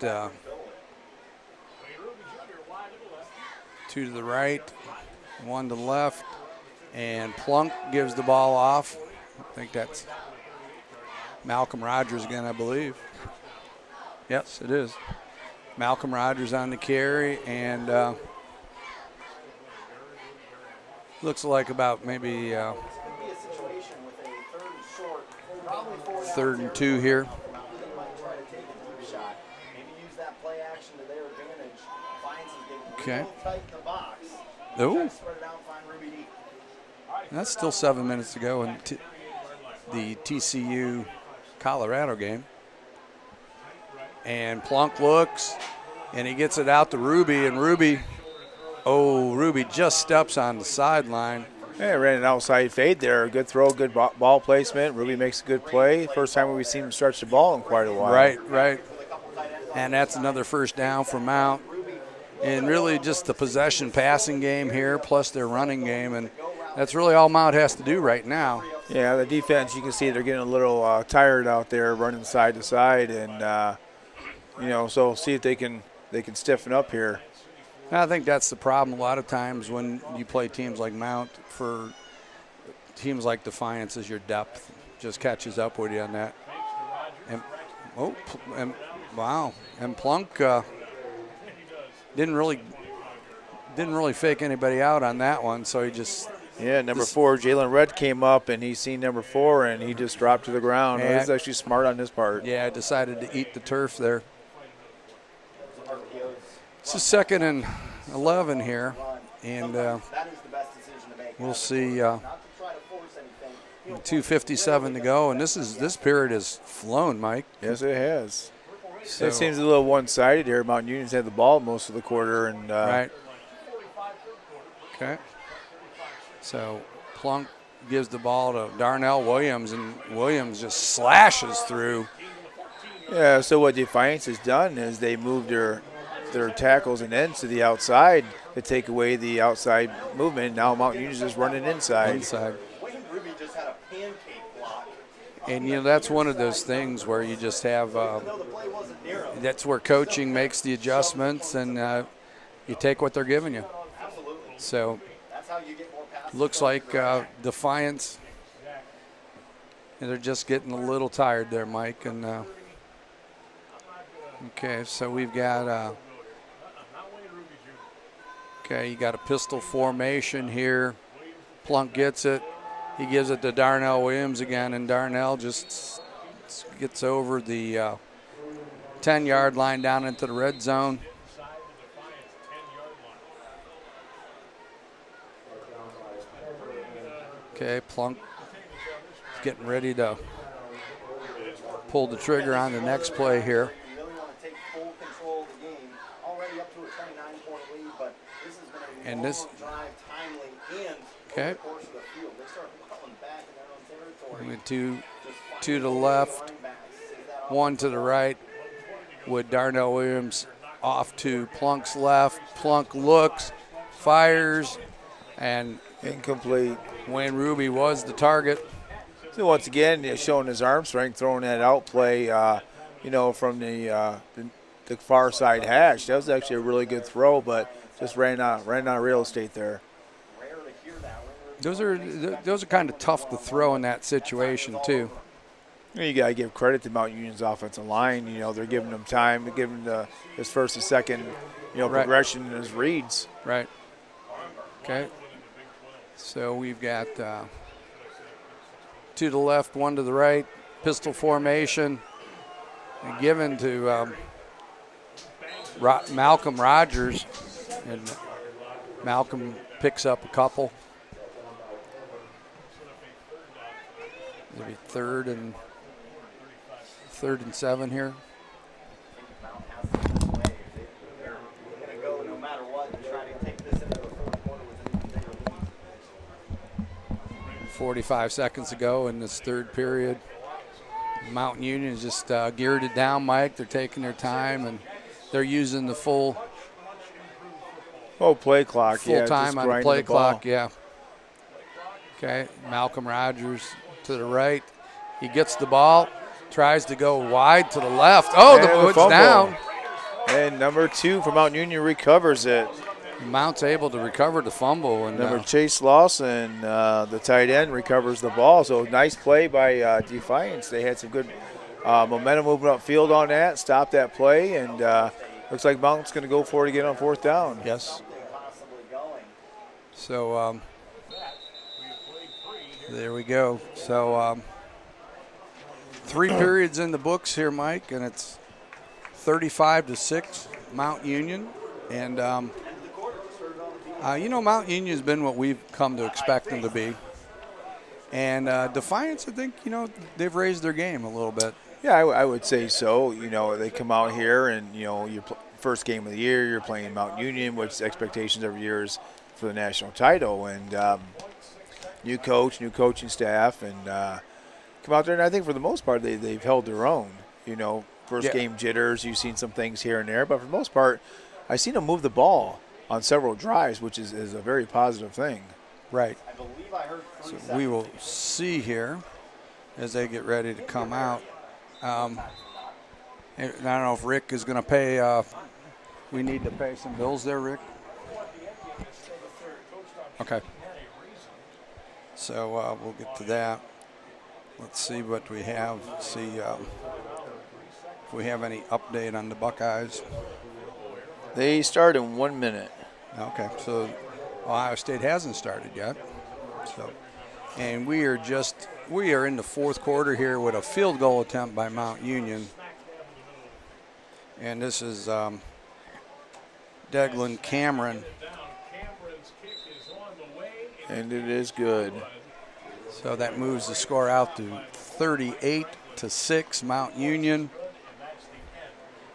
2 to the right, 1 to the left, and Plunk gives the ball off. I think that's Malcolm Rogers again, I believe. Yes, it is. Malcolm Rogers on the carry, and looks like about maybe 3rd and 2 here. Okay. Oh, that's still 7 minutes to go in the TCU Colorado game. And Plunk looks, and he gets it out to Ruby, and Ruby just steps on the sideline. Yeah, ran an outside fade there. Good throw, good ball placement. Ruby makes a good play. First time we've seen him stretch the ball in quite a while. Right. And that's another first down for Mount. And really just the possession passing game here, plus their running game, and that's really all Mount has to do right now. Yeah, the defense, you can see they're getting a little tired out there, running side to side, and so see if they can stiffen up here. I think that's the problem a lot of times when you play teams like Mount. For teams like Defiance, is your depth just catches up with you on that. And wow, and Plunk didn't really fake anybody out on that one, so he just. Yeah, number 4, Jalen Red came up, and he seen number 4, and he just dropped to the ground. It was actually smart on his part. Yeah, decided to eat the turf there. It's a second and 11 here, and That is the best decision to make. we'll see. Not to try to force anything. 2:57 to go, and this period has flown, Mike. Yes, it has. So, It seems a little one-sided here. Mountain Union's had the ball most of the quarter, and right. Okay. So Plunk gives the ball to Darnell Williams, and Williams just slashes through. yeah. So what Defiance has done is they moved their tackles and ends to the outside to take away the outside movement. Now Mountain Union's just running inside. Wayne Ruby just had a pancake block. And, that's one of those things where you just have No, the play wasn't near him. that's where coaching makes the adjustments, and you take what they're giving you. Absolutely. So That's how you get more passes. looks like Defiance, and they're just getting a little tired there, Mike. And okay, so we've got you got a pistol formation here. Plunk gets it. He gives it to Darnell Williams again, and Darnell just gets over the 10-yard line down into the red zone. Okay, Plunk is getting ready to pull the trigger on the next play here. You really want to take full control of the game. Already up to a 29-point lead, but this has been a And long this- drive, timely, and Okay. over the course of the field. They start falling back in their own territory. With two Just to the finding left, running backs. See that one to the right, with Darnell Williams off to Plunk's left. Plunk looks, fires, and Incomplete. Wayne Ruby was the target. So once again, showing his arm strength, throwing that out play, from the far side hash. That was actually a really good throw, but just ran out of real estate there. rare to hear that. Those are kind of tough to throw in that situation too. You got to give credit to Mount Union's offensive line. They're giving them time, they're giving his first and second, Right. progression in his reads. Right. Okay. So we've got two to the left, one to the right, pistol formation, and given to Malcolm Rogers, and Malcolm picks up a couple. Maybe third and 7 here. Mount has to get away. They're going to go no matter what and try to take this into the fourth quarter with an even bigger lead. 45 seconds to go in this third period. Mountain Union has just geared it down, Mike. They're taking their time, and they're using the full Play clock. full time just on the grinding play ball. clock. Yeah. Okay, Malcolm Rogers to the right. He gets the ball, tries to go wide to the left. Oh, And it's fumble. down. And number 2 for Mount Union recovers it. Mount's able to recover the fumble, and Number Chase Lawson, the tight end, recovers the ball. So nice play by Defiance. They had some good momentum moving upfield on that, stopped that play, and looks like Mountain's going to go for it again on fourth down. yes. Possibly going. So there we go. So 3 periods in the books here, Mike, and it's 35-6 Mount Union. And Mount Union has been what we've come to expect them to be. And Defiance, I think, they've raised their game a little bit. Yeah, I would say so. They come out here and, your first game of the year, you're playing Mount Union, which expectations every year is for the national title. And new coach, new coaching staff, and come out there. And I think for the most part, they've held their own. First game jitters, you've seen some things here and there. But for the most part, I've seen them move the ball on several drives, which is a very positive thing. Right. I believe I heard 3 So we will see here as they get ready to come out. And I don't know if Rick is going to pay. We need to pay some bills there, Rick. Okay. So we'll get to that. Let's see what we have. See if we have any update on the Buckeyes. They start in 1 minute. Okay, so Ohio State hasn't started yet. So, and we are in the fourth quarter here with a field goal attempt by Mount Union. And this is Deglin Cameron. Cameron's kick is on the way. And it is good. So that moves the score out to 38-6 Mount Union.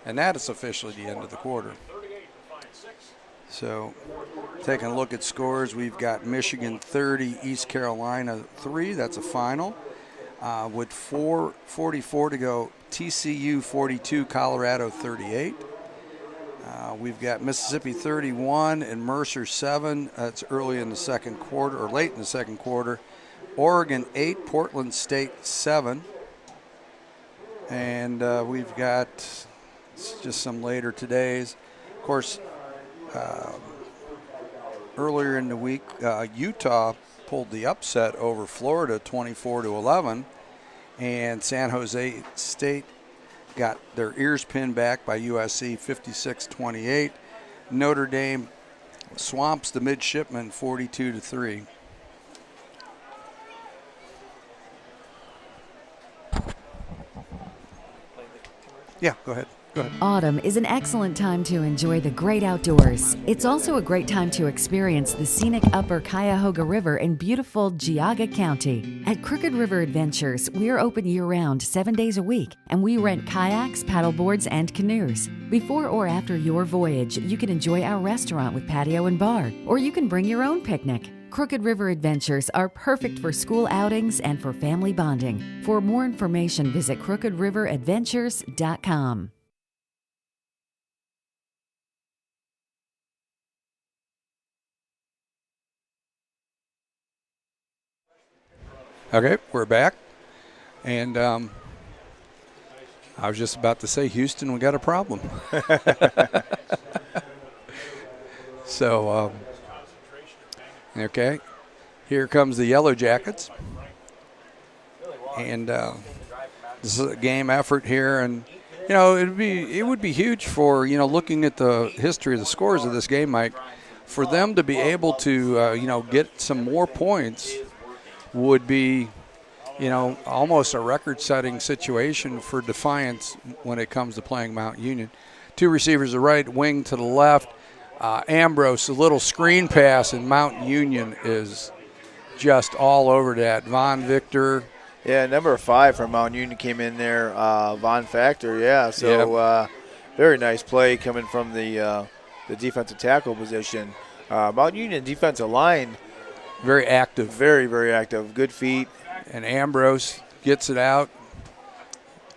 And that is officially the end of the quarter. So taking a look at scores, we've got Michigan 30, East Carolina 3. That's a final. With 4:44 to go, TCU 42, Colorado 38. We've got Mississippi 31 and Mercer 7. That's early in the second quarter, or late in the second quarter. Oregon 8, Portland State 7. And we've got just some later todays. Of course, earlier in the week, Utah pulled the upset over Florida 24-11, and San Jose State got their ears pinned back by USC 56-28. Notre Dame swamps the Midshipmen 42-3. Yeah, go ahead. Autumn is an excellent time to enjoy the great outdoors. It's also a great time to experience the scenic Upper Cuyahoga River in beautiful Geauga County. At Crooked River Adventures, we're open year-round, 7 days a week, and we rent kayaks, paddleboards, and canoes. Before or after your voyage, you can enjoy our restaurant with patio and bar, or you can bring your own picnic. Crooked River Adventures are perfect for school outings and for family bonding. For more information, visit crookedriveradventures.com. Okay, we're back. And I was just about to say, Houston, we got a problem. So, okay, here comes the Yellow Jackets. And this is a game effort here. And, you know, it would be huge for, you know, looking at the history of the scores of this game, Mike, for them to be able to, you know, get some more points would be, you know, almost a record-setting situation for Defiance when it comes to playing Mount Union. Two receivers, the right, wing to the left. Ambrose, a little screen pass, and Mount Union is just all over that. Von Victor. Yeah, number 5 from Mount Union came in there, Von Factor, yeah. So very nice play coming from the defensive tackle position. Mount Union defensive line, very active. Very, very active. Good feet. And Ambrose gets it out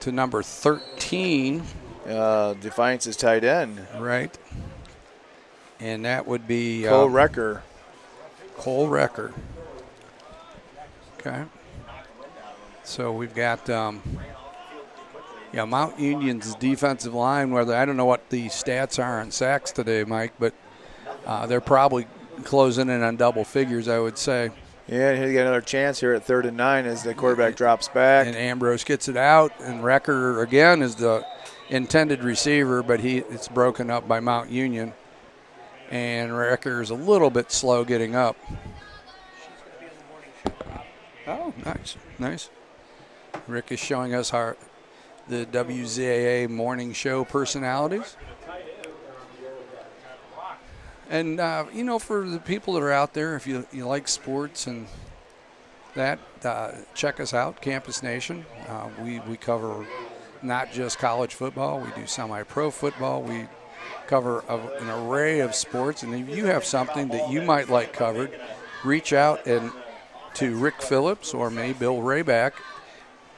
to number 13. Defiance's tight end. Right. And that would be Cole Recker. Cole Recker. Okay. So we've got Mount Union's defensive line, whether I don't know what the stats are on sacks today, Mike, but they're probably closing in on double figures, I would say. Yeah, he'll get another chance here at 3rd and 9 as the quarterback drops back. And Ambrose gets it out, and Recker, again, is the intended receiver, but it's broken up by Mount Union. And Recker is a little bit slow getting up. Oh, nice. Rick is showing us the WZAA morning show personalities. And, you know, for the people that are out there, if you like sports and that, check us out, Campus Nation. We cover not just college football. We do semi-pro football. We cover an array of sports. And if you have something that you might like covered, reach out to Rick Phillips or me, Bill Rayback,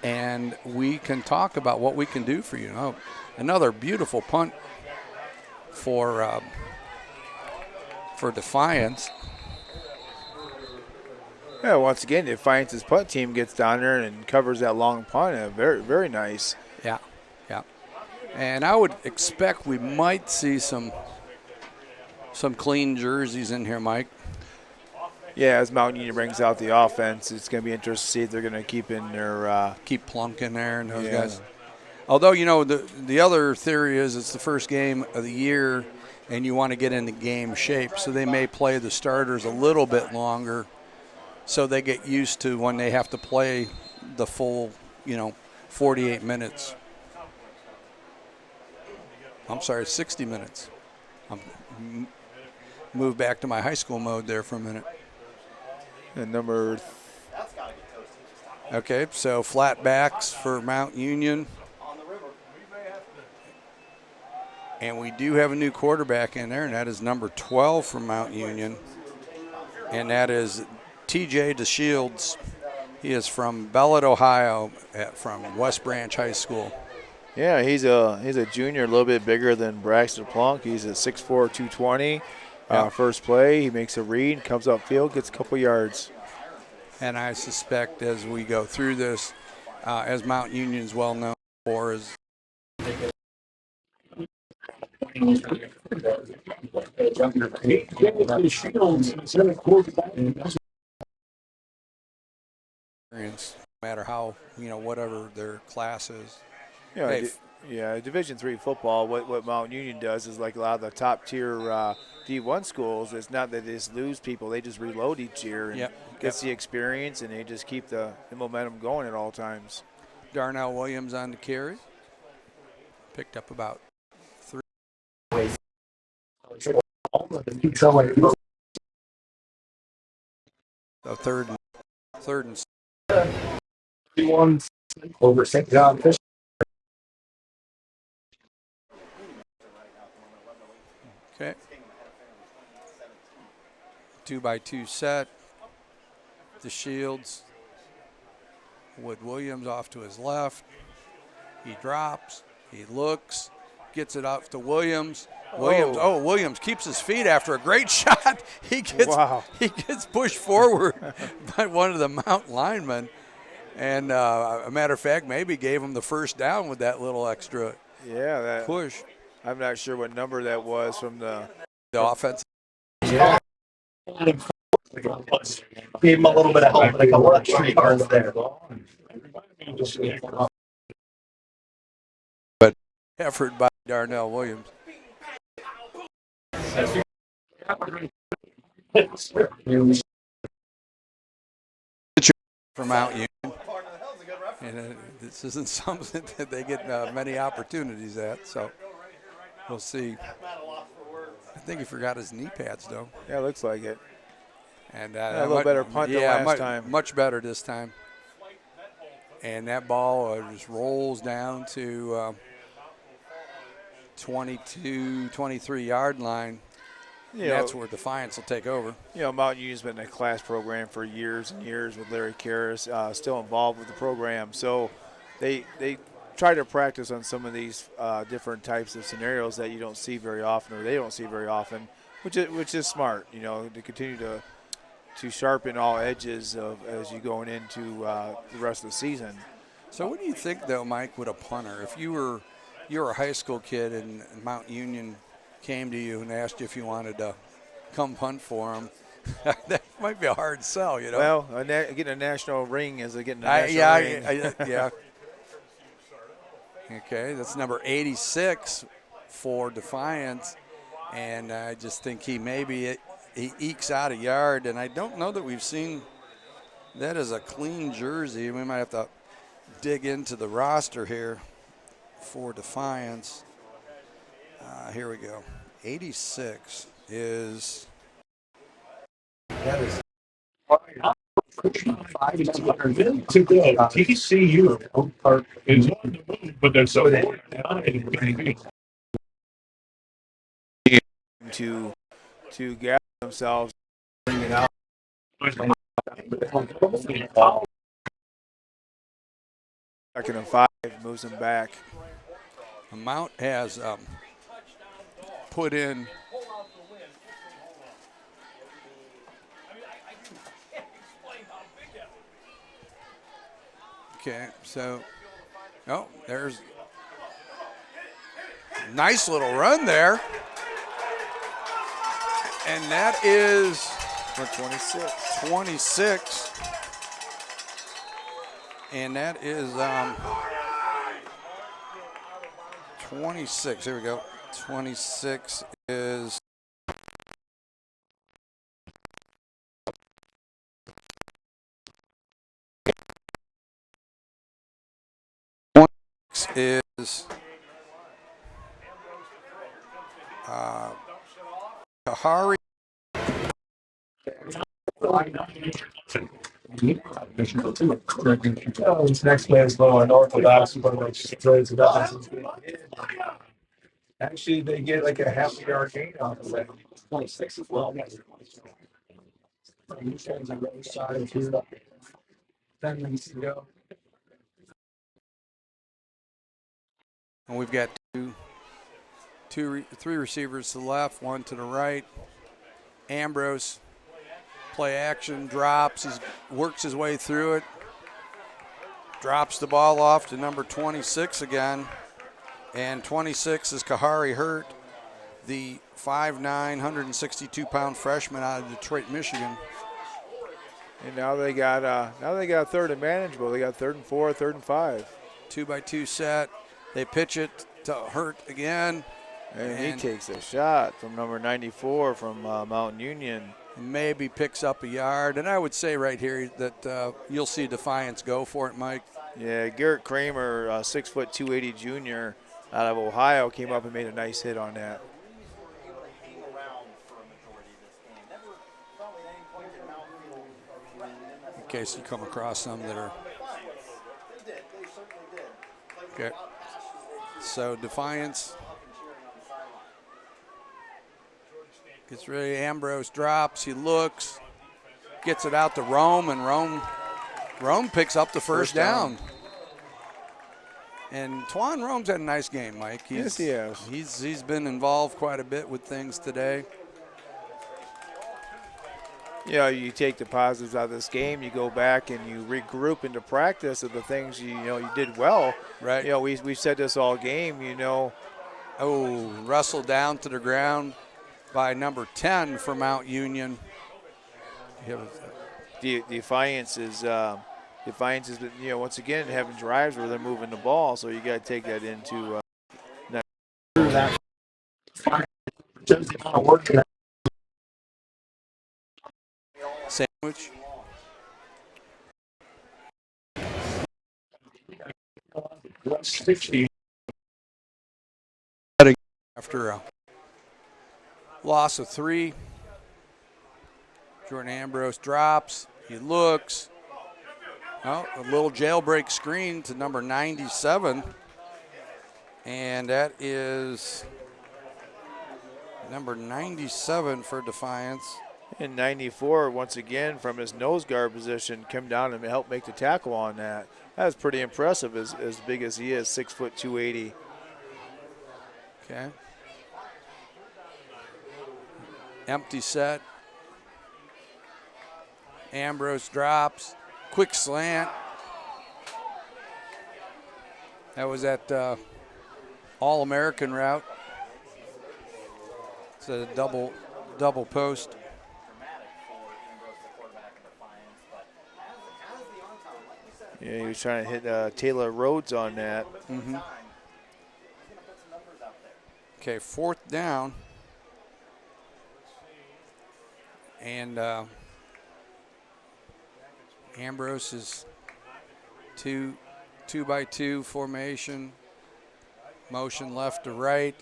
and we can talk about what we can do for you. Oh, another beautiful punt for Defiance. Yeah, once again, Defiance's punt team gets down there and covers that long punt. Very, very nice. Yeah. And I would expect we might see some clean jerseys in here, Mike. Yeah, as Mount Union brings out the offense, it's going to be interesting to see if they're going to keep in their keep Plunk in there and those guys. Although, you know, the other theory is it's the first game of the year and you want to get into game shape, so they may play the starters a little bit longer so they get used to when they have to play the full, 48 minutes. I'm sorry, 60 minutes. I'm move back to my high school mode there for a minute. And number Okay, so flat backs for Mount Union. And we do have a new quarterback in there, and that is number 12 from Mount Union. And that is TJ DeShields. He is from Bellet, Ohio, from West Branch High School. Yeah, he's a junior, a little bit bigger than Braxton Plunk. He's a 6'4", 220. First play, he makes a read, comes upfield, gets a couple yards. And I suspect as we go through this, as Mount Union is well known for, is experience, no matter how, whatever their class is. Division III football, what Mount Union does is like a lot of the top tier D1 schools, it's not that they just lose people, they just reload each year and gets the experience, and they just keep the momentum going at all times. Darnell Williams on the carry. Picked up about 3. So third and over St. John Fish. Okay. 2-by-2 set. DeShields with Williams off to his left. He drops. He looks. Gets it off to Williams. Williams keeps his feet after a great shot. He gets pushed forward by one of the Mount linemen. And a matter of fact, maybe gave him the first down with that little extra push. I'm not sure what number that was from the offense. Yeah. Gave him a little bit of help and a couple extra yards there. But effort by Darnell Williams. From Mount Union. And this isn't something that they get many opportunities at, so we'll see. I think he forgot his knee pads, though. Yeah, it looks like it. And a little better punt than last time. Much better this time. And that ball just rolls down to 22, 23-yard line. That's where Defiance will take over. Mount Union's been in a class program for years and years with Larry Karras, still involved with the program. So they try to practice on some of these different types of scenarios that you don't see very often, or they don't see very often, which is smart, to continue to sharpen all edges as you're going into the rest of the season. So what do you think, though, Mike, with a punter? If you were a high school kid and Mount Union came to you and asked you if you wanted to come punt for them, that might be a hard sell, Well, getting a national ring is getting a national ring. Yeah. Okay, that's number 86 for Defiance, and I just think he ekes out a yard, and I don't know that we've seen that as a clean jersey. We might have to dig into the roster here for Defiance. Here we go. 86 is. That is. TCU is on the move, but they're so to gather themselves, bring it out. Second and 5 moves them back. Mount has put in okay, so there's a nice little run there, and that is 26, and that is 26. Here we go. 26 is Kahari. This next play is low unorthodox, but like throws it up. Actually, they get like a half a yard gain off of that. 26 as well. You guys on the other side here. 10 minutes to go. And we've got three receivers to the left, one to the right. Ambrose, play action, drops. He works his way through it. Drops the ball off to number 26 again. And 26 is Kahari Hurt, the 5'9", 162-pound freshman out of Detroit, Michigan. And now they got third and manageable. They got 3rd and 4, 3rd and 5. 2-by-2 set. They pitch it to Hurt again. And he takes a shot from number 94 from Mountain Union. Maybe picks up a yard. And I would say right here that you'll see Defiance go for it, Mike. Yeah, Garrett Kramer, 6 foot 280 junior out of Ohio, came up and made a nice hit on that. Hang around for a majority of this game. Never felt at any point did Mount feel threatened. In case you come across some that are. They did. They certainly did. Okay. So Defiance gets ready. Ambrose drops. He looks, gets it out to Rome, and Rome picks up the first down. And Twan Rome's had a nice game, Mike. Yes, he has. He's been involved quite a bit with things today. You know, you take the positives out of this game, you go back and you regroup into practice of the things you did well. Right. You know, we've said this all game, you know. Oh, wrestled down to the ground by number 10 for Mount Union. Defiance is once again having drives where they're moving the ball, so you got to take that into Sandwich. After a loss of 3, Jordan Ambrose drops. He looks. Oh, a little jailbreak screen to number 97. And that is number 97 for Defiance. And 94, once again, from his nose guard position, come down and help make the tackle on that. That was pretty impressive, as big as he is, 6 foot 280. Okay. Empty set. Ambrose drops. Quick slant. That was that All-American route. It's a double post. Yeah, he was trying to hit Taylor Rhodes on that. Mm-hmm. Okay, 4th down. And Ambrose is 2-by-2 formation. Motion left to right.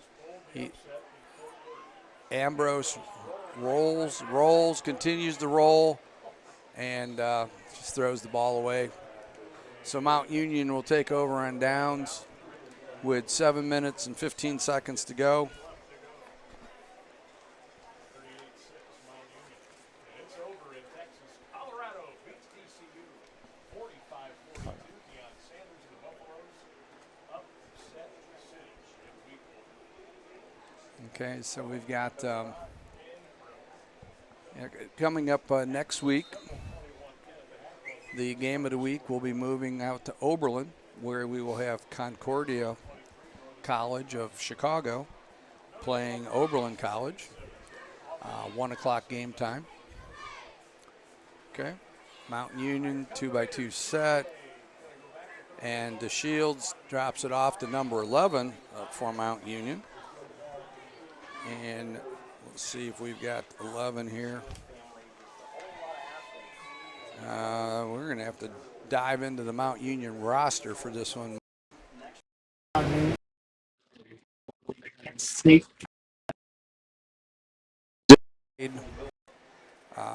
Ambrose rolls, continues to roll, and just throws the ball away. So Mount Union will take over on downs with 7 minutes and 15 seconds to go. Okay, so we've got coming up next week, the game of the week will be moving out to Oberlin, where we will have Concordia College of Chicago playing Oberlin College, 1 o'clock game time. Okay, Mountain Union 2-by-2 set, and DeShields drops it off to number 11 for Mount Union. And let's see if we've got 11 here. We're going to have to dive into the Mount Union roster for this one.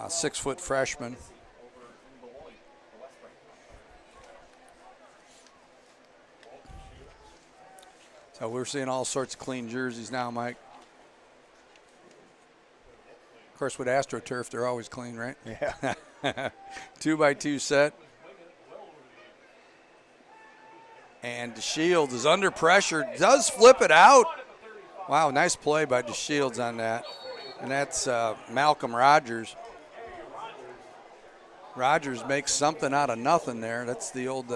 6-foot freshman. So we're seeing all sorts of clean jerseys now, Mike. Of course, with AstroTurf, they're always clean, right? Yeah. 2x2 set. And DeShields is under pressure, does flip it out. Wow, nice play by DeShields on that. And that's Malcolm Rogers. Rogers makes something out of nothing there. That's the old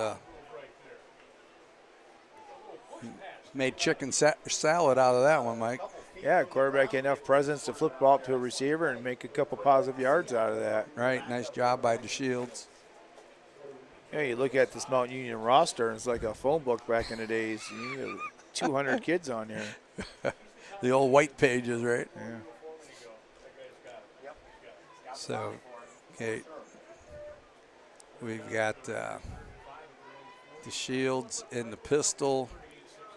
made chicken salad out of that one, Mike. Yeah, quarterback had enough presence to flip the ball up to a receiver and make a couple positive yards out of that. Right, nice job by DeShields. Yeah, you look at this Mount Union roster, and it's like a phone book back in the days. You know, 200 kids on here. The old white pages, right? Yeah. So, okay, we've got DeShields in the pistol,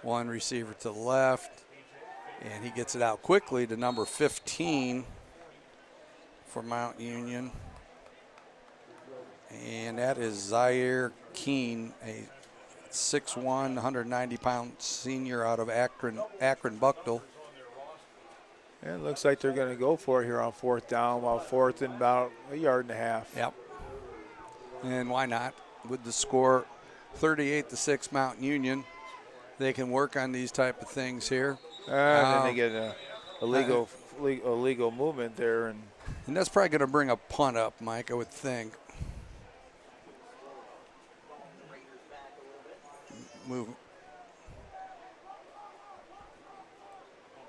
one receiver to the left, and he gets it out quickly to number 15 for Mount Union. And that is Zaire Keene, a 6'1", 190-pound senior out of Akron Buckdale. And it looks like they're going to go for it here on 4th down, about 4th and about a yard and a half. Yep. And why not? With the score 38-6 Mount Union, they can work on these type of things here. And then they get a legal movement there. And that's probably going to bring a punt up, Mike, I would think. Move.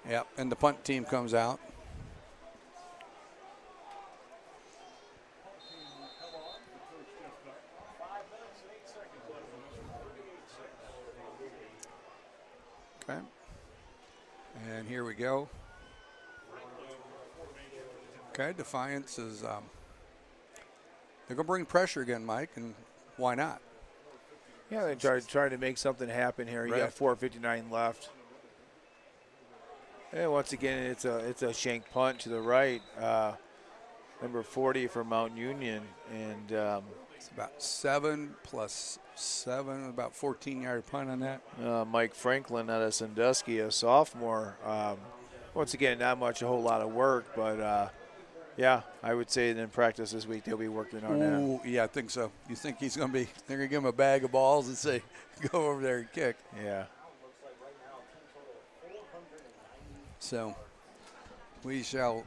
Yep, and the punt team comes out. Okay. And here we go. Okay, Defiance is, they're going to bring pressure again, Mike, and why not? Yeah, they try to make something happen here. You got 4:59 left. And once again, it's a shank punt to the right. Number 40 for Mount Union. And it's about 7 plus 7, about 14-yard punt on that. Mike Franklin out of Sandusky, a sophomore. Once again, not a whole lot of work, but yeah, I would say in practice this week they'll be working on that. Yeah, I think so. You think they're going to give him a bag of balls and say, go over there and kick. Yeah. So we shall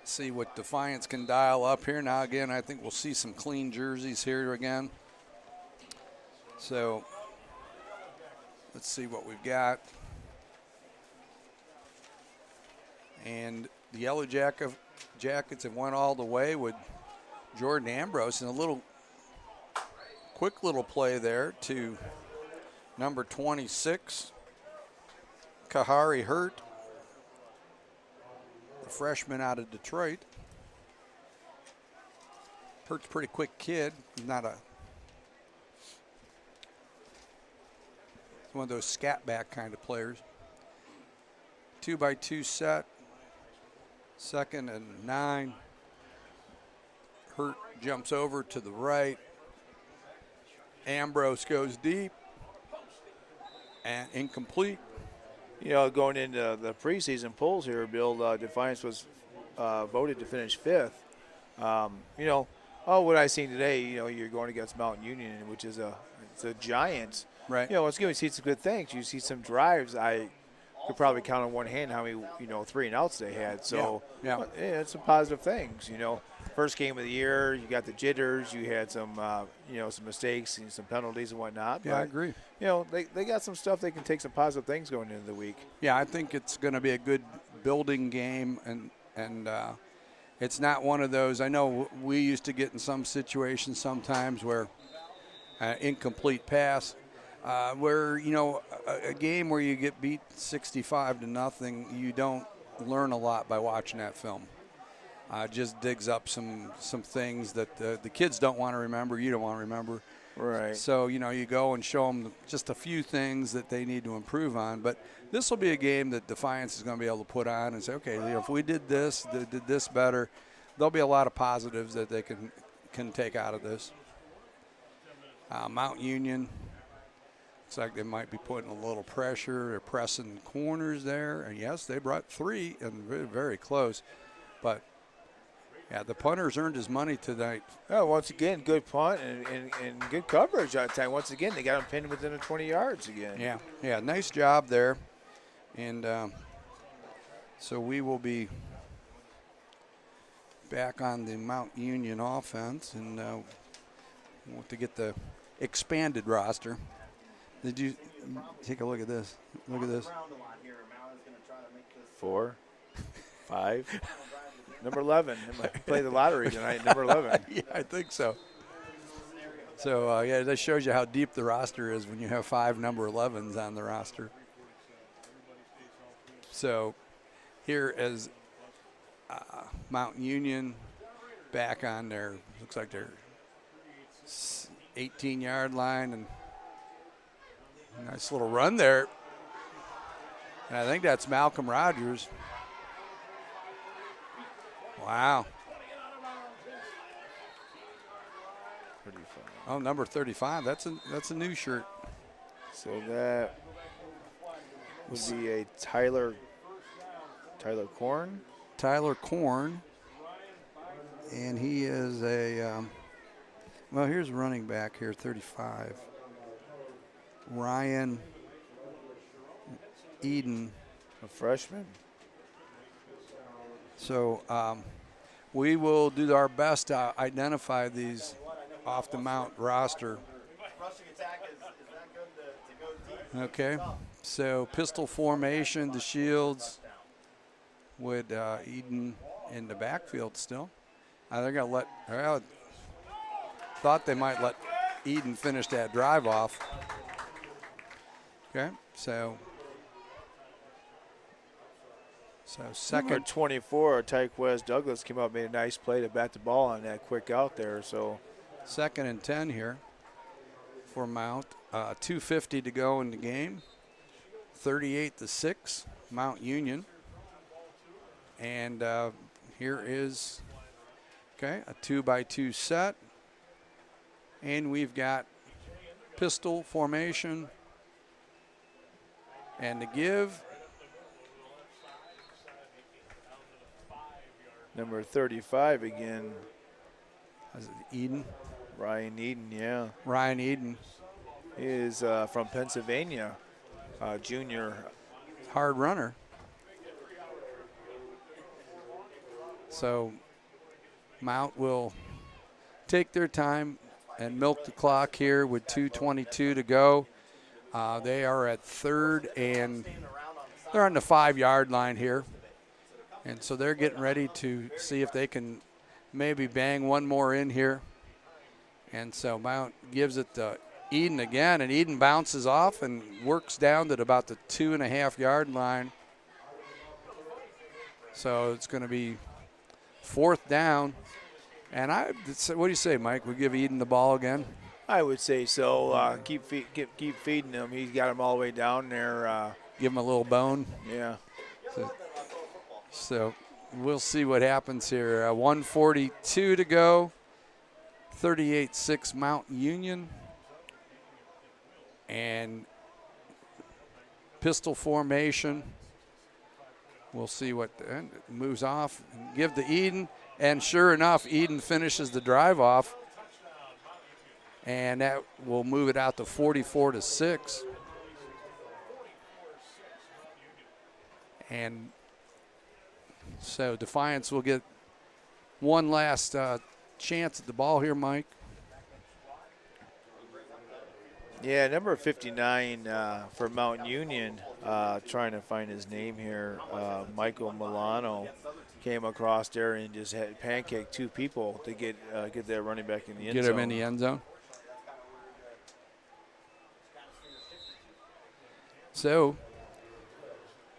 see what Defiance can dial up here. Now, again, I think we'll see some clean jerseys here again. So let's see what we've got. And the Yellow Jackets have went all the way with Jordan Ambrose, and a quick little play there to number 26, Kahari Hurt, the freshman out of Detroit. Hurt's a pretty quick kid. He's not one of those scat back kind of players. 2x2 set. 2nd and 9. Hurt jumps over to the right. Ambrose goes deep and incomplete. You know, going into the preseason polls here, Bill, Defiance was voted to finish 5th. You know, what I seen today, you know, you're going against Mountain Union, which is it's a giant. Right. You know, it's good to see some good things. You see some drives. I could probably count on one hand how many, 3 and outs they had. So, yeah, it's some positive things, First game of the year, you got the jitters. You had some, some mistakes and some penalties and whatnot. Yeah, but, I agree. They got some stuff. They can take some positive things going into the week. Yeah, I think it's going to be a good building game, and it's not one of those. I know we used to get in some situations sometimes where incomplete pass, where a game where you get beat 65-0, you don't learn a lot by watching that film. Just digs up some things that the kids don't want to remember, you don't want to remember. Right. So, you go and show them just a few things that they need to improve on. But this will be a game that Defiance is going to be able to put on and say, okay, if we did this better, there'll be a lot of positives that they can take out of this. Mount Union, looks like they might be putting a little pressure. They're pressing corners there. And, yes, they brought 3 and very, very close. But, yeah, the punter's earned his money tonight. Oh, once again, good punt and good coverage that time. Once again, they got him pinned within the 20 yards again. Yeah, nice job there. And so we will be back on the Mount Union offense, and want to get the expanded roster. Did you take a look at this? Look at this. 4, 5. Number 11. Play the lottery tonight, number 11. Yeah, I think so. So, yeah, that shows you how deep the roster is when you have 5 number 11s on the roster. So, here is Mount Union back on their, looks like their 18-yard line. And nice little run there. And I think that's Malcolm Rogers. Wow. 35. Oh, number 35. That's a new shirt. So that would be a Tyler Korn. Tyler Korn. And he is a, well, here's a running back here, 35. Ryan Eden. A freshman. So we will do our best to identify these off the Mount roster. Rushing attack is not good to go deep. Okay, so pistol formation, the Shields with Eden in the backfield still. They're going to let, thought they might let Eden finish that drive off. Okay, so second. Number 24, Tyquez Douglas came up, made a nice play to bat the ball on that quick out there. So 2nd and 10 here for Mount. 2:50 to go in the game. 38-6, Mount Union. And here is, okay, a 2-by-2 set. And we've got pistol formation. And to give, number 35 again. is it Eden? Ryan Eden, yeah. Ryan Eden. He is from Pennsylvania, junior. Hard runner. So Mount will take their time and milk the clock here with 2:22 to go. They are at 3rd, and they're on the 5-yard line here. And so they're getting ready to see if they can maybe bang one more in here. And so Mount gives it to Eden again, and Eden bounces off and works down to about the 2.5-yard line. So it's going to be 4th down. And what do you say, Mike? We give Eden the ball again? I would say so. Keep feeding him. He's got him all the way down there. Give him a little bone. Yeah. So we'll see what happens here. 1:42 to go. 38-6 Mount Union. And pistol formation. We'll see what moves off. Give to Eden. And sure enough, Eden finishes the drive off. And that will move it out to 44-6. And so Defiance will get one last chance at the ball here, Mike. Yeah, number 59 for Mount Union, trying to find his name here, Michael Milano, came across there and just had pancaked 2 people to get that running back in the end zone. Get him in the end zone. So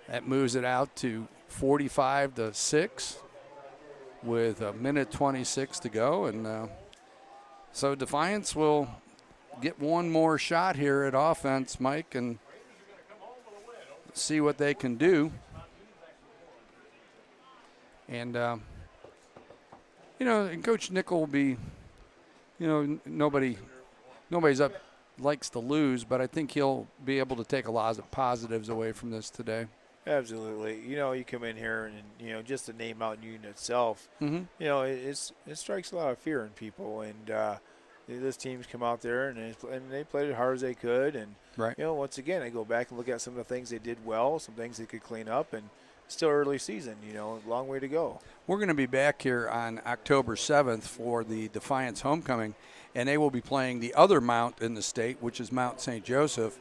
that moves it out to 45-6 with 1:26 to go. And so Defiance will get one more shot here at offense, Mike, and see what they can do. And, and Coach Nickel will be, nobody's likes to lose, but I think he'll be able to take a lot of positives away from this today. Absolutely. You come in here and, just the name out unit itself, Mm-hmm. it strikes a lot of fear in people. And this team's come out there and they played as hard as they could. And, Right. Once again, I go back and look at some of the things they did well, some things they could clean up, and still early season, long way to go. We're going to be back here on October 7th for the Defiance homecoming, and they will be playing the other Mount in the state, which is Mount St. Joseph,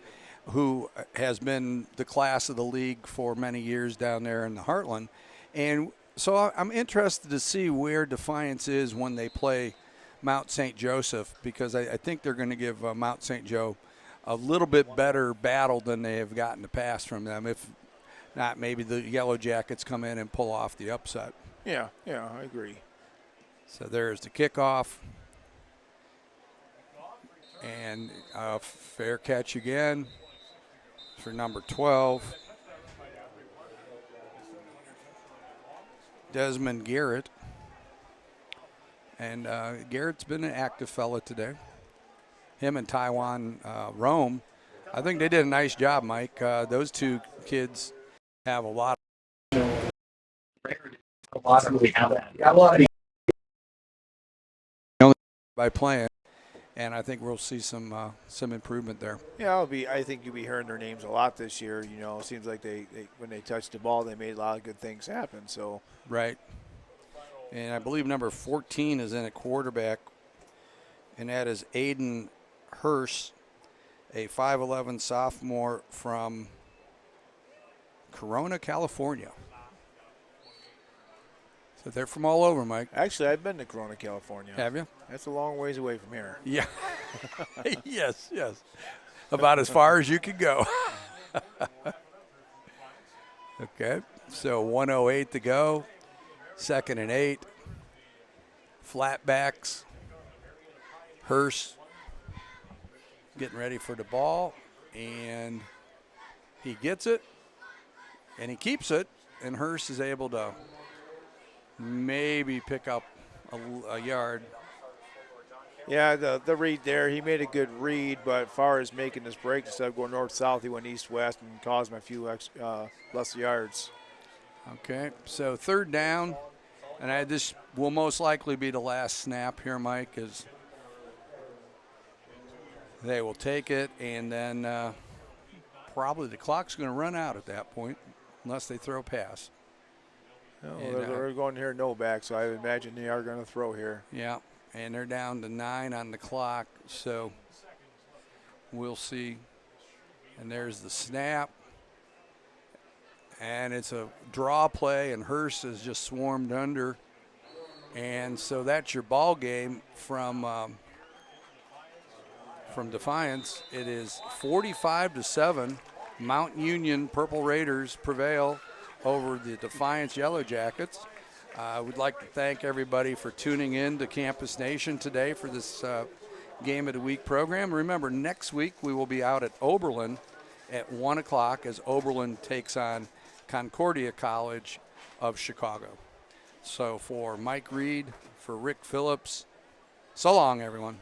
who has been the class of the league for many years down there in the Heartland. And so I'm interested to see where Defiance is when they play Mount St. Joseph, because I think they're going to give Mount St. Joe a little bit better battle than they have gotten in the past from them. If not, maybe the Yellow Jackets come in and pull off the upset. Yeah, I agree. So there's the kickoff. And a fair catch again for number 12, Desmond Garrett. And Garrett's been an active fella today. Him and Taiwan Rome, I think they did a nice job, Mike. Those two kids have a lot by playing, and I think we'll see some improvement there. Yeah, I think you'll be hearing their names a lot this year. It seems like they when they touched the ball, they made a lot of good things happen. So right, and I believe number 14 is in at quarterback, and that is Aiden Hurst, a 5'11" sophomore from Corona, California. So they're from all over, Mike. Actually, I've been to Corona, California. Have you? That's a long ways away from here. Yeah. yes. About as far as you could go. Okay. So 1:08 to go. 2nd and 8. Flatbacks. Hurst getting ready for the ball, and he gets it, and he keeps it, and Hurst is able to maybe pick up a yard. Yeah, the read there, he made a good read, but as far as making this break, instead of going north-south, he went east-west and caused him a few less yards. Okay, so 3rd down, and this will most likely be the last snap here, Mike, as they will take it, and then probably the clock's going to run out at that point unless they throw a pass. No, And, they're going here no back, so I imagine they are going to throw here. Yeah, and they're down to 9 on the clock, so we'll see. And there's the snap. And it's a draw play, and Hurst is just swarmed under. And so that's your ball game from Defiance. It is 45-7. Mount Union Purple Raiders prevail over the Defiance Yellow Jackets. We'd like to thank everybody for tuning in to Campus Nation today for this Game of the Week program. Remember, next week we will be out at Oberlin at 1 o'clock as Oberlin takes on Concordia College of Chicago. So for Mike Reed, for Rick Phillips, so long, everyone.